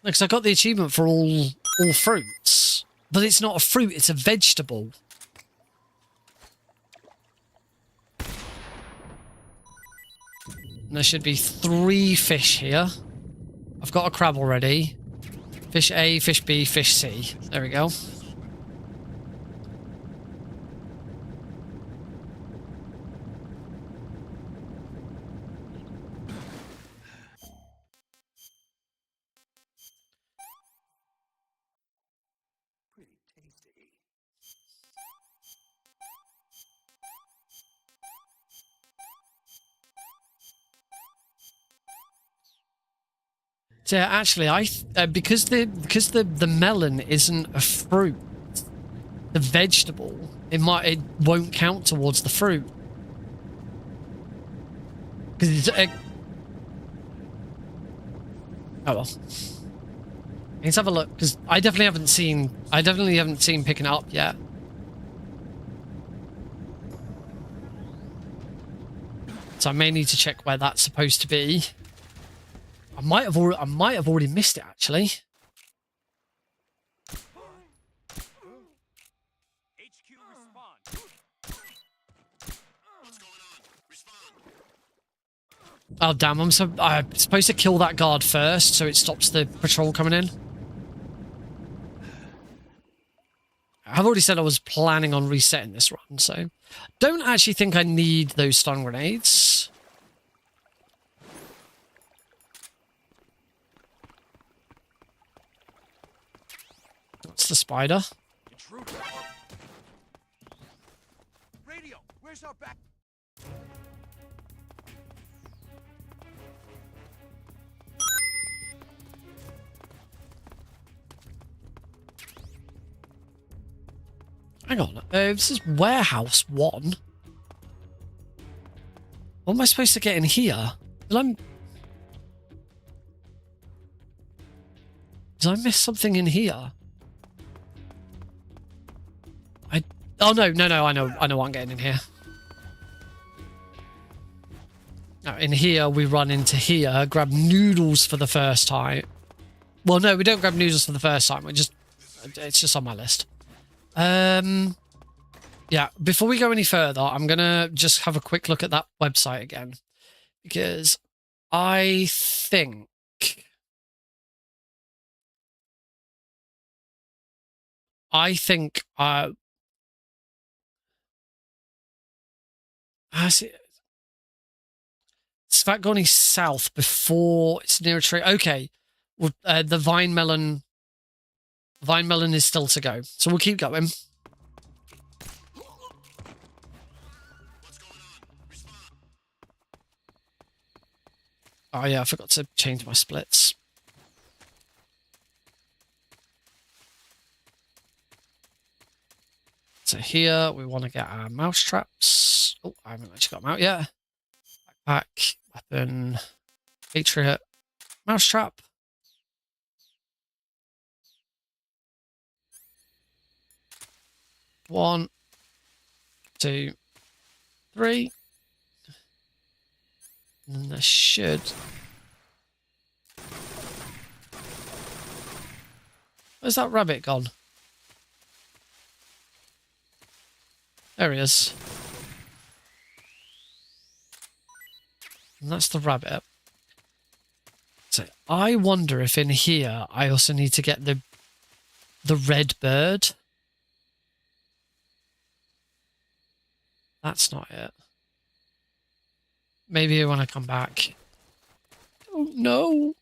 Because I got the achievement for all fruits. But it's not a fruit, it's a vegetable. And there should be 3 fish here. I've got a crab already. Fish A, fish B, fish C. There we go. So yeah, actually, because the melon isn't a fruit, the vegetable, it won't count towards the fruit. Because it's oh well. Let's have a look, because I definitely haven't seen picking it up yet. So I may need to check where that's supposed to be. I might have already missed it actually. HQ respond. What's going on? Respond. Oh damn! I'm supposed to kill that guard first, so it stops the patrol coming in. I've already said I was planning on resetting this run, so don't actually think I need those stun grenades. That's the spider. Intruder. Radio, where's our back? Hang on, this is warehouse 1. What am I supposed to get in here? Did I miss something in here? Oh no, I know what I'm getting in here. Now in here we run into here, grab noodles for the first time. Well, no, we don't grab noodles for the first time. It's just on my list. Yeah, before we go any further, I'm gonna just have a quick look at that website again, because I think it's that going south before it's near a tree. Okay, well, the vine melon is still to go, so we'll keep going. Oh yeah, I forgot to change my splits. So here we want to get our mouse traps. Oh, I haven't actually got them out yet. Backpack, weapon, Patriot, mouse trap. One, 2, 3. And then there should. Where's that rabbit gone? There he is. And that's the rabbit. So I wonder if in here I also need to get the red bird. That's not it. Maybe when I come back. Oh no.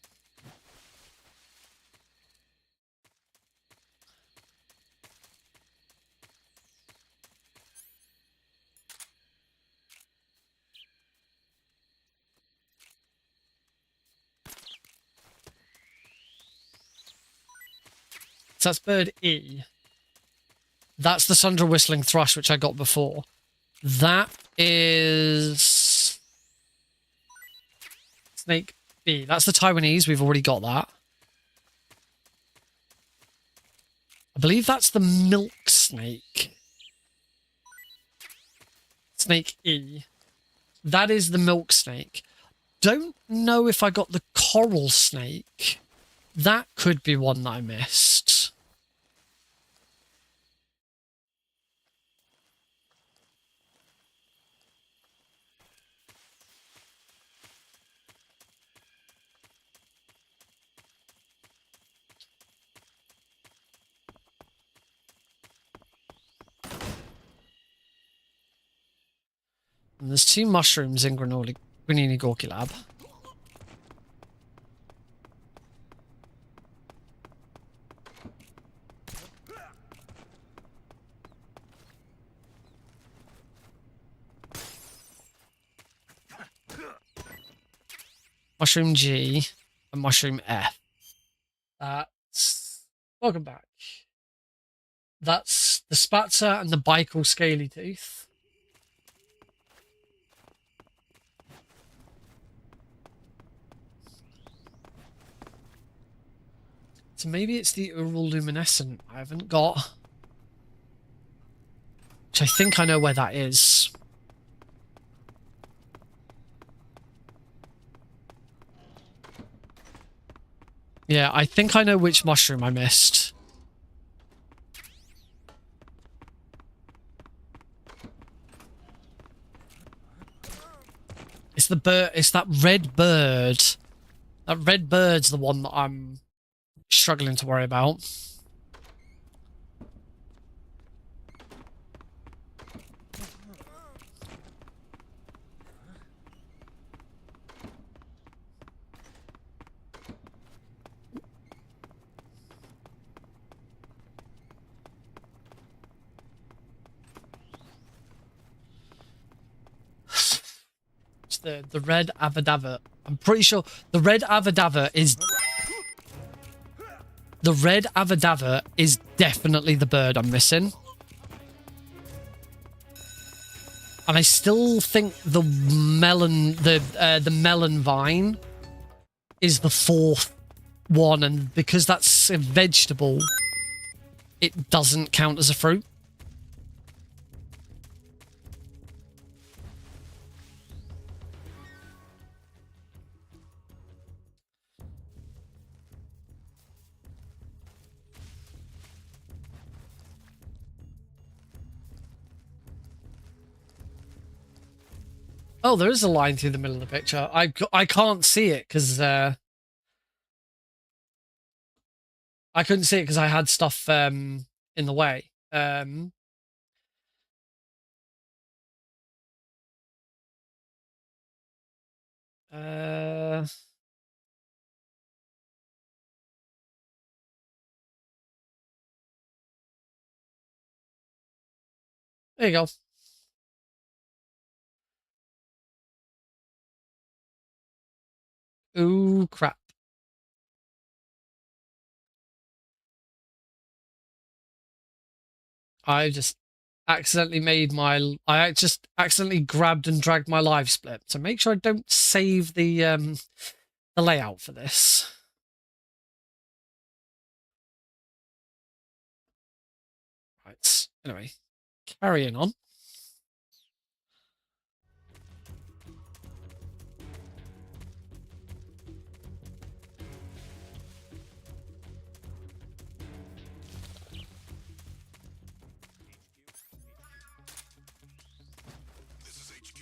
So that's bird E. That's the Sundra Whistling Thrush, which I got before. That is snake B. That's the Taiwanese. We've already got that. I believe that's the milk snake. Snake E. That is the milk snake. Don't know if I got the coral snake. That could be one that I missed. And there's 2 mushrooms in Granini Gorky Lab. Mushroom G, and Mushroom F. That's... Welcome back. That's the Spatzer and the Bicol Scaly Tooth. So maybe it's the Ural Luminescent I haven't got. Which I think I know where that is. Yeah, I think I know which mushroom I missed. It's the bird. It's that red bird. That red bird's the one that I'm struggling to worry about. It's the red Avadava. I'm pretty sure the red Avadava is... The red Avadava is definitely the bird I'm missing. And I still think the melon, the melon vine is the fourth one, and because that's a vegetable, it doesn't count as a fruit. Oh, there is a line through the middle of the picture. I can't see it because I couldn't see it because I had stuff in the way. There you go. Ooh, crap. I just accidentally made my... I just accidentally grabbed and dragged my live split. So make sure I don't save the layout for this. Right. Anyway, carrying on.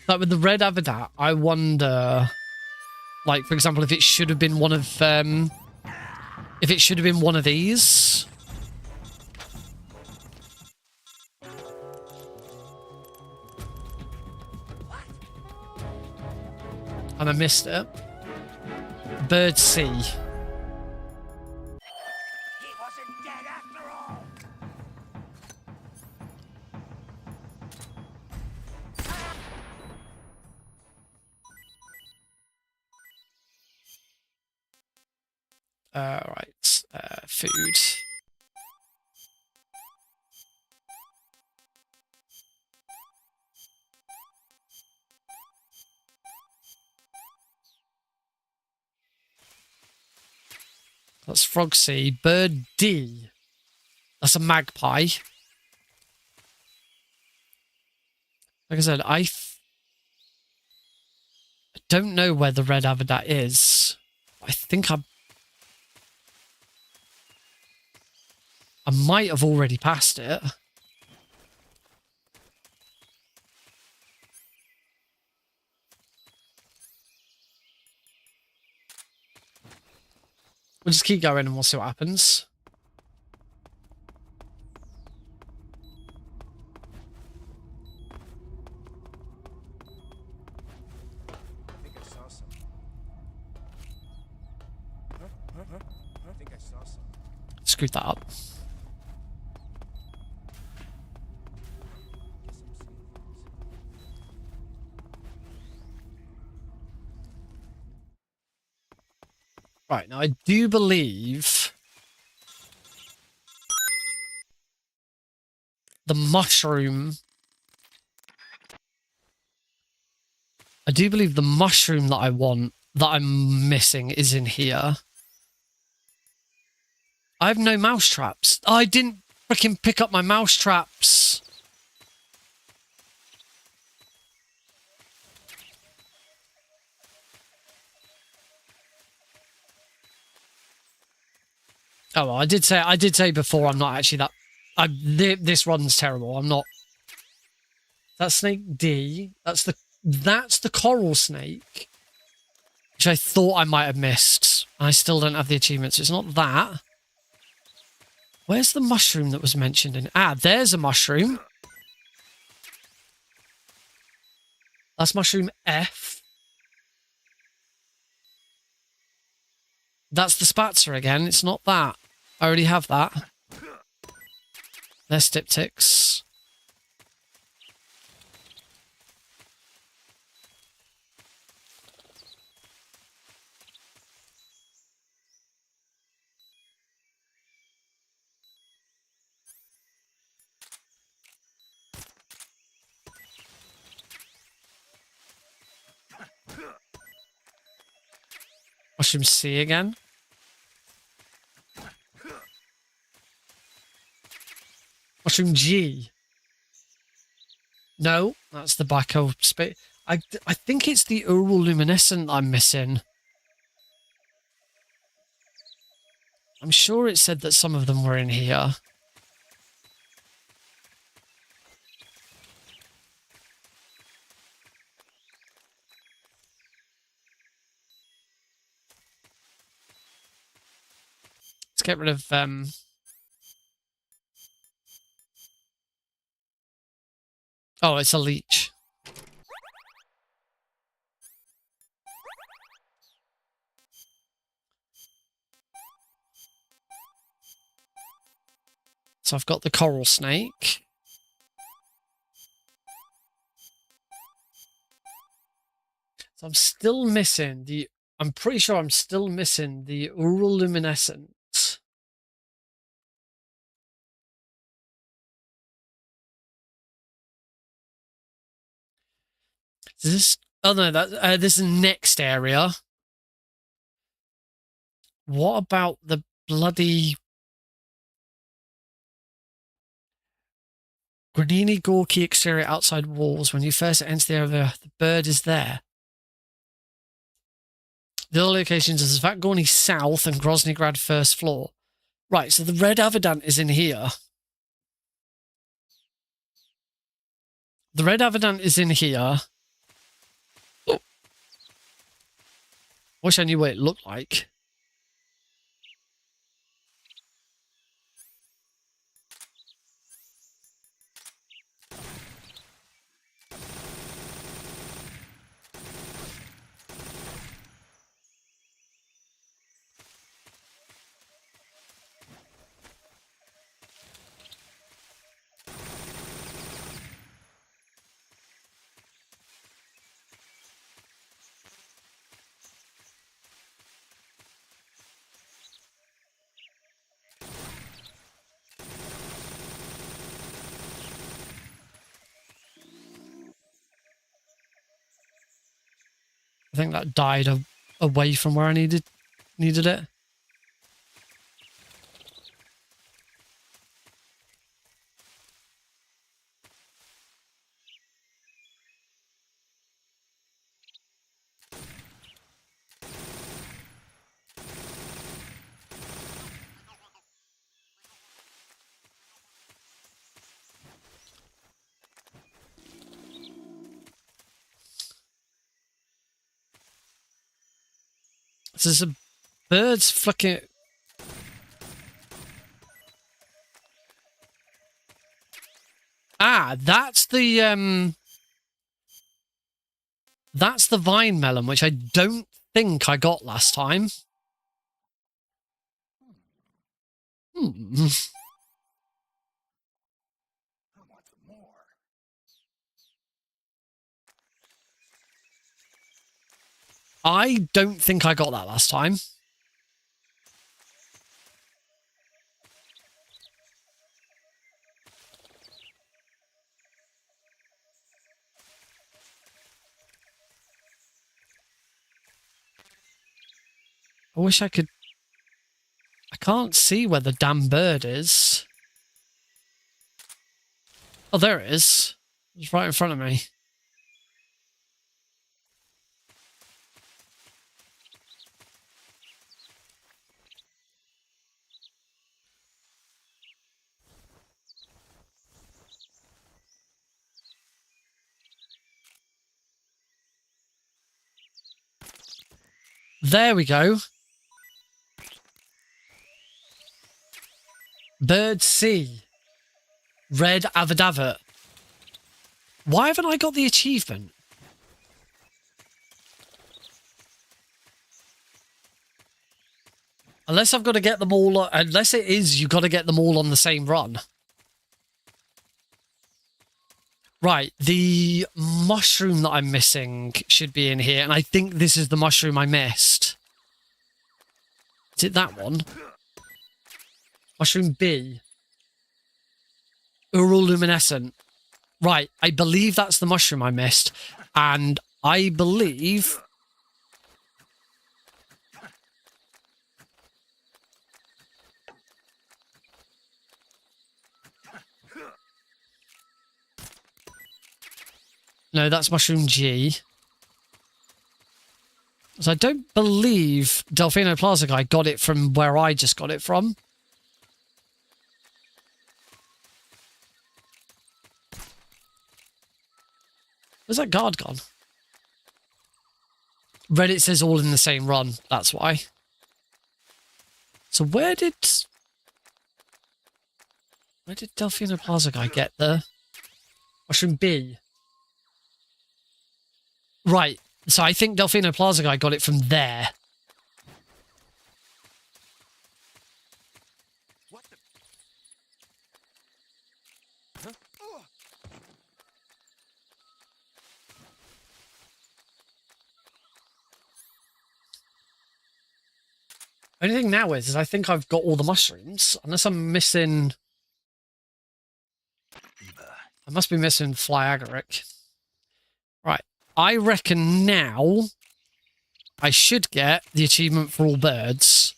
Like with the red Avatar, I wonder, like, for example, if it should have been one of, if it should have been one of these. And I missed it. Bird C. He wasn't dead after all. Right. Food. That's Frog C. Bird D. That's a magpie. Like I said, I don't know where the red Avadat is. I think I might have already passed it. We'll just keep going and we'll see what happens. I think I saw some. I think I saw some. Screwed that up. Guess I'm seeing things. Right, now I do believe the mushroom... I do believe the mushroom that I want, that I'm missing, is in here. I have no mouse traps. I didn't freaking pick up my mouse traps. Oh, well, I did say before I'm not actually that... this run's terrible. I'm not... That's snake D. That's the coral snake, which I thought I might have missed. I still don't have the achievements. It's not that. Where's the mushroom that was mentioned in... Ah, there's a mushroom. That's mushroom F. That's the spatzer again. It's not that. I already have that. There's diptychs. Mushroom C again. Mushroom G. No, that's the Baco space. I think it's the Uroluminescent I'm missing. I'm sure it said that some of them were in here. Let's get rid of oh, it's a leech. So I've got the coral snake. So I'm still missing the... I'm pretty sure I'm still missing the Uroluminescent. Is this... Oh no, that this is next area. What about the bloody... Granini Gorky exterior outside walls. When you first enter the area, the bird is there. The other locations is Vatgorny South and Groznygrad first floor. Right, so the red Avadant is in here. The red Avadant is in here. Oh. Wish I knew what it looked like. I think that died away from where I needed it. There's a bird's flicking. Ah, that's the vine melon, which I don't think I got last time. I don't think I got that last time. I wish I could... I can't see where the damn bird is. Oh, there it is. It's right in front of me. There we go. Bird C. Red Avadavat. Why haven't I got the achievement? Unless I've got to get them all... Unless it is, you've got to get them all on the same run. Right, the mushroom that I'm missing should be in here, and I think this is the mushroom I missed. Is it that one? Mushroom B. Uroluminescent. Right, I believe that's the mushroom I missed, and I believe... No, that's mushroom G. So I don't believe Delfino Plaza guy got it from where I just got it from. Where's that guard gone? Reddit says all in the same run. That's why. So where did Delfino Plaza guy get the mushroom B? Right. So I think Delfino Plaza guy got it from there. What the? Huh? Only thing now is I think I've got all the mushrooms, unless I'm missing... I must be missing Fly Agaric. Right. I reckon now I should get the achievement for all birds.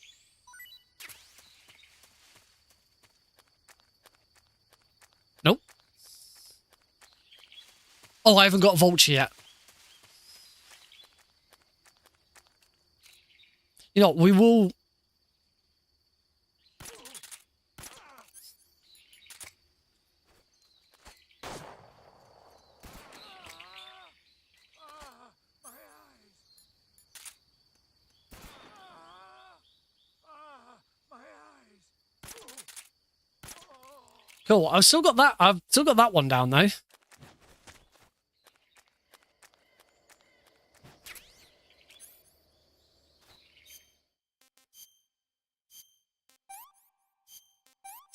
Nope. Oh, I haven't got a vulture yet. You know, we will... Cool. I've still got that one down though. So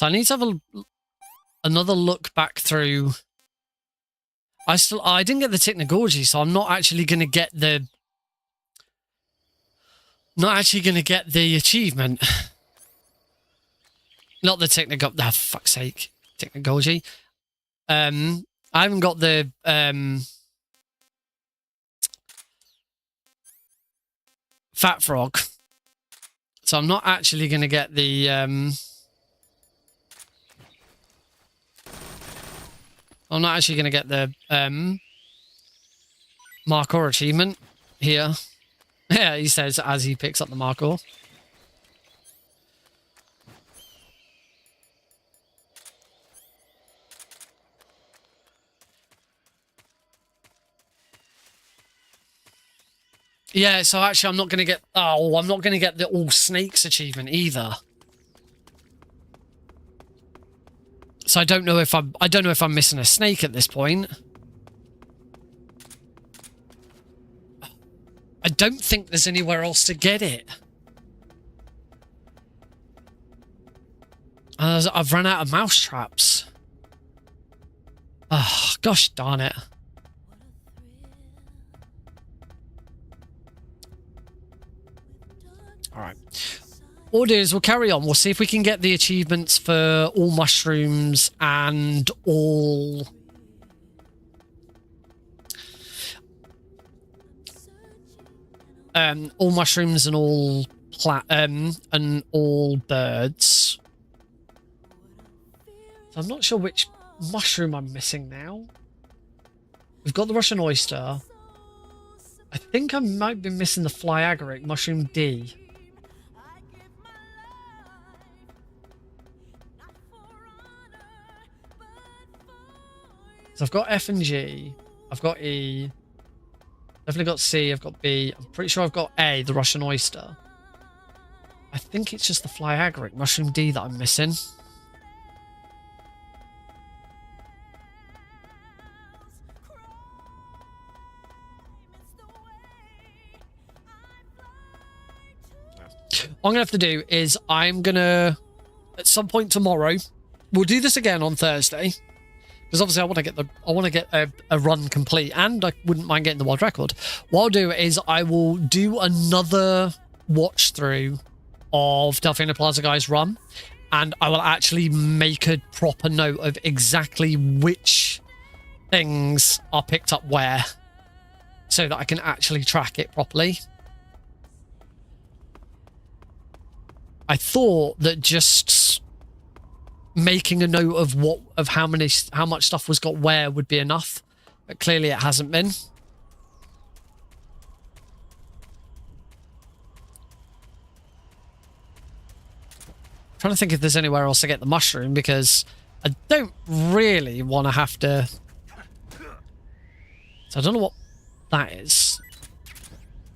I need to have another look back through. I didn't get the Technogorgy, so I'm not actually going to get the achievement. Not the Technogorgy. Ah, fuck's sake. Technogorgy. I haven't got the Fat Frog. So I'm not actually going to get the I'm not actually going to get the Markhor achievement here. Yeah, he says as he picks up the Markhor. Yeah, so actually I'm not going to get... Oh, I'm not going to get the All Snakes achievement either. So I don't know if I'm missing a snake at this point. I don't think there's anywhere else to get it. I've run out of mouse traps. Oh, gosh darn it. Alright. What we'll do is we'll carry on. We'll see if we can get the achievements for all mushrooms and all... all mushrooms and all all birds. So I'm not sure which mushroom I'm missing now. We've got the Russian oyster. I think I might be missing the fly agaric, mushroom D. So I've got F and G. I've got E. Definitely got C. I've got B. I'm pretty sure I've got A, the Russian oyster. I think it's just the fly agaric, mushroom D, that I'm missing. What I'm going to have to do is I'm going to, at some point tomorrow, we'll do this again on Thursday. Because obviously I want to get a run complete, and I wouldn't mind getting the world record. What I'll do is I will do another watch through of Delfino Plaza Guy's run, and I will actually make a proper note of exactly which things are picked up where, so that I can actually track it properly. I thought that just making a note of how much stuff was got where would be enough, but clearly it hasn't been. I'm trying to think if there's anywhere else to get the mushroom, because I don't really want to have to. So I don't know what that is.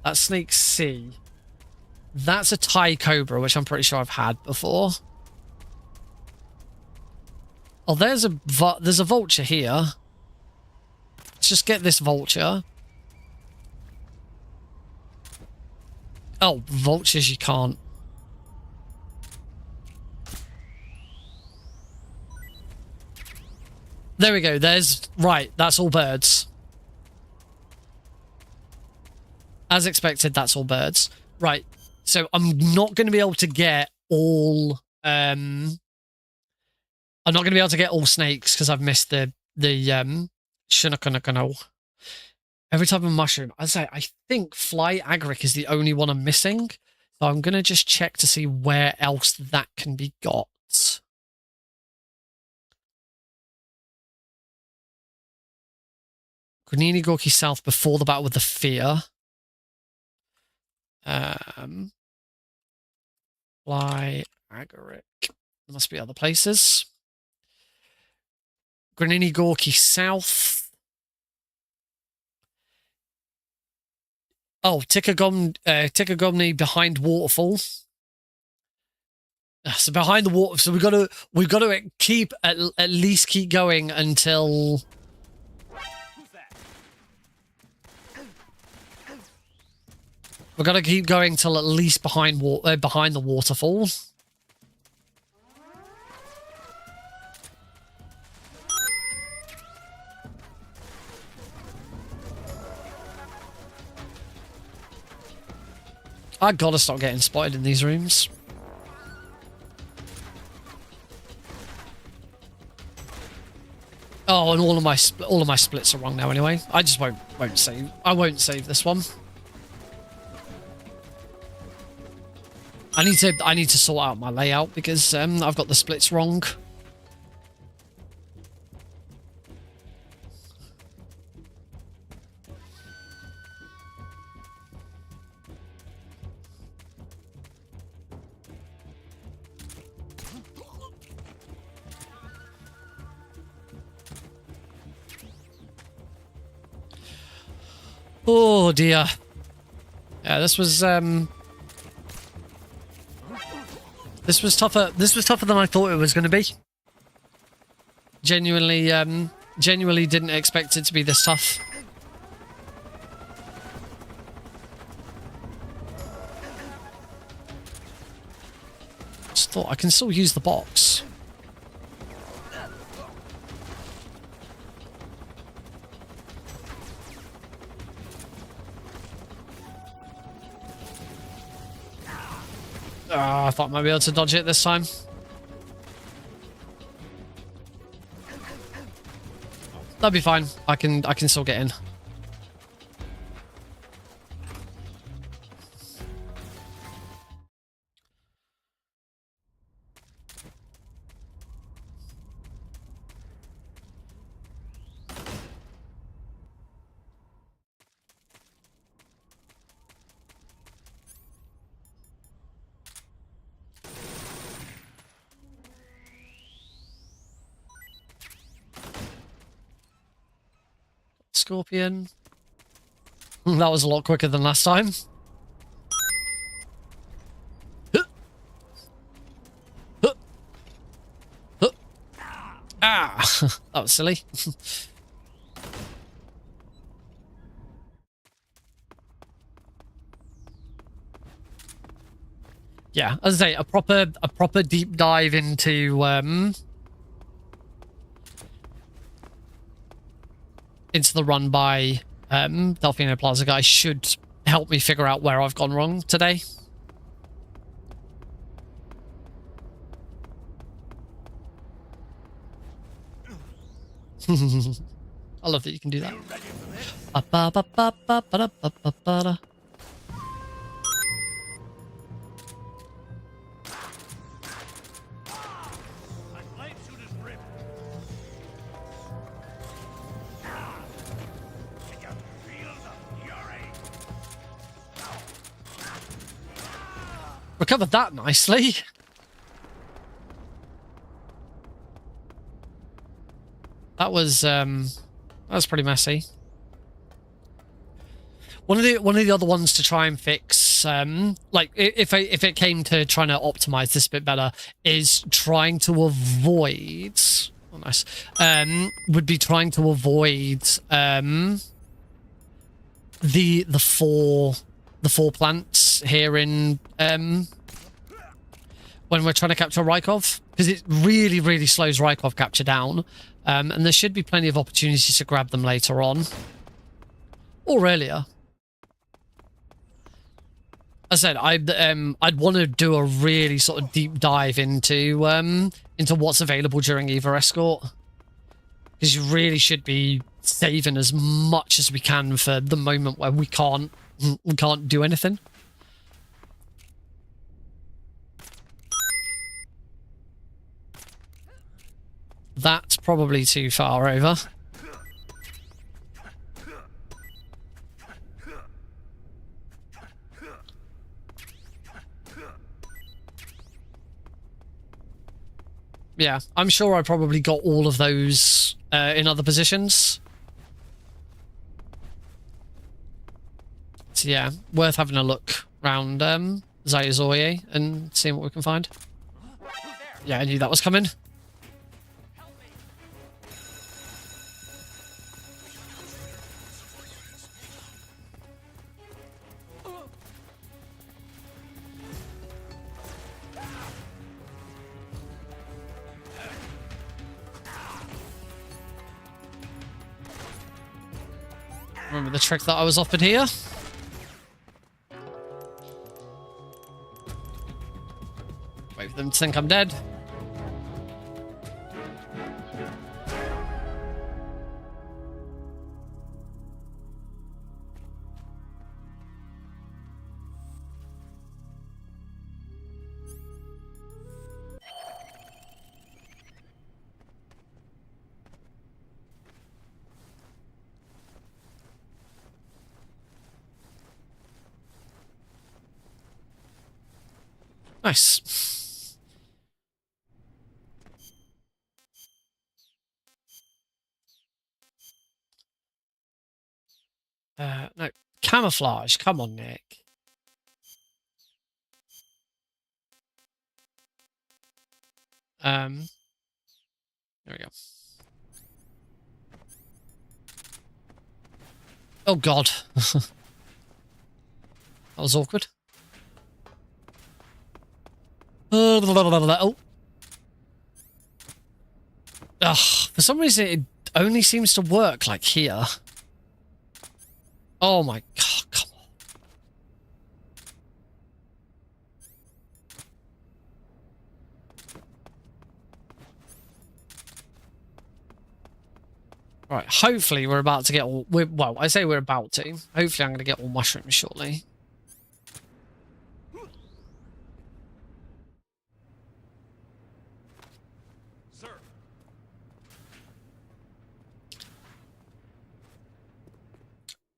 That's Snake C. That's a Thai Cobra, which I'm pretty sure I've had before. Oh, there's a vulture here. Let's just get this vulture. Oh, vultures you can't. There we go. Right, that's all birds. As expected, that's all birds. Right. So I'm not going to be able to get all I'm not going to be able to get all snakes because I've missed the Shinakano. Every type of mushroom. I think fly agaric is the only one I'm missing. So I'm going to just check to see where else that can be got. Granini Gorky South before the battle with the fear. Fly agaric. There must be other places. Granini Gorky South. Oh, Tikagomni behind waterfall. So behind the water. So we've got to keep at least keep going until. We've got to keep going till at least behind the waterfall. I gotta stop getting spotted in these rooms. Oh, and all of my splits are wrong now. Anyway, I just won't save. I won't save this one. I need to sort out my layout because I've got the splits wrong. Oh dear. Yeah, this was tougher. This was tougher than I thought it was going to be. Genuinely didn't expect it to be this tough. Just thought I can still use the box. I thought I might be able to dodge it this time. That'll be fine. I can still get in. Scorpion. That was a lot quicker than last time. Ah, that was silly. Yeah, as I say, a proper deep dive into the run by Delfino Plaza guy should help me figure out where I've gone wrong today. I love that you can do that. Recovered that nicely. That was pretty messy. One of the other ones to try and fix, like if it came to trying to optimize this a bit better, is trying to avoid. Oh, nice. Would be trying to avoid the four plants here in when we're trying to capture Rykov, because it really slows Rykov capture down. And there should be plenty of opportunities to grab them later on. Or earlier. As I said, I'd want to do a really sort of deep dive into what's available during Eva Escort. Because you really should be saving as much as we can for the moment where we can't do anything. That's probably too far over. Yeah, I'm sure I probably got all of those in other positions. So yeah, worth having a look around Zayazoye and seeing what we can find. Yeah, I knew that was coming. Remember the trick that I was offered here? Wait for them to think I'm dead. Nice. No. Camouflage. Come on, Nick. There we go. Oh, God. That was awkward. Oh. Ugh, for some reason it only seems to work like here. Oh my God, come on. Right, hopefully we're about to get all... well, I say we're about to. Hopefully I'm going to get all mushrooms shortly. Sir.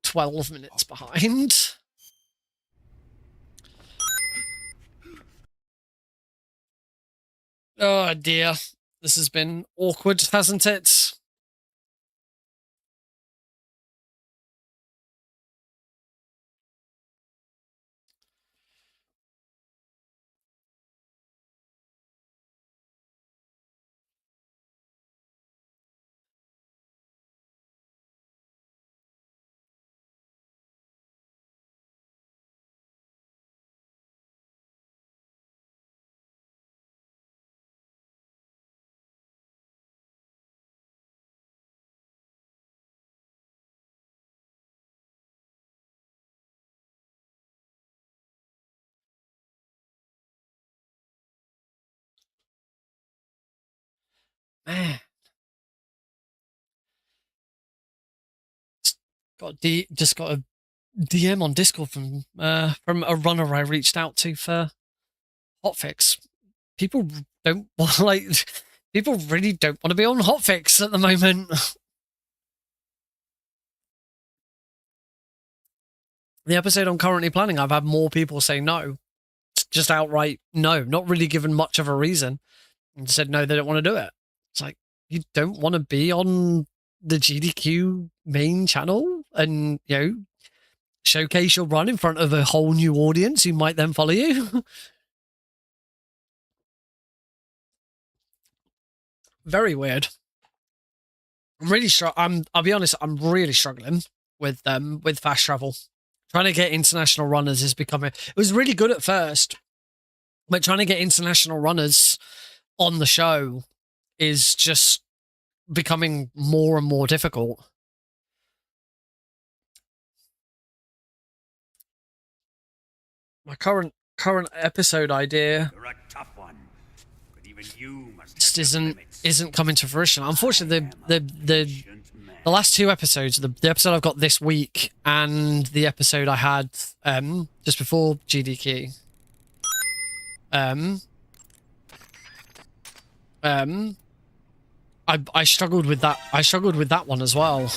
12 minutes behind. Oh dear. This has been awkward, hasn't it? Man. Just got a DM on Discord from a runner I reached out to for hotfix. People don't like. People really don't want to be on hotfix at the moment. The episode I'm currently planning, I've had more people say no, just outright no, not really given much of a reason, and said no, they don't want to do it. It's like, you don't want to be on the GDQ main channel and, you know, showcase your run in front of a whole new audience who might then follow you. Very weird. I'll be honest, I'm really struggling with fast travel. Trying to get international runners is becoming, it was really good at first, but trying to get international runners on the show is just becoming more and more difficult. My current episode idea You're a tough one, but even you must just have your limits. isn't coming to fruition. Unfortunately, the last two episodes, the episode I've got this week and the episode I had just before GDQ, I struggled with that. I struggled with that one as well.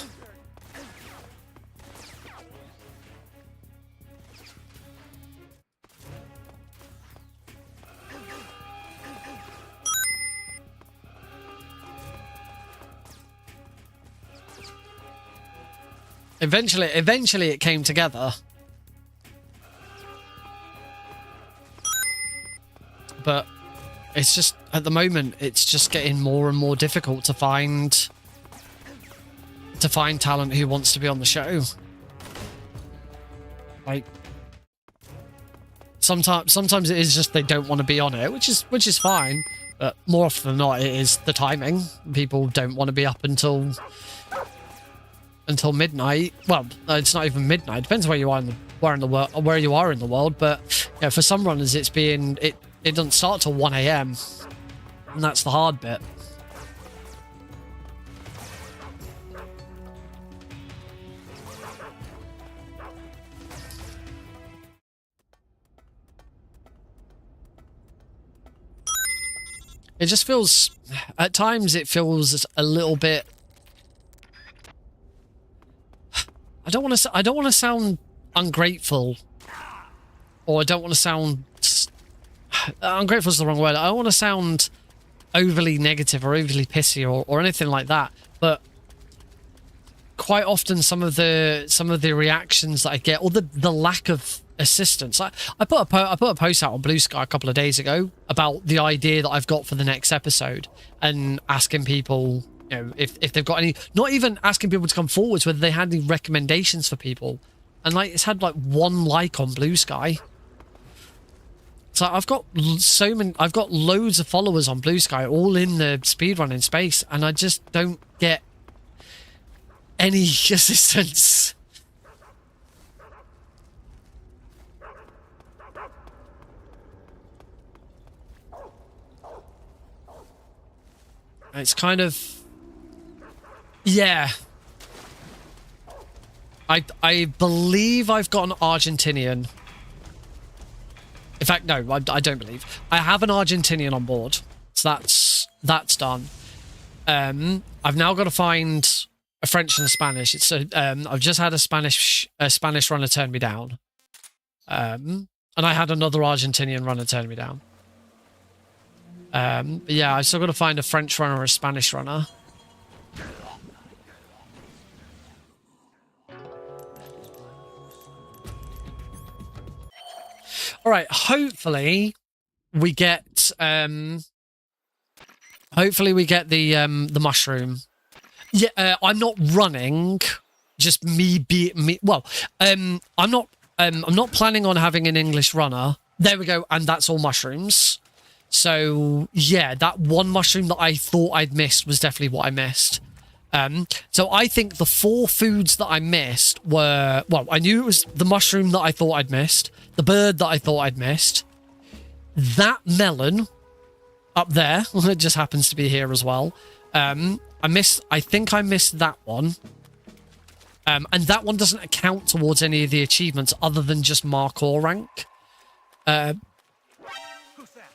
Eventually it came together. But it's just, at the moment, it's just getting more and more difficult to find talent who wants to be on the show. Like, sometimes it is just they don't want to be on it, which is fine. But more often than not, it is the timing. People don't want to be up until midnight. Well, it's not even midnight. Depends where you are in the world. But yeah, for some runners, it doesn't start till 1 a.m. and that's the hard bit. It just feels, at times, it feels a little bit. I don't want to sound ungrateful, or I don't want to sound. Ungrateful is the wrong word. I don't want to sound overly negative or overly pissy or anything like that. But quite often, some of the reactions that I get, or the lack of assistance. I put a post out on Blue Sky a couple of days ago about the idea that I've got for the next episode, and asking people, you know, if they've got any, not even asking people to come forwards, whether they had any recommendations for people. And like, it's had like 1 like on Blue Sky. So I've got loads of followers on Blue Sky, all in the speedrunning space, and I just don't get any assistance. It's kind of, yeah. I believe I've got an Argentinian. In fact, no, I don't believe. I have an Argentinian on board, so that's done. I've now got to find a French and a Spanish. I've just had a Spanish runner turn me down, and I had another Argentinian runner turn me down. But yeah, I've still got to find a French runner or a Spanish runner. All right, hopefully we get the mushroom. Yeah, I'm not running, just me. Well, I'm not planning on having an English runner. There we go, and that's all mushrooms. So yeah, that one mushroom that I thought I'd missed was definitely what I missed. So I think the 4 foods that I missed were, well, I knew it was the mushroom that I thought I'd missed, the bird that I thought I'd missed, that melon up there, it just happens to be here as well, I think I missed that one. And that one doesn't account towards any of the achievements other than just Markhor rank. Who's that?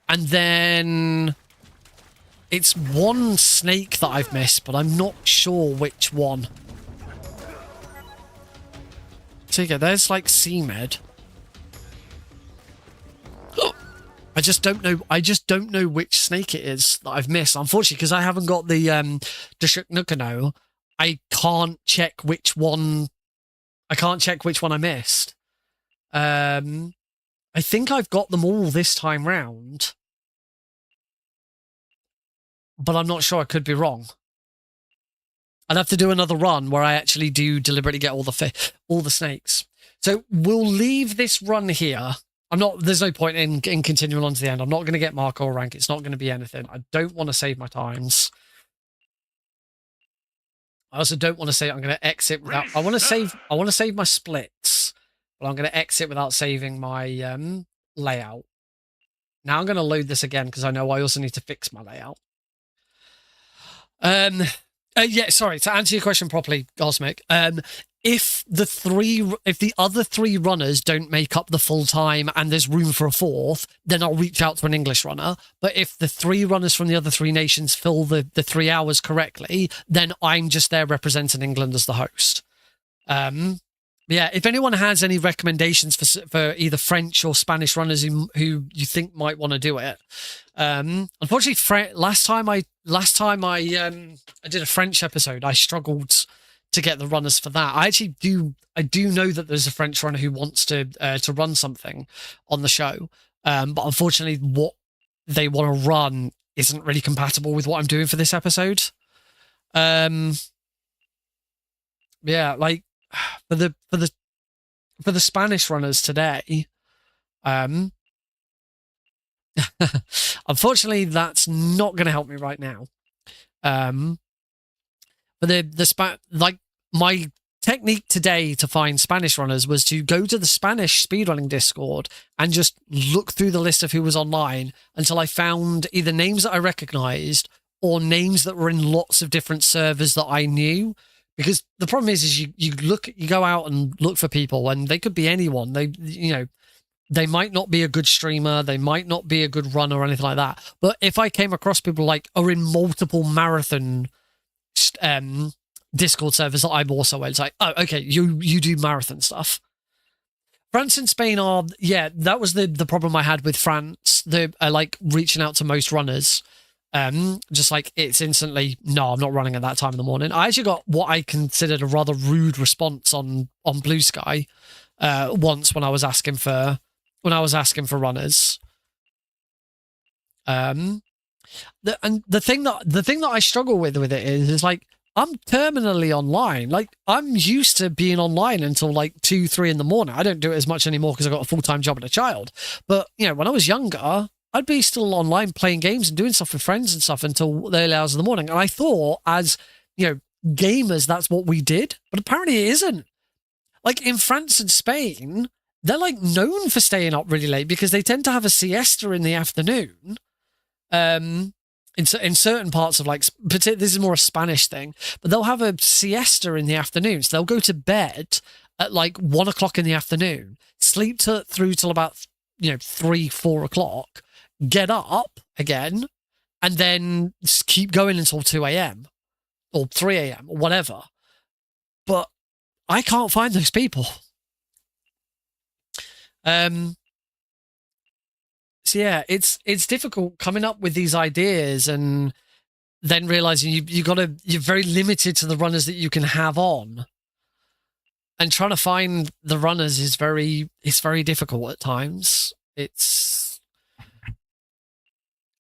And then it's one snake that I've missed, but I'm not sure which one. So you go, there's like CMed. I just don't know which snake it is that I've missed. Unfortunately, because I haven't got the Dashuknukano, I can't check which one I missed. I think I've got them all this time round. But I'm not sure, I could be wrong. I'd have to do another run where I actually do deliberately get all the snakes. So we'll leave this run here. There's no point in continuing on to the end. I'm not going to get Markhor rank. It's not going to be anything. I don't want to save my times. I also don't want to say I'm going to exit without... I want to save my splits, but I'm going to exit without saving my layout. Now I'm going to load this again because I know I also need to fix my layout. Yeah, sorry, to answer your question properly, Cosmic, if the other three runners don't make up the full time and there's room for a fourth, then I'll reach out to an English runner. But if the three runners from the other three nations fill the 3 hours correctly, then I'm just there representing England as the host. Yeah, if anyone has any recommendations for either French or Spanish runners who you think might want to do it, unfortunately, last time I did a French episode, I struggled to get the runners for that. I do know that there's a French runner who wants to run something on the show, but unfortunately, what they want to run isn't really compatible with what I'm doing for this episode. Yeah, like. For the Spanish runners today, unfortunately, that's not going to help me right now. But like my technique today to find Spanish runners was to go to the Spanish speedrunning Discord and just look through the list of who was online until I found either names that I recognized or names that were in lots of different servers that I knew. Because the problem is you go out and look for people, and they could be anyone. They might not be a good streamer, they might not be a good runner or anything like that. But if I came across people like are in multiple marathon Discord servers that I'm also in, it's like, oh, okay, you do marathon stuff. France and Spain are, yeah, that was the problem I had with France. They're like reaching out to most runners. Just like it's instantly, no, I'm not running at that time in the morning. I actually got what I considered a rather rude response on Blue Sky once when I was asking for runners. The thing that I struggle with it is like I'm terminally online. Like I'm used to being online until like 2-3 in the morning. I don't do it as much anymore because I got a full-time job and a child. But when I was younger, I'd be still online playing games and doing stuff with friends and stuff until the early hours of the morning. And I thought, as gamers, that's what we did. But apparently it isn't. Like in France and Spain, they're like known for staying up really late because they tend to have a siesta in the afternoon. In certain parts of like, this is more a Spanish thing, but they'll have a siesta in the afternoon. So they'll go to bed at like 1 o'clock in the afternoon, sleep through till about 3-4 o'clock. Get up again, and then keep going until 2 a.m. or 3 a.m. or whatever. But I can't find those people. So yeah, it's difficult coming up with these ideas and then realizing you're very limited to the runners that you can have on. And trying to find the runners is very difficult at times.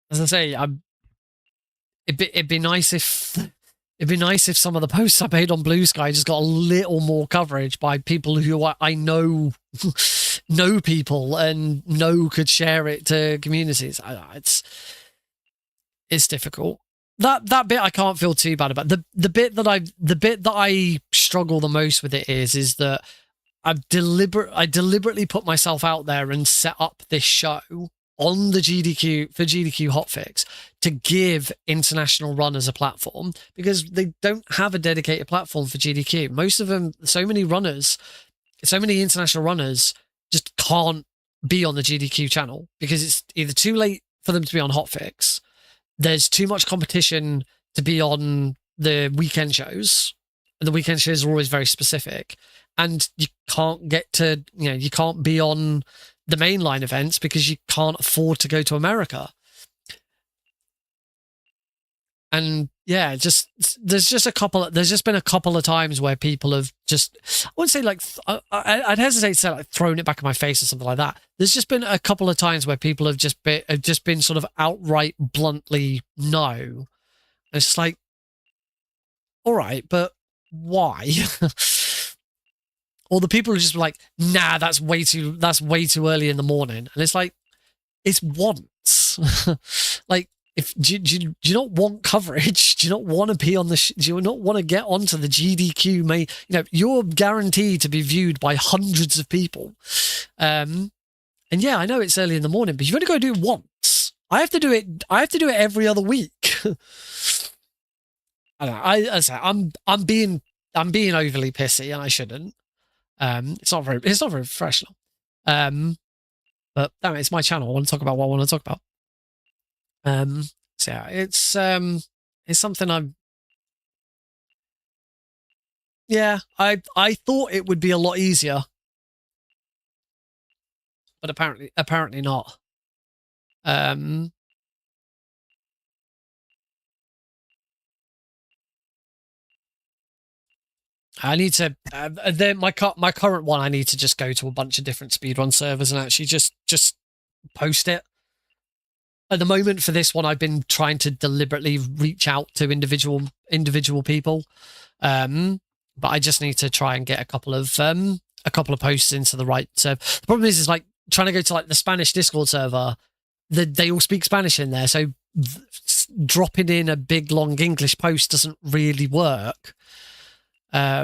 As I say, it'd be nice if some of the posts I made on Blue Sky just got a little more coverage by people who I know know people and know could share it to communities. It's difficult. That bit I can't feel too bad about. The bit that I struggle the most with it is that I deliberately put myself out there and set up this show on the GDQ for GDQ hotfix to give international runners a platform, because they don't have a dedicated platform for GDQ. Most of them, so many international runners just can't be on the GDQ channel because it's either too late for them to be on hotfix, there's too much competition to be on the weekend shows, and the weekend shows are always very specific, and you can't get to, you can't be on the mainline events because you can't afford to go to America. And yeah, there's just been a couple of times where people have just, I wouldn't say like, I'd hesitate to say like thrown it back in my face or something like that. There's just been a couple of times where people have just been sort of outright bluntly no. And it's just like, all right, but why? Or the people are just like, nah, that's way too early in the morning. And it's like, it's once. Like, do you not want coverage? Do you not want to be on do you not want to get onto the GDQ? You're guaranteed to be viewed by hundreds of people. And yeah, I know it's early in the morning, but you've only got to do it once. I have to do it every other week. I don't know. I'm being overly pissy, and I shouldn't. It's not very professional. But damn it, it's my channel. I want to talk about what I want to talk about. So yeah, it's something I thought it would be a lot easier, but apparently not. I need to my current one. I need to just go to a bunch of different speedrun servers and actually just post it. At the moment for this one, I've been trying to deliberately reach out to individual people, but I just need to try and get a couple of posts into the right server. The problem is like trying to go to like the Spanish Discord server. They all speak Spanish in there, so dropping in a big long English post doesn't really work. Yeah,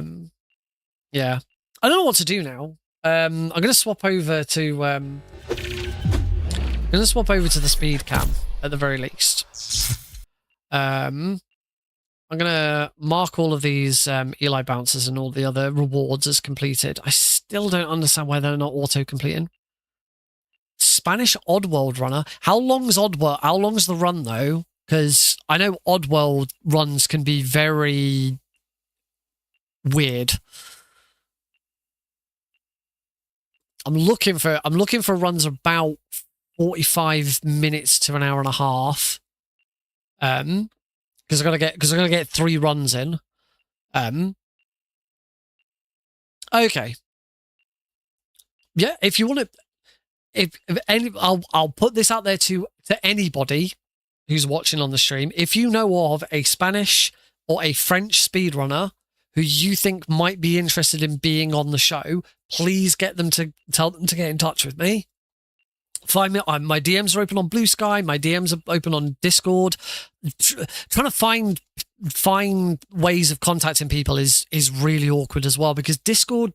I don't know what to do now. I'm going to swap over to the speed cam at the very least. I'm going to mark all of these Eli bouncers and all the other rewards as completed. I still don't understand why they're not auto-completing. Spanish Oddworld runner. How long's the run though? Because I know Oddworld runs can be very weird. I'm looking for runs about 45 minutes to an hour and a half. Because I gotta get 3 runs in. Okay. Yeah, if you want to, I'll put this out there to anybody who's watching on the stream. If you know of a Spanish or a French speedrunner who you think might be interested in being on the show, please tell them to get in touch with me. Find me. My DMs are open on Blue Sky. My DMs are open on Discord. Trying to find ways of contacting people is really awkward as well, because Discord's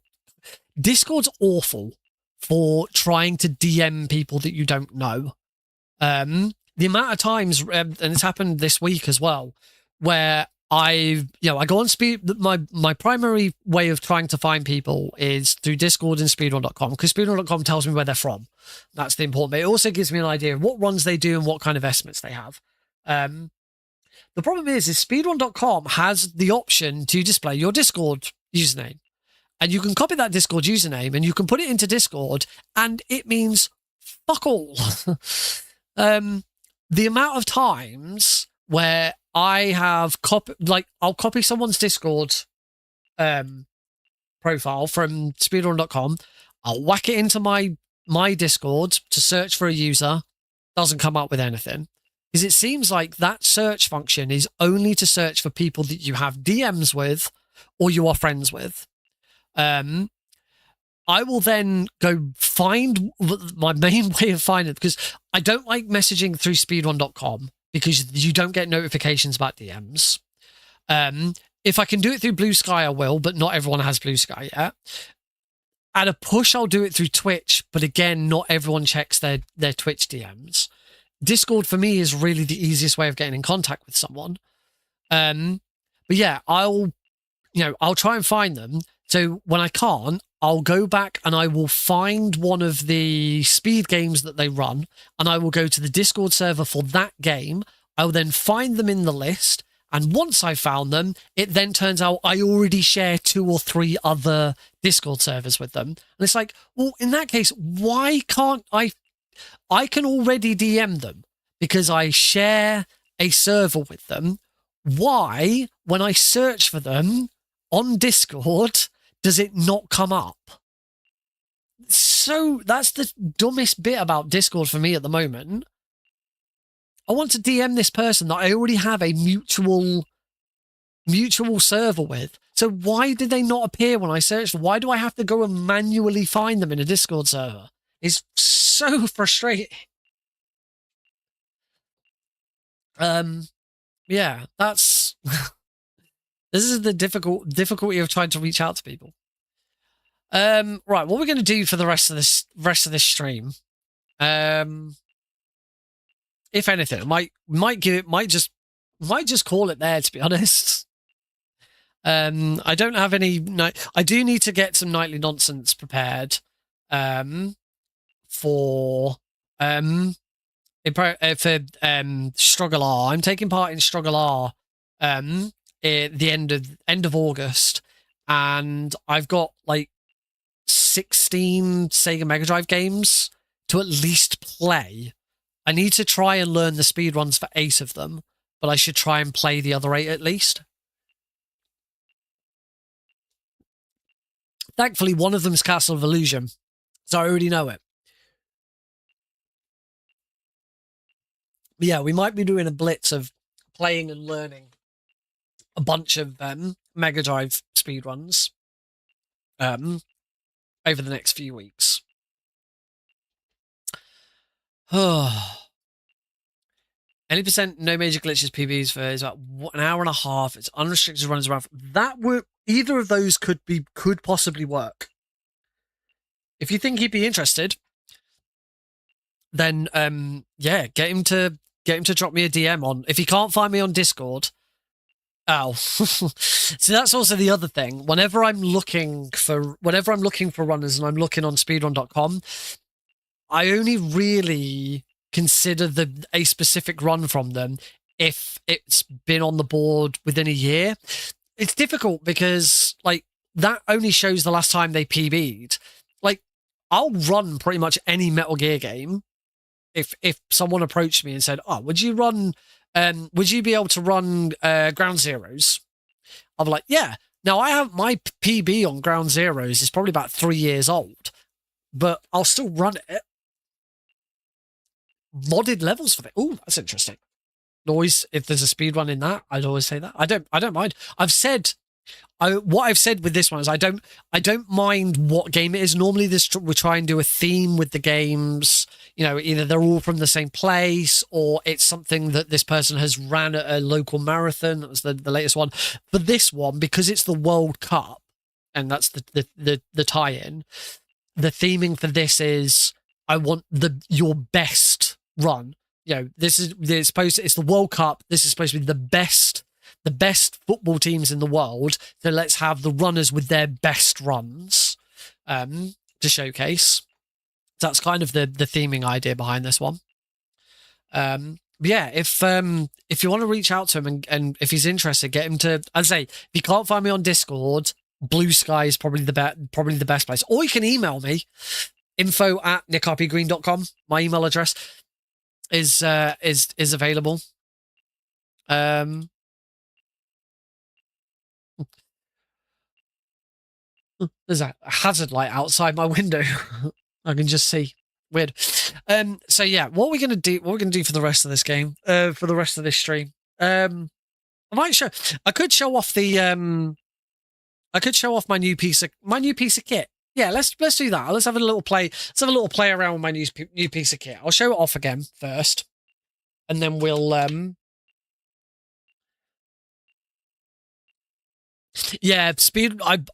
awful for trying to DM people that you don't know. The amount of times, and it's happened this week as well, where I go on my primary way of trying to find people is through Discord and speedrun.com, because speedrun.com tells me where they're from. That's the important bit. It also gives me an idea of what runs they do and what kind of estimates they have. The problem is speedrun.com has the option to display your Discord username, and you can copy that Discord username and you can put it into Discord, and it means fuck all. The amount of times where I have I'll copy someone's Discord profile from speedrun.com, I'll whack it into my Discord to search for a user, doesn't come up with anything. Because it seems like that search function is only to search for people that you have DMs with or you are friends with. I will then go find my main way of finding it, because I don't like messaging through speedrun.com because you don't get notifications about DMs. If I can do it through Blue Sky, I will, but not everyone has Blue Sky yet. At a push, I'll do it through Twitch, but again, not everyone checks their Twitch DMs. Discord for me is really the easiest way of getting in contact with someone. But yeah, I'll try and find them. So when I can't, I'll go back and I will find one of the speed games that they run, and I will go to the Discord server for that game. I will then find them in the list, and once I found them, it then turns out I already share 2 or 3 other Discord servers with them. And it's like, well, in that case, why can't I can already DM them because I share a server with them. Why, when I search for them on Discord, does it not come up? So that's the dumbest bit about Discord for me at the moment. I want to DM this person that I already have a mutual server with. So why did they not appear when I searched? Why do I have to go and manually find them in a Discord server? It's so frustrating. Yeah, that's this is the difficulty of trying to reach out to people. Right, what we're going to do for the rest of this stream, if anything, might just call it there, to be honest. I don't have any I do need to get some nightly nonsense prepared for Struggle R. I'm taking part in Struggle R at the end of August, and I've got like 16 Sega Mega Drive games to at least play. I need to try and learn the speedruns for 8 of them, but I should try and play the other 8 at least. Thankfully, one of them's Castle of Illusion, so I already know it. But yeah, we might be doing a blitz of playing and learning a bunch of Mega Drive speedruns over the next few weeks. Any percent, no major glitches, PBs for is about an hour and a half. It's unrestricted runs around. That would either of those could possibly work. If you think he'd be interested, then yeah, get him to drop me a DM on. If he can't find me on Discord, so that's also the other thing. Whenever I'm looking for runners and I'm looking on speedrun.com, I only really consider a specific run from them if it's been on the board within a year. It's difficult because like that only shows the last time they PB'd. Like I'll run pretty much any Metal Gear game if someone approached me and said, "Oh, would you be able to run Ground Zeroes?" I'll be like, "Yeah." Now I have my PB on Ground Zeroes is probably about 3 years old, but I'll still run it. Modded levels for it. Oh, that's interesting. Always, if there's a speed run in that, I'd always say that. I don't mind. What I've said with this one is I don't mind what game it is. Normally, we try and do a theme with the games. You know, either they're all from the same place, or it's something that this person has ran at a local marathon. That was the latest one. For this one, because it's the World Cup, and that's the tie-in. The theming for this is I want your best run. You know, it's the World Cup. This is supposed to be the best football teams in the world. So let's have the runners with their best runs to showcase. That's kind of the theming idea behind this one. But yeah, if you want to reach out to him and if he's interested, get him to. I'd say if you can't find me on Discord, Blue Sky is probably the best place. Or you can email me, info@nickrpgreen.com. My email address is available. There's a hazard light outside my window. I can just see. Weird. So yeah, what we're gonna do for the rest of this game, for the rest of this stream. I could show off my new piece of kit. Yeah, let's do that. Let's have a little play. Let's have a little play around with my new piece of kit. I'll show it off again first, and then we'll Yeah,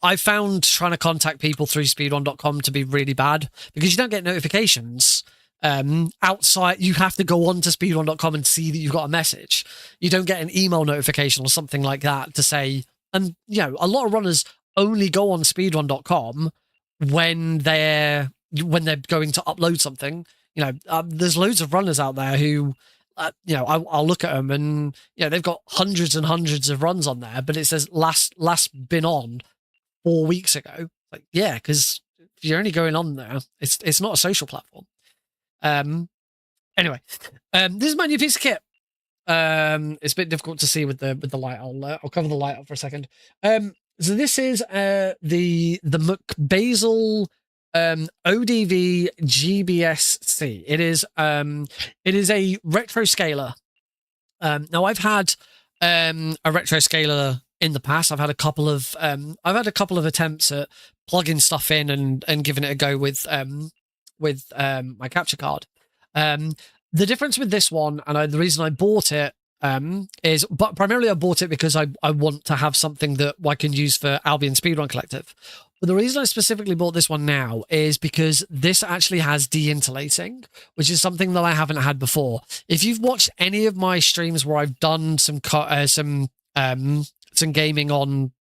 I found trying to contact people through speedrun.com to be really bad because you don't get notifications. Outside, you have to go on to speedrun.com and see that you've got a message. You don't get an email notification or something like that to say, and a lot of runners only go on speedrun.com when they're going to upload something. There's loads of runners out there who, I'll look at them and they've got hundreds and hundreds of runs on there, but it says last been on 4 weeks ago. Like, yeah, because if you're only going on there, it's not a social platform. Anyway, this is my new piece of kit. It's a bit difficult to see with the light. I'll cover the light up for a second. So this is the McBasil ODV GBS-C. It is a retro scaler. Now I've had a retro scaler in the past. I've had a couple of attempts at plugging stuff in and giving it a go with my capture card. The difference with this one, and the reason I bought it but primarily I bought it because I want to have something that I can use for Albion Speedrun Collective. But the reason I specifically bought this one now is because this actually has de-interlacing, which is something that I haven't had before. If you've watched any of my streams where I've done some gaming on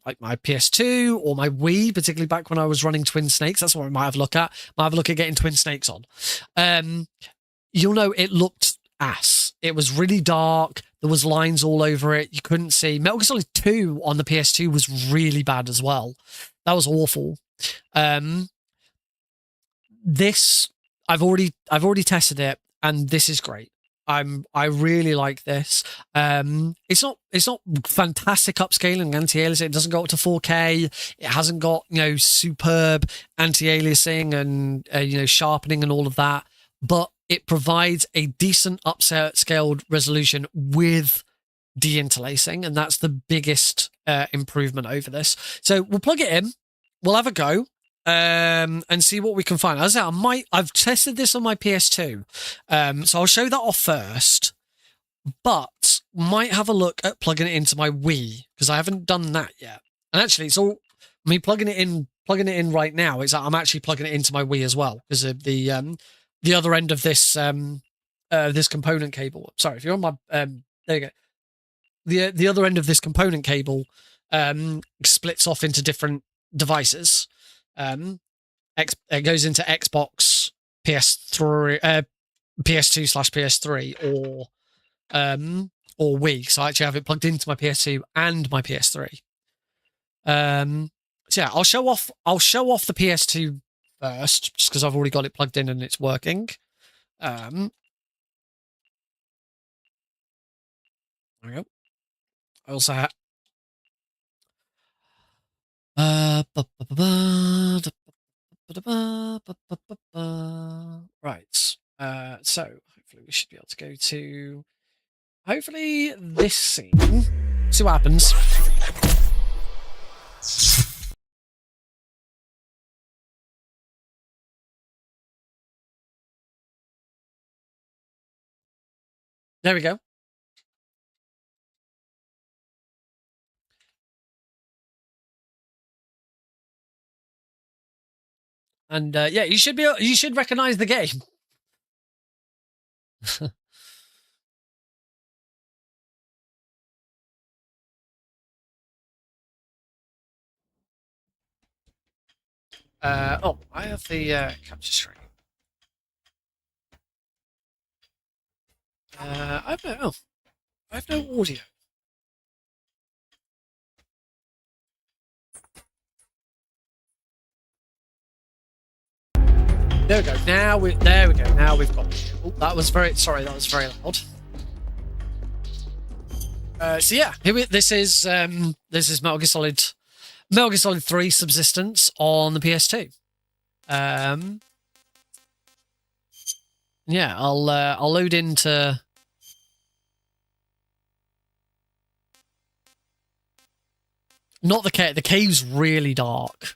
like my PS2 or my Wii, particularly back when I was running Twin Snakes, that's what I might have a look at. Might have a look at getting Twin Snakes on. You'll know it looked ass. It was really dark. There was lines all over it. You couldn't see. Metal Gear Solid 2 on the PS2 was really bad as well. That was awful. This I've already tested it, and this is great. I really like this. It's not fantastic upscaling anti-aliasing. It doesn't go up to 4K. It hasn't got superb anti-aliasing and sharpening and all of that, but it provides a decent upscaled resolution with de-interlacing, and that's the biggest improvement over this. So we'll plug it in, we'll have a go, and see what we can find. As I say, I've tested this on my PS2, so I'll show that off first, but might have a look at plugging it into my Wii, because I haven't done that yet. And actually, it's all me plugging it in right now. I'm actually plugging it into my Wii as well, because of the other end of this this component cable. Sorry, if you're on my there you go. The other end of this component cable splits off into different devices. It goes into Xbox, PS3, PS2/PS3, or Wii. So I actually have it plugged into my PS2 and my PS3. So yeah, I'll show off the PS2 first, just because I've already got it plugged in and it's working. There we go. I also have right. So hopefully we should be able to go to this scene. See what happens. There we go. And yeah, you should recognize the game. Oh, I have the capture screen. I have no audio. There we go. There we go. Now we've got. Oh, that was very loud. So yeah, this is Metal Gear Solid 3 Subsistence on the PS2. Yeah, I'll load into. Not the cave. The cave's really dark.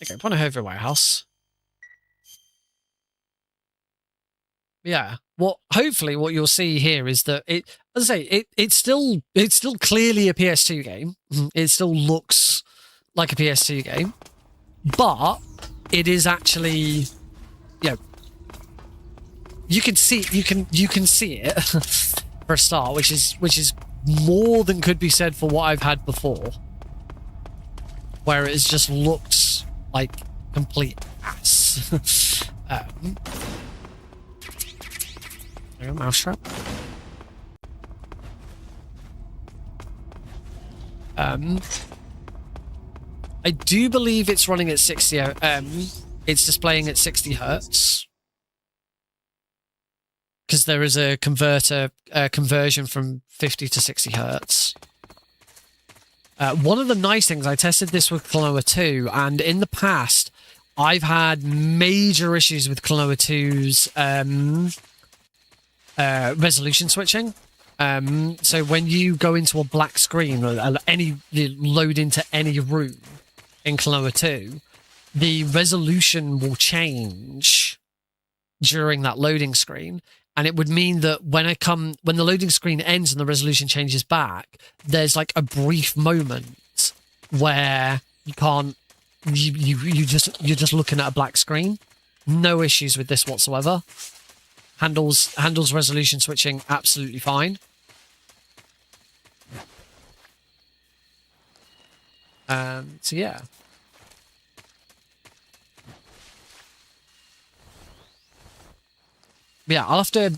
Okay, Point Over Warehouse. Yeah. Hopefully what you'll see here is that as I say, it's still clearly a PS2 game. It still looks like a PS2 game, but it is actually, you can see it for a start, which is more than could be said for what I've had before, where it just looks like complete ass. There you go, mousetrap. I do believe it's running at 60. It's displaying at 60 hertz because there is a conversion from 50 to 60 hertz. One of the nice things, I tested this with Klonoa 2, and in the past, I've had major issues with Klonoa 2's resolution switching. So when you go into a black screen or you load into any room in Klonoa 2, the resolution will change during that loading screen, and it would mean that when the loading screen ends and the resolution changes back, there's like a brief moment where you're just looking at a black screen. No issues with this whatsoever. Handles resolution switching absolutely fine. So yeah. Yeah, I'll have to.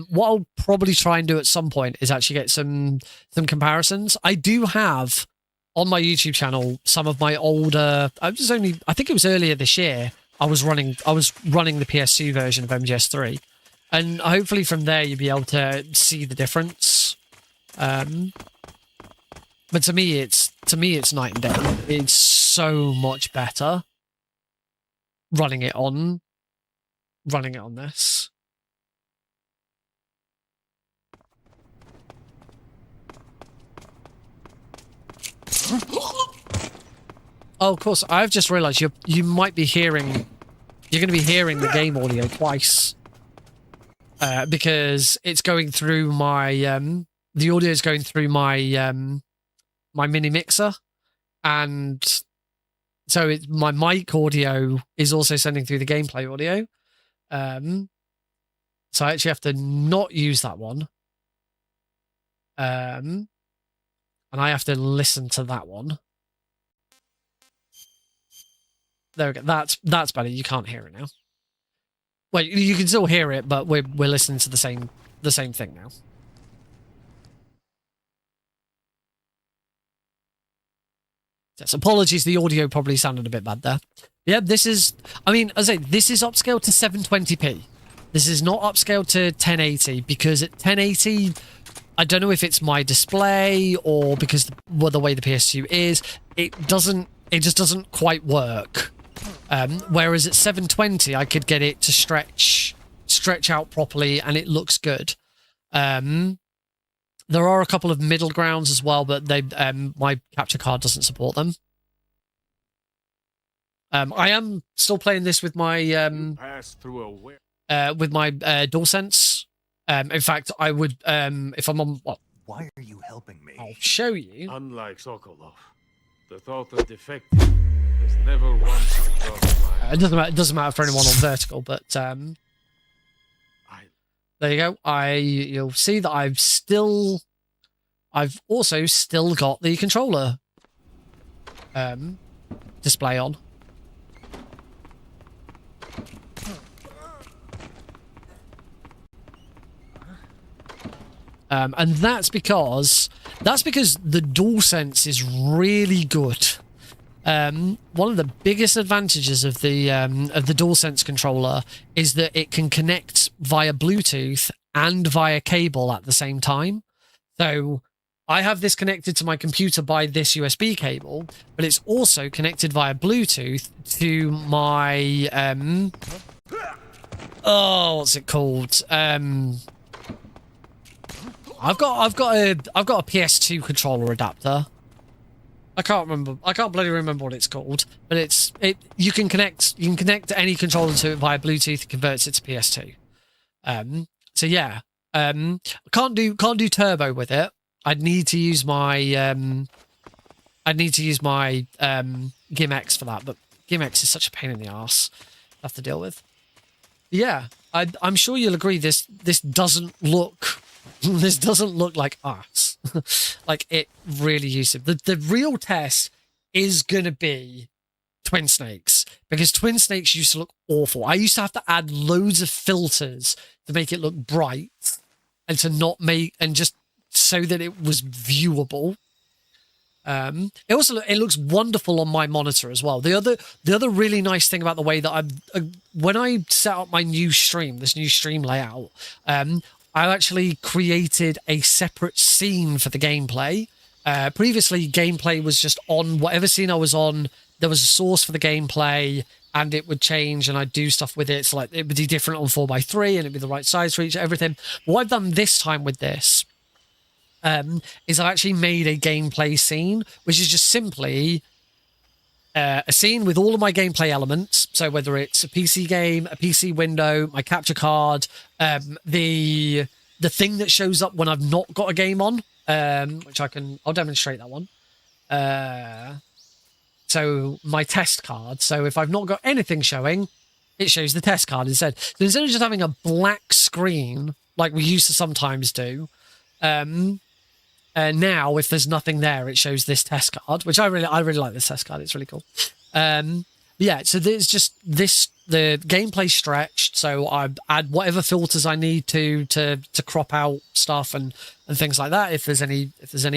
What I'll probably try and do at some point is actually get some comparisons. I do have on my YouTube channel some of my older. I think it was earlier this year. I was running the PS2 version of MGS3, and hopefully from there you'll be able to see the difference. But to me it's night and day. It's so much better running it on this. Oh, of course, I've just realized you might be hearing, you're going to be hearing the game audio twice, because it's going through my the audio is going through my my mini mixer, and so my mic audio is also sending through the gameplay audio. So I actually have to not use that one, and I have to listen to that one. There we go. That's better. You can't hear it now. Well, you can still hear it, but we're listening to the same thing now. Yes, apologies. The audio probably sounded a bit bad there. Yeah, this is. I mean, as I say, this is upscaled to 720p. This is not upscaled to 1080 because at 1080, I don't know if it's my display or because the way the PS2 is, it just doesn't quite work. Whereas at 720, I could get it to stretch out properly, and it looks good. There are a couple of middle grounds as well, but my capture card doesn't support them. I am still playing this with my DualSense. In fact, I would if I'm on. Well, Why are you helping me? I'll show you. Unlike Sokolov, the thought of defecting has never once crossed my It doesn't matter for anyone on vertical, but there you go. You'll see that I've also still got the controller display on. And that's because the DualSense is really good. One of the biggest advantages of the DualSense controller is that it can connect via Bluetooth and via cable at the same time. So I have this connected to my computer by this USB cable, but it's also connected via Bluetooth to my what's it called? I've got a PS2 controller adapter. I can't bloody remember what it's called, but you can connect any controller to it via Bluetooth. It converts it to PS2. So yeah, can't do turbo with it. I'd need to use my GimX for that, but GimX is such a pain in the ass to have to deal with. Yeah, I'm sure you'll agree. This doesn't look this doesn't look like us. Like it really used to. The real test is gonna be Twin Snakes, because Twin Snakes used to look awful. I used to have to add loads of filters to make it look bright and to not make, and just so that it was viewable. It looks wonderful on my monitor as well. The other really nice thing about the way that when I set up my new stream, this new stream layout, I actually created a separate scene for the gameplay. Previously, gameplay was just on whatever scene I was on. There was a source for the gameplay, and it would change, and I'd do stuff with it. So like it would be different on 4x3, and it'd be the right size for each everything. What I've done this time with this is I actually made a gameplay scene, which is just simply a scene with all of my gameplay elements. So whether it's a PC game, a PC window, my capture card, the thing that shows up when I've not got a game on, which I'll demonstrate that one. So my test card. So if I've not got anything showing, it shows the test card instead. So instead of just having a black screen like we used to sometimes do, now if there's nothing there, it shows this test card, which I really like this test card. It's really cool. Yeah, so there's just the gameplay stretched, so I add whatever filters I need to crop out stuff and things like that if there's any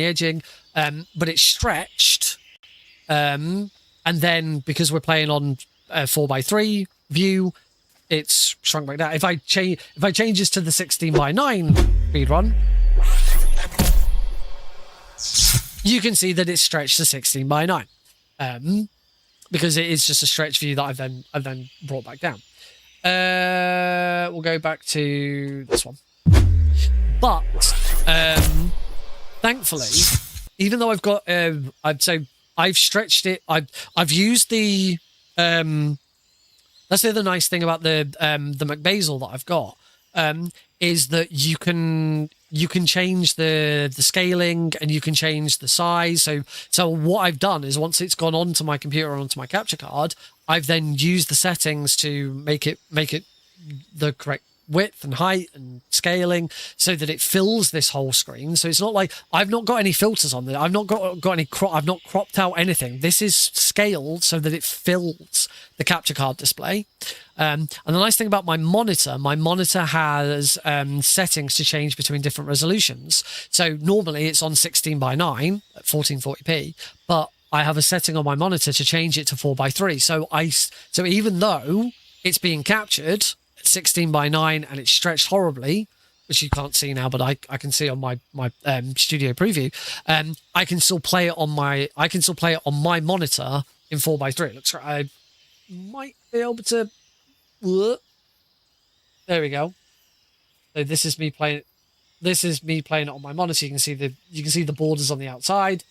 edging. But it's stretched. And then because we're playing on 4x3 view, it's shrunk back down. If I change this to the 16:9 speedrun, you can see that it's stretched to 16:9, because it is just a stretch view that I've then brought back down. We'll go back to this one, but thankfully, even though I've got I've stretched it. I've used the that's the other nice thing about the McBasil that I've got, is that you can change the scaling and you can change the size. So what I've done is once it's gone onto my computer or onto my capture card, I've then used the settings to make it the correct width and height and scaling so that it fills this whole screen. So it's not like I've not got any filters on there. I've not got any I've not cropped out anything. This is scaled so that it fills the capture card display. And the nice thing about my monitor has settings to change between different resolutions. So normally it's on 16:9 at 1440p, but I have a setting on my monitor to change it to 4:3. So even though it's being captured 16:9 and it's stretched horribly, which you can't see now, but I can see on my studio preview, I can still play it on my monitor in 4:3. It looks like I might be able to. There we go. So this is me playing it on my monitor. You can see the borders on the outside,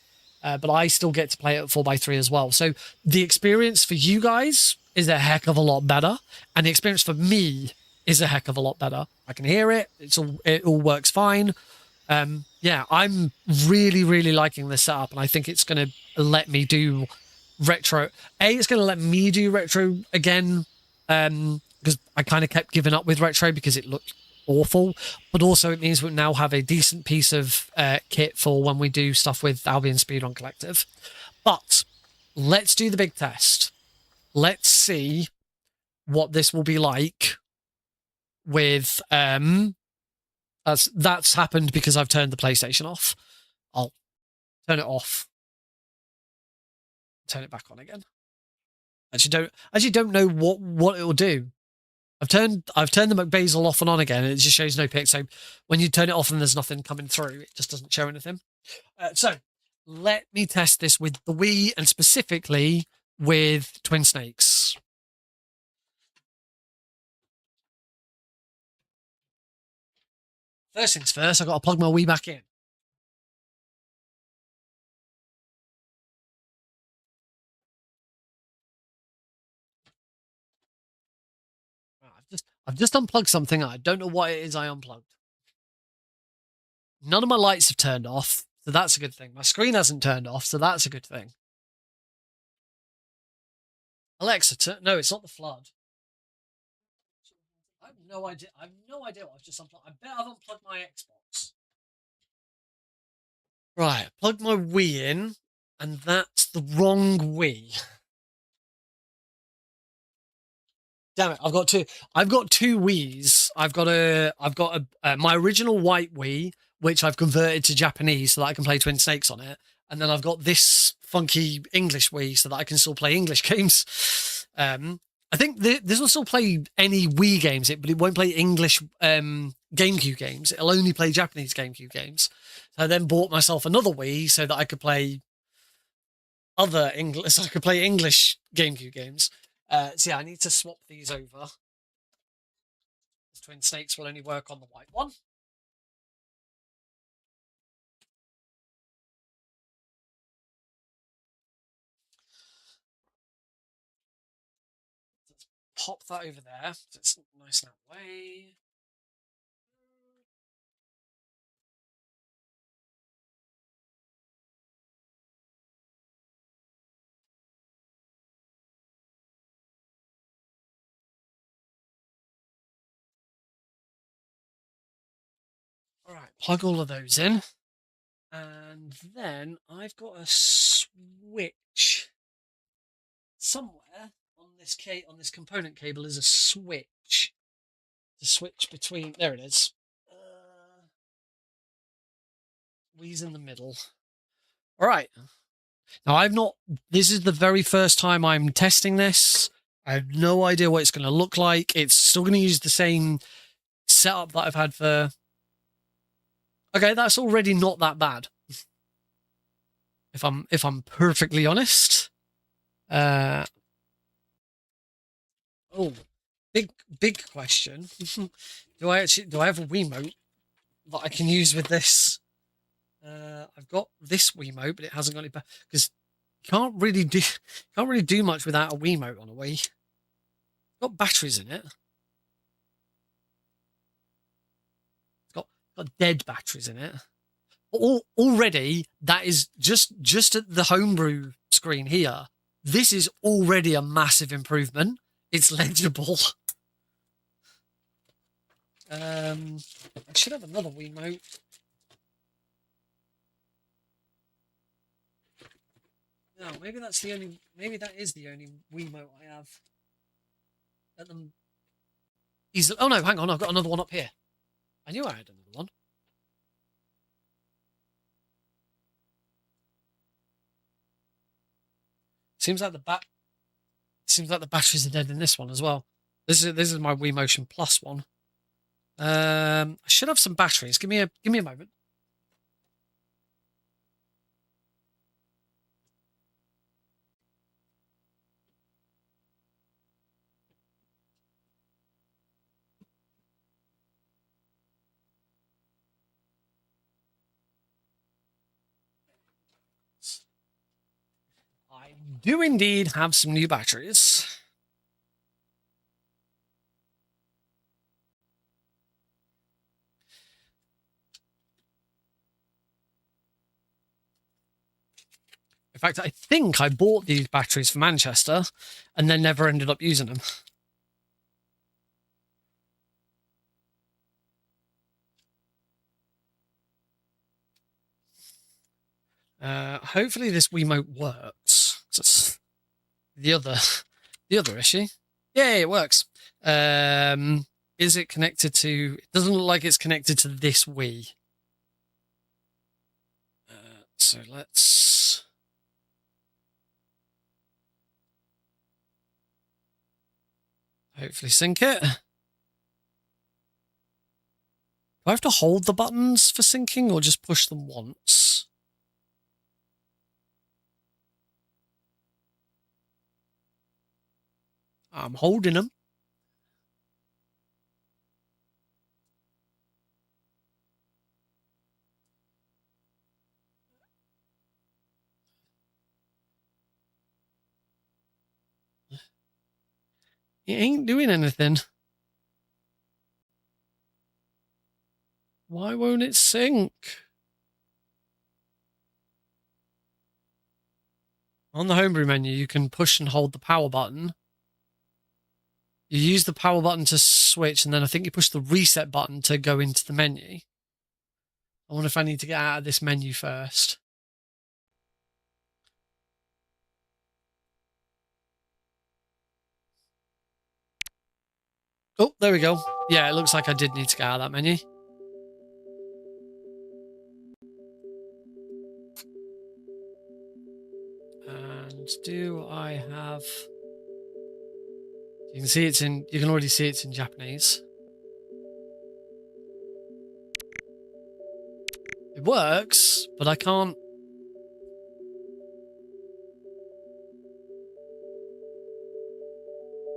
but I still get to play it at 4:3 as well. So the experience for you guys is a heck of a lot better, and the experience for me is a heck of a lot better. I can hear it. It all works fine. Yeah, I'm really, really liking this setup, and I think it's going to let me do retro. It's going to let me do retro again, because I kind of kept giving up with retro because it looked awful. But also it means we now have a decent piece of kit for when we do stuff with Albion Speedrun Collective. But let's do the big test. Let's see what this will be like with that's happened because I've turned the PlayStation off. I'll turn it off, turn it back on again. Actually don't know what it will do. I've turned the McBasil off and on again, and it just shows no pic. So when you turn it off and there's nothing coming through, it just doesn't show anything. So let me test this with the Wii, and specifically with Twin Snakes. First things first, I've got to plug my Wii back in. I've just unplugged something. I don't know what it is I unplugged. None of my lights have turned off, so that's a good thing. My screen hasn't turned off, so that's a good thing. Alexa, no, it's not the flood. I have no idea. I have no idea what I've just unplugged. I bet I've unplugged my Xbox. Right, plug my Wii in, and that's the wrong Wii. Damn it! I've got two. I've got two Wiis. I've got my original white Wii, which I've converted to Japanese so that I can play Twin Snakes on it, and then I've got this funky English Wii so that I can still play English games. I think this will still play any Wii games, but it won't play English GameCube games. It'll only play Japanese GameCube games. So I then bought myself another Wii so that I could play other English. So I could play English GameCube games. So yeah, I need to swap these over. Twin Snakes will only work on the white one. Let's pop that over there. So it's nice and that way. All right, plug all of those in. And then I've got a switch somewhere on this component cable is a switch. The switch between there it is. Wii's in the middle. All right. Now this is the very first time I'm testing this. I have no idea what it's going to look like. It's still going to use the same setup that I've had for. Okay, that's already not that bad. If I'm perfectly honest. Oh, big question. do I have a Wiimote that I can use with this? I've got this Wiimote, but it hasn't got any because you can't really do much without a Wiimote on a Wii. It's got batteries in it. It's got dead batteries in it. Already, that is just at the homebrew screen here. This is already a massive improvement. It's legible. I should have another Wiimote. No, maybe that is the only Wiimote I have. Let them. Oh no, hang on, I've got another one up here. I knew I had another one. Seems like the batteries are dead in this one as well. This is my Wii Motion Plus one. I should have some batteries. Give me a moment. I do indeed have some new batteries. In fact, I think I bought these batteries for Manchester and then never ended up using them. Hopefully this Wiimote works. That's the other issue. Yeah, it works. Is it connected to? It doesn't look like it's connected to this Wii. So let's. Hopefully sync it. Do I have to hold the buttons for syncing or just push them once? I'm holding them. It ain't doing anything. Why won't it sync? On the homebrew menu, you can push and hold the power button. You use the power button to switch, and then I think you push the reset button to go into the menu. I wonder if I need to get out of this menu first. Oh, there we go. Yeah, it looks like I did need to get out of that menu. And do I have... You can see it's in... You can already see it's in Japanese. It works, but I can't...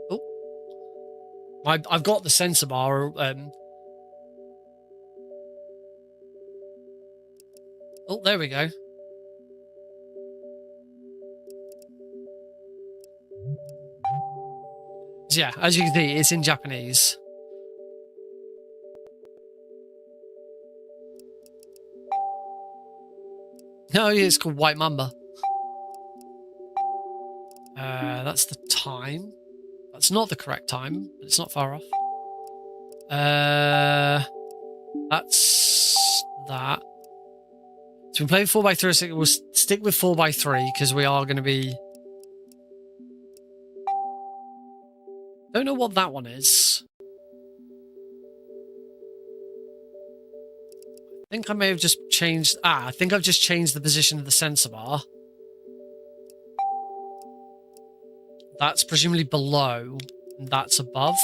Oh. I've got the sensor bar. Oh, there we go. Yeah, as you can see, it's in Japanese. Oh, yeah, it's called White Mamba. That's the time. That's not the correct time, but it's not far off. That's that. So we play 4x3. So we'll stick with 4x3 because we are going to be... Don't know what that one is. I think I may have just changed... I think I've just changed the position of the sensor bar. That's presumably below, and that's above.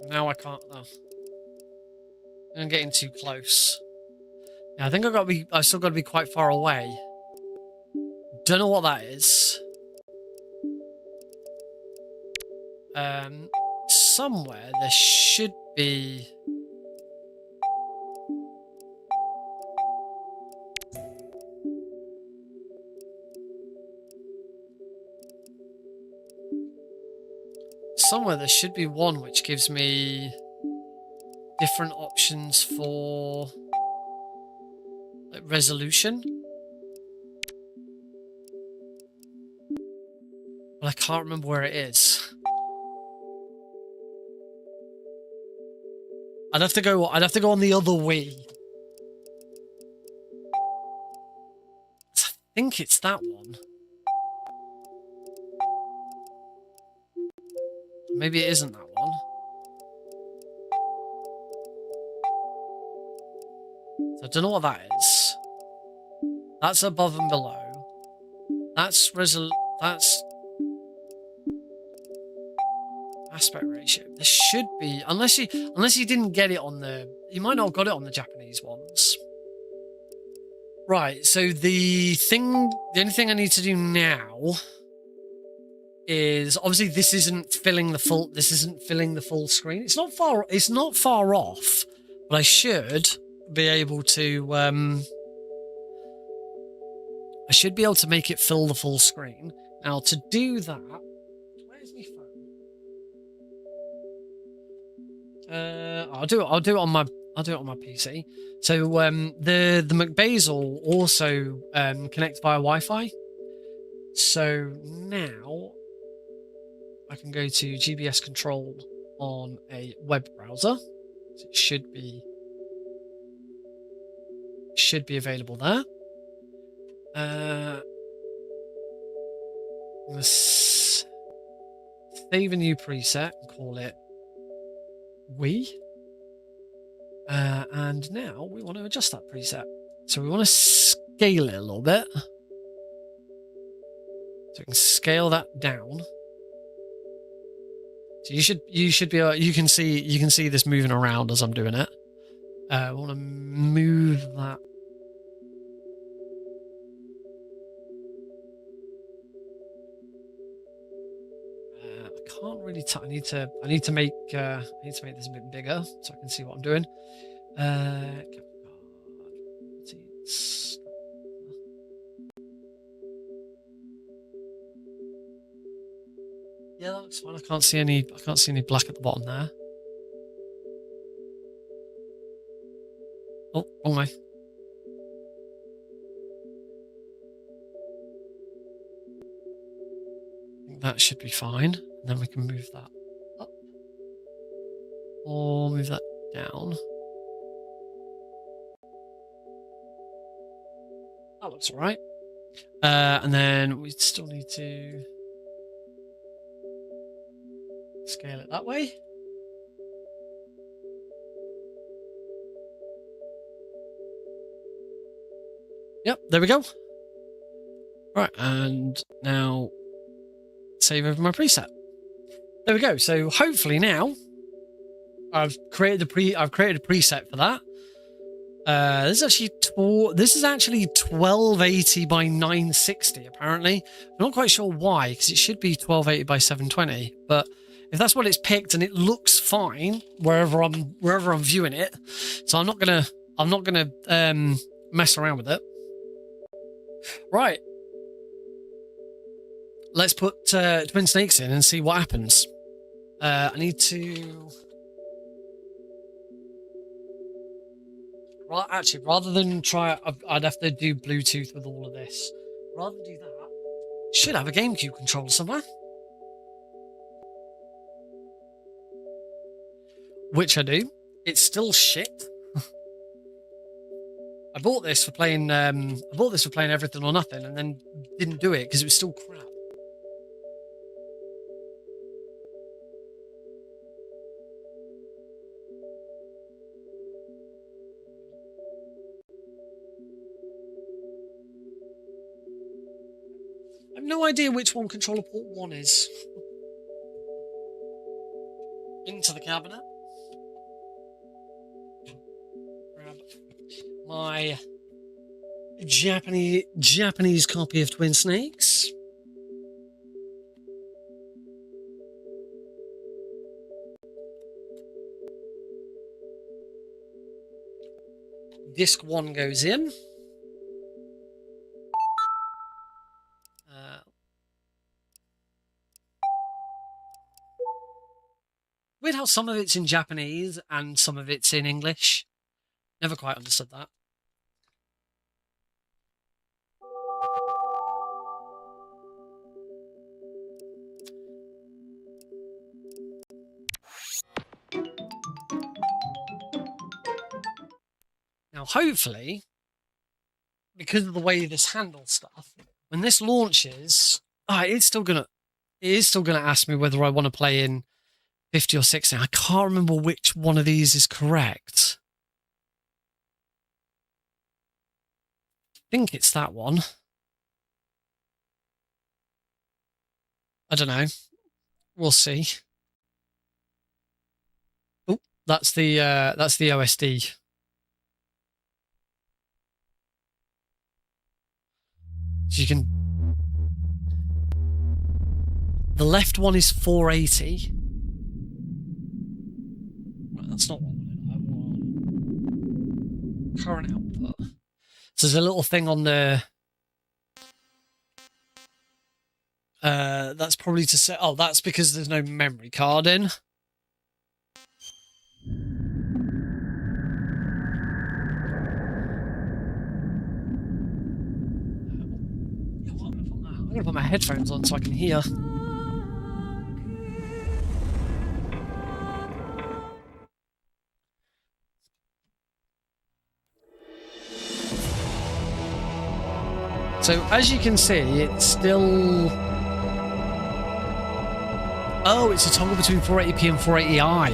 Now I can't... Oh. I'm getting too close. Yeah, I think I've still got to be quite far away. Don't know what that is. Somewhere there should be... Somewhere there should be one which gives me different options for like resolution. But I can't remember where it is. I'd have to go on the other Wii. I think it's that one. Maybe it isn't that one. So I don't know what that is. That's above and below. That's aspect ratio. There should be, unless you didn't get it on the... You might not have got it on the Japanese ones. Right, so the only thing I need to do now is obviously this isn't filling the full screen. It's not far off, but I should be able to make it fill the full screen. Now to do that, where's my phone? I'll do it on my PC. So the McBasil also connects via Wi-Fi. So now I can go to GBS control on a web browser. So it should be available there. I'm gonna save a new preset and call it Wii. And now we want to adjust that preset. So we want to scale it a little bit. So we can scale that down. So you should be able, you can see this moving around as I'm doing it. I want to move that. I can't really. I need to make this a bit bigger so I can see what I'm doing. looks fine. I can't see any black at the bottom there. Oh, wrong way. I think that should be fine. And then we can move that up. Or move that down. That looks alright. And then we still need to scale it that way. Yep, there we go. Right, and now save over my preset. There we go. So hopefully now I've created a preset for that. This is actually 1280 by 960 apparently. I'm not quite sure why, because it should be 1280 by 720. But if that's what it's picked and it looks fine wherever I'm viewing it, so I'm not gonna mess around with it. Right. Let's put Twin Snakes in and see what happens. I need to... Well, actually, rather than try... I'd have to do Bluetooth with all of this. Rather than do that, should have a GameCube controller somewhere. Which I do. It's still shit. I bought this for playing Everything or Nothing, and then didn't do it because it was still crap. I have no idea which one controller port 1 is. Into the cabinet. Grab my Japanese copy of Twin Snakes. Disc 1 goes in. Weird how some of it's in Japanese and some of it's in English. Never quite understood that. Now, hopefully, because of the way this handles stuff, when this launches, it is still gonna ask me whether I want to play in 50 or 60. I can't remember which one of these is correct. I think it's that one. I don't know. We'll see. Oh, that's the OSD. So you can... The left one is 480. Right, that's not what I want. Current output. So there's a little thing on the... that's probably to say... Oh, that's because there's no memory card in. I'm going to put my headphones on so I can hear. So, as you can see, it's still... Oh, it's a toggle between 480p and 480i.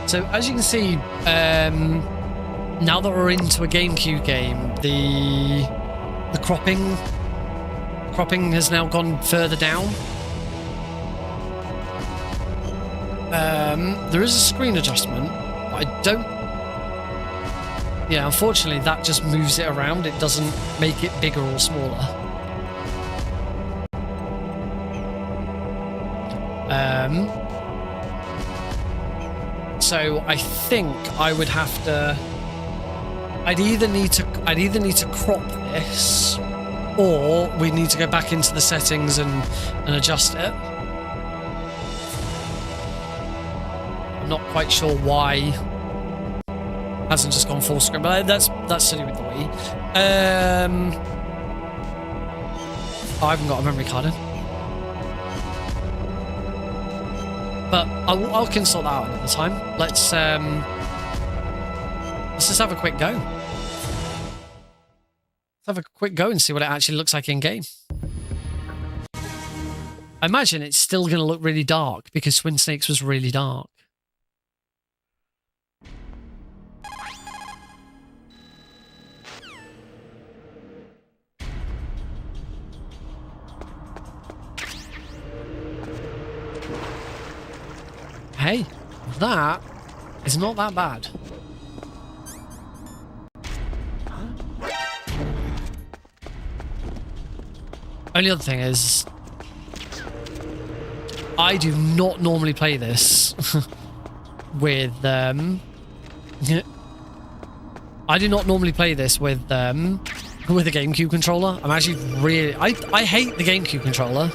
So, as you can see, now that we're into a GameCube game, the cropping has now gone further down. There is a screen adjustment, but I don't... Yeah, unfortunately, that just moves it around. It doesn't make it bigger or smaller. So I think I would have to... I'd either need to crop this, or we need to go back into the settings and adjust it. I'm not quite sure why it hasn't just gone full screen, but that's silly with the Wii. I haven't got a memory card in. But I'll can sort that out another time. Let's just have a quick go. Let's have a quick go and see what it actually looks like in game. I imagine it's still going to look really dark because Twin Snakes was really dark. Hey, that is not that bad. Only other thing is, I do not normally play this with I do not normally play this with a GameCube controller. I'm actually really I hate the GameCube controller.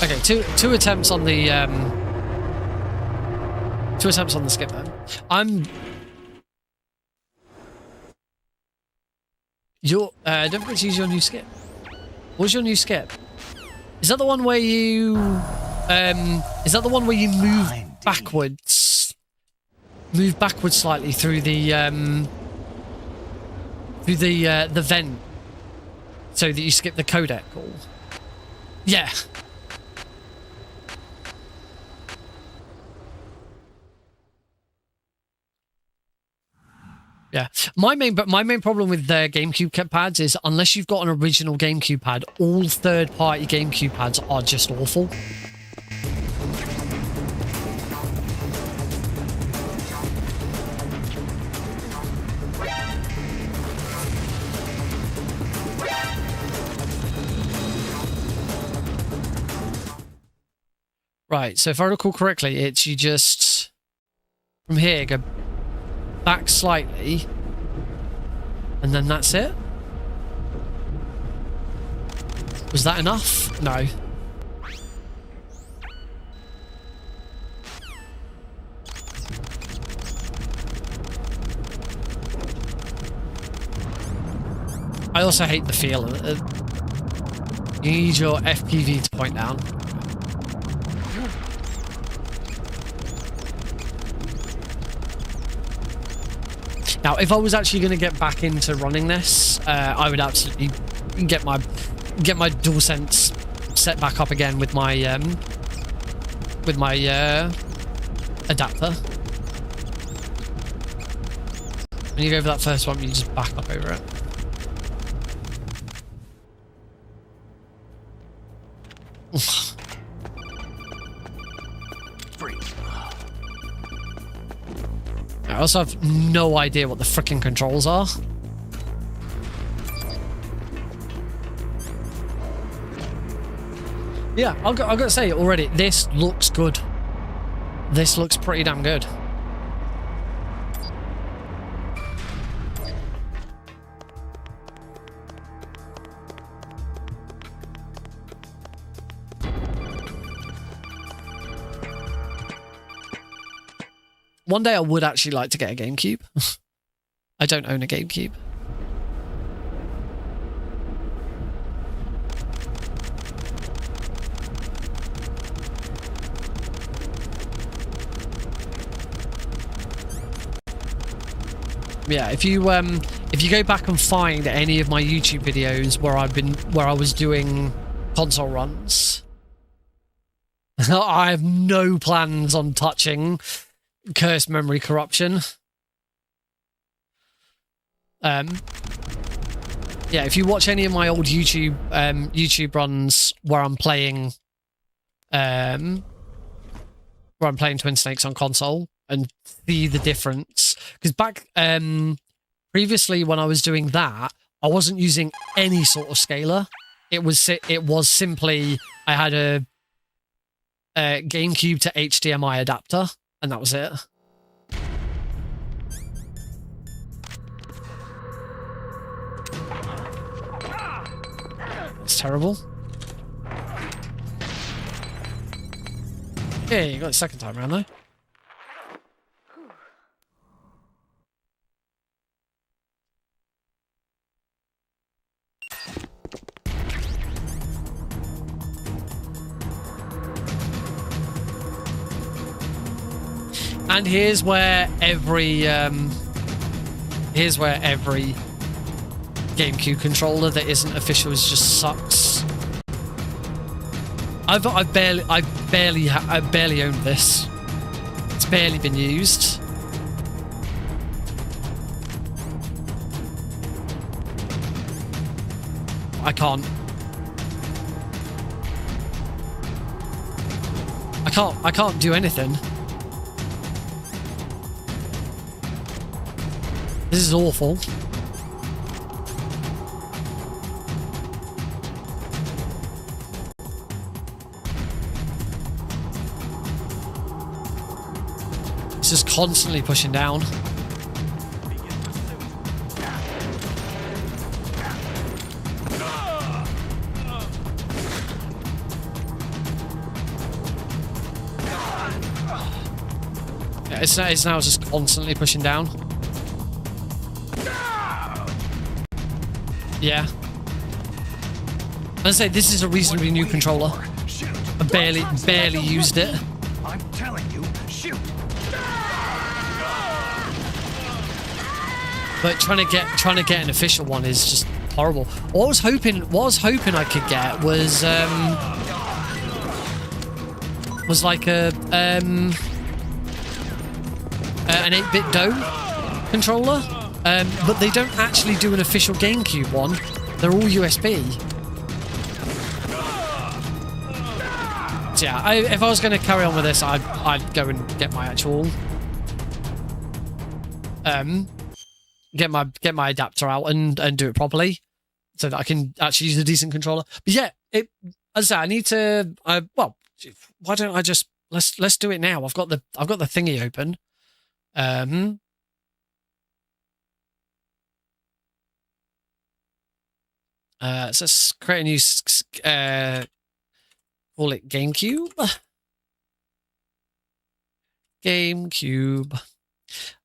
Okay, two attempts on the skip then. Don't forget to use your new skip. What's your new skip? Is that the one where you move backwards? Move backwards slightly through the vent so that you skip the codec call. Yeah. Yeah, my main problem with the GameCube pads is unless you've got an original GameCube pad, all third-party GameCube pads are just awful. Right, so if I recall correctly, it's you just from here go back slightly, and then that's it? Was that enough? No. I also hate the feel of it. You need your FPV to point down. Now, if I was actually going to get back into running this, I would absolutely get my DualSense set back up again with my adapter. When you go over that first one, you just back up over it. I also have no idea what the frickin' controls are. Yeah, I've got to say already, this looks good. This looks pretty damn good. One day I would actually like to get a GameCube. I don't own a GameCube. Yeah, if you go back and find any of my YouTube videos where I was doing console runs, I have no plans on touching cursed memory corruption. Yeah, if you watch any of my old YouTube runs where I'm playing Twin Snakes on console and see the difference, because back previously when I was doing that, I wasn't using any sort of scaler. It was simply I had a GameCube to HDMI adapter, and that was it. It's terrible. Yeah, you got it second time around though. And here's where every GameCube controller that isn't official is just sucks. I barely owned this. It's barely been used. I can't do anything. This is awful. It's just constantly pushing down. Yeah, it's now just constantly pushing down. Yeah. I say this is a reasonably new controller. I barely used it. I'm telling you, shoot. But trying to get an official one is just horrible. What I was hoping I could get was like an 8-bit dome controller. But they don't actually do an official GameCube one. They're all USB. So yeah, if I was going to carry on with this, I'd go and get my actual get my adapter out and do it properly, so that I can actually use a decent controller. But yeah, as I say, I need to. Well, why don't I just let's do it now? I've got the thingy open. So let's create a new, call it GameCube.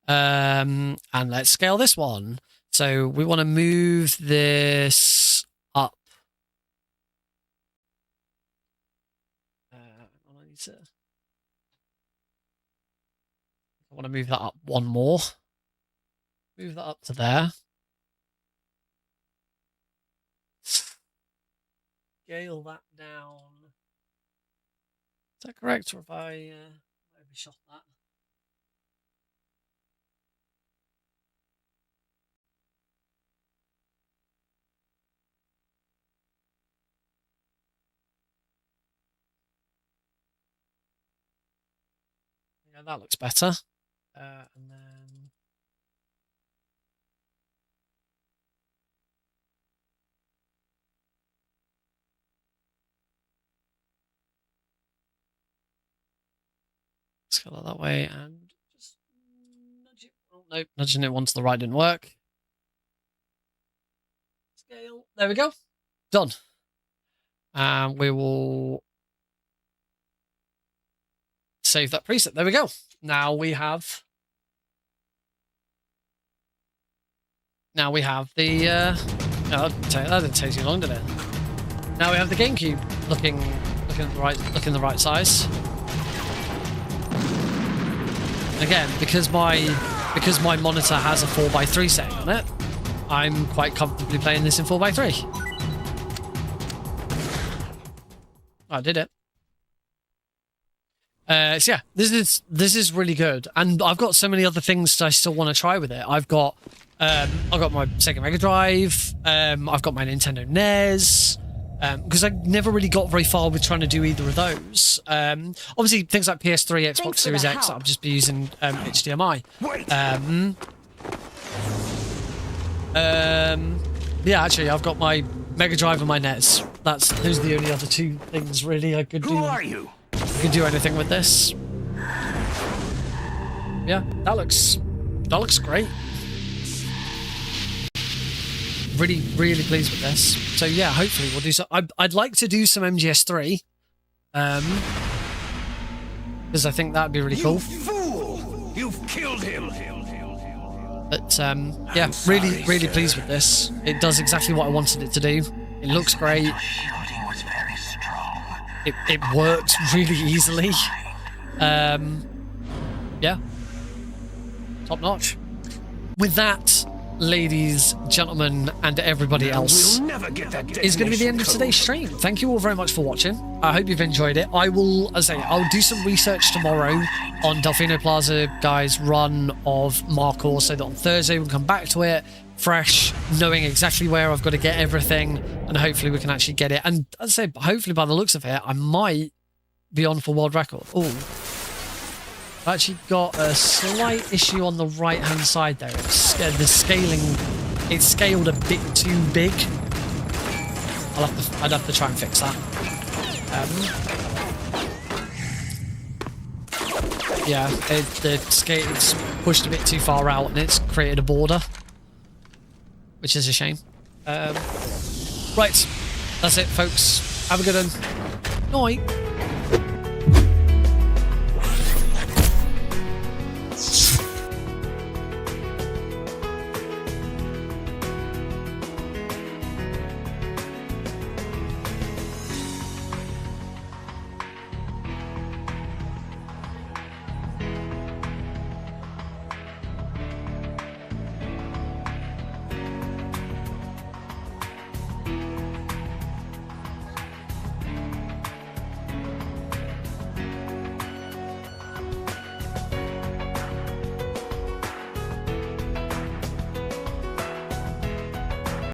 And let's scale this one. So we want to move this up. I want to move that up one more. Move that up to there. Scale that down. Is that correct, or have I overshot that? Yeah, that looks better. And then scale it that way and just nudge it. Oh, no, nudging it one to the right didn't work. Scale. There we go. Done. And we will save that preset. There we go. Now we have the no, that didn't take too long, did it? Now we have the GameCube looking the right size. Again, because my monitor has a 4:3 setting on it, I'm quite comfortably playing this in 4:3. I did it. So yeah, this is really good, and I've got so many other things I still want to try with it. I've got my Sega Mega Drive. I've got my Nintendo NES. Because I never really got very far with trying to do either of those. Obviously, things like PS3, Xbox Series X, I'll just be using HDMI. Yeah, actually, I've got my Mega Drive and my NES. Those are the only other two things really I could do. Who are you? I could do anything with this. Yeah, that looks great. really, really pleased with this. So yeah, hopefully we'll do so. I'd like to do some MGS3, because I think that'd be really cool. Fool! You've killed him! But yeah, really, really pleased with this. It does exactly what I wanted it to do. It looks great. It works really easily. Yeah, top notch. With that, ladies, gentlemen, and everybody else, is going to be the end of today's stream. Thank you all very much for watching. I hope you've enjoyed it. I will, as I say, I'll do some research tomorrow on Delfino Plaza Guy's run of Markhor, so that on Thursday we'll come back to it fresh, knowing exactly where I've got to get everything, and hopefully we can actually get it. And as I say, hopefully by the looks of it, I might be on for world record. Oh, I've actually got a slight issue on the right hand side there. The scaling, it's scaled a bit too big. I'd have to try and fix that. Yeah, the scale, it's pushed a bit too far out and it's created a border, which is a shame. Right, that's it, folks. Have a good one. Night.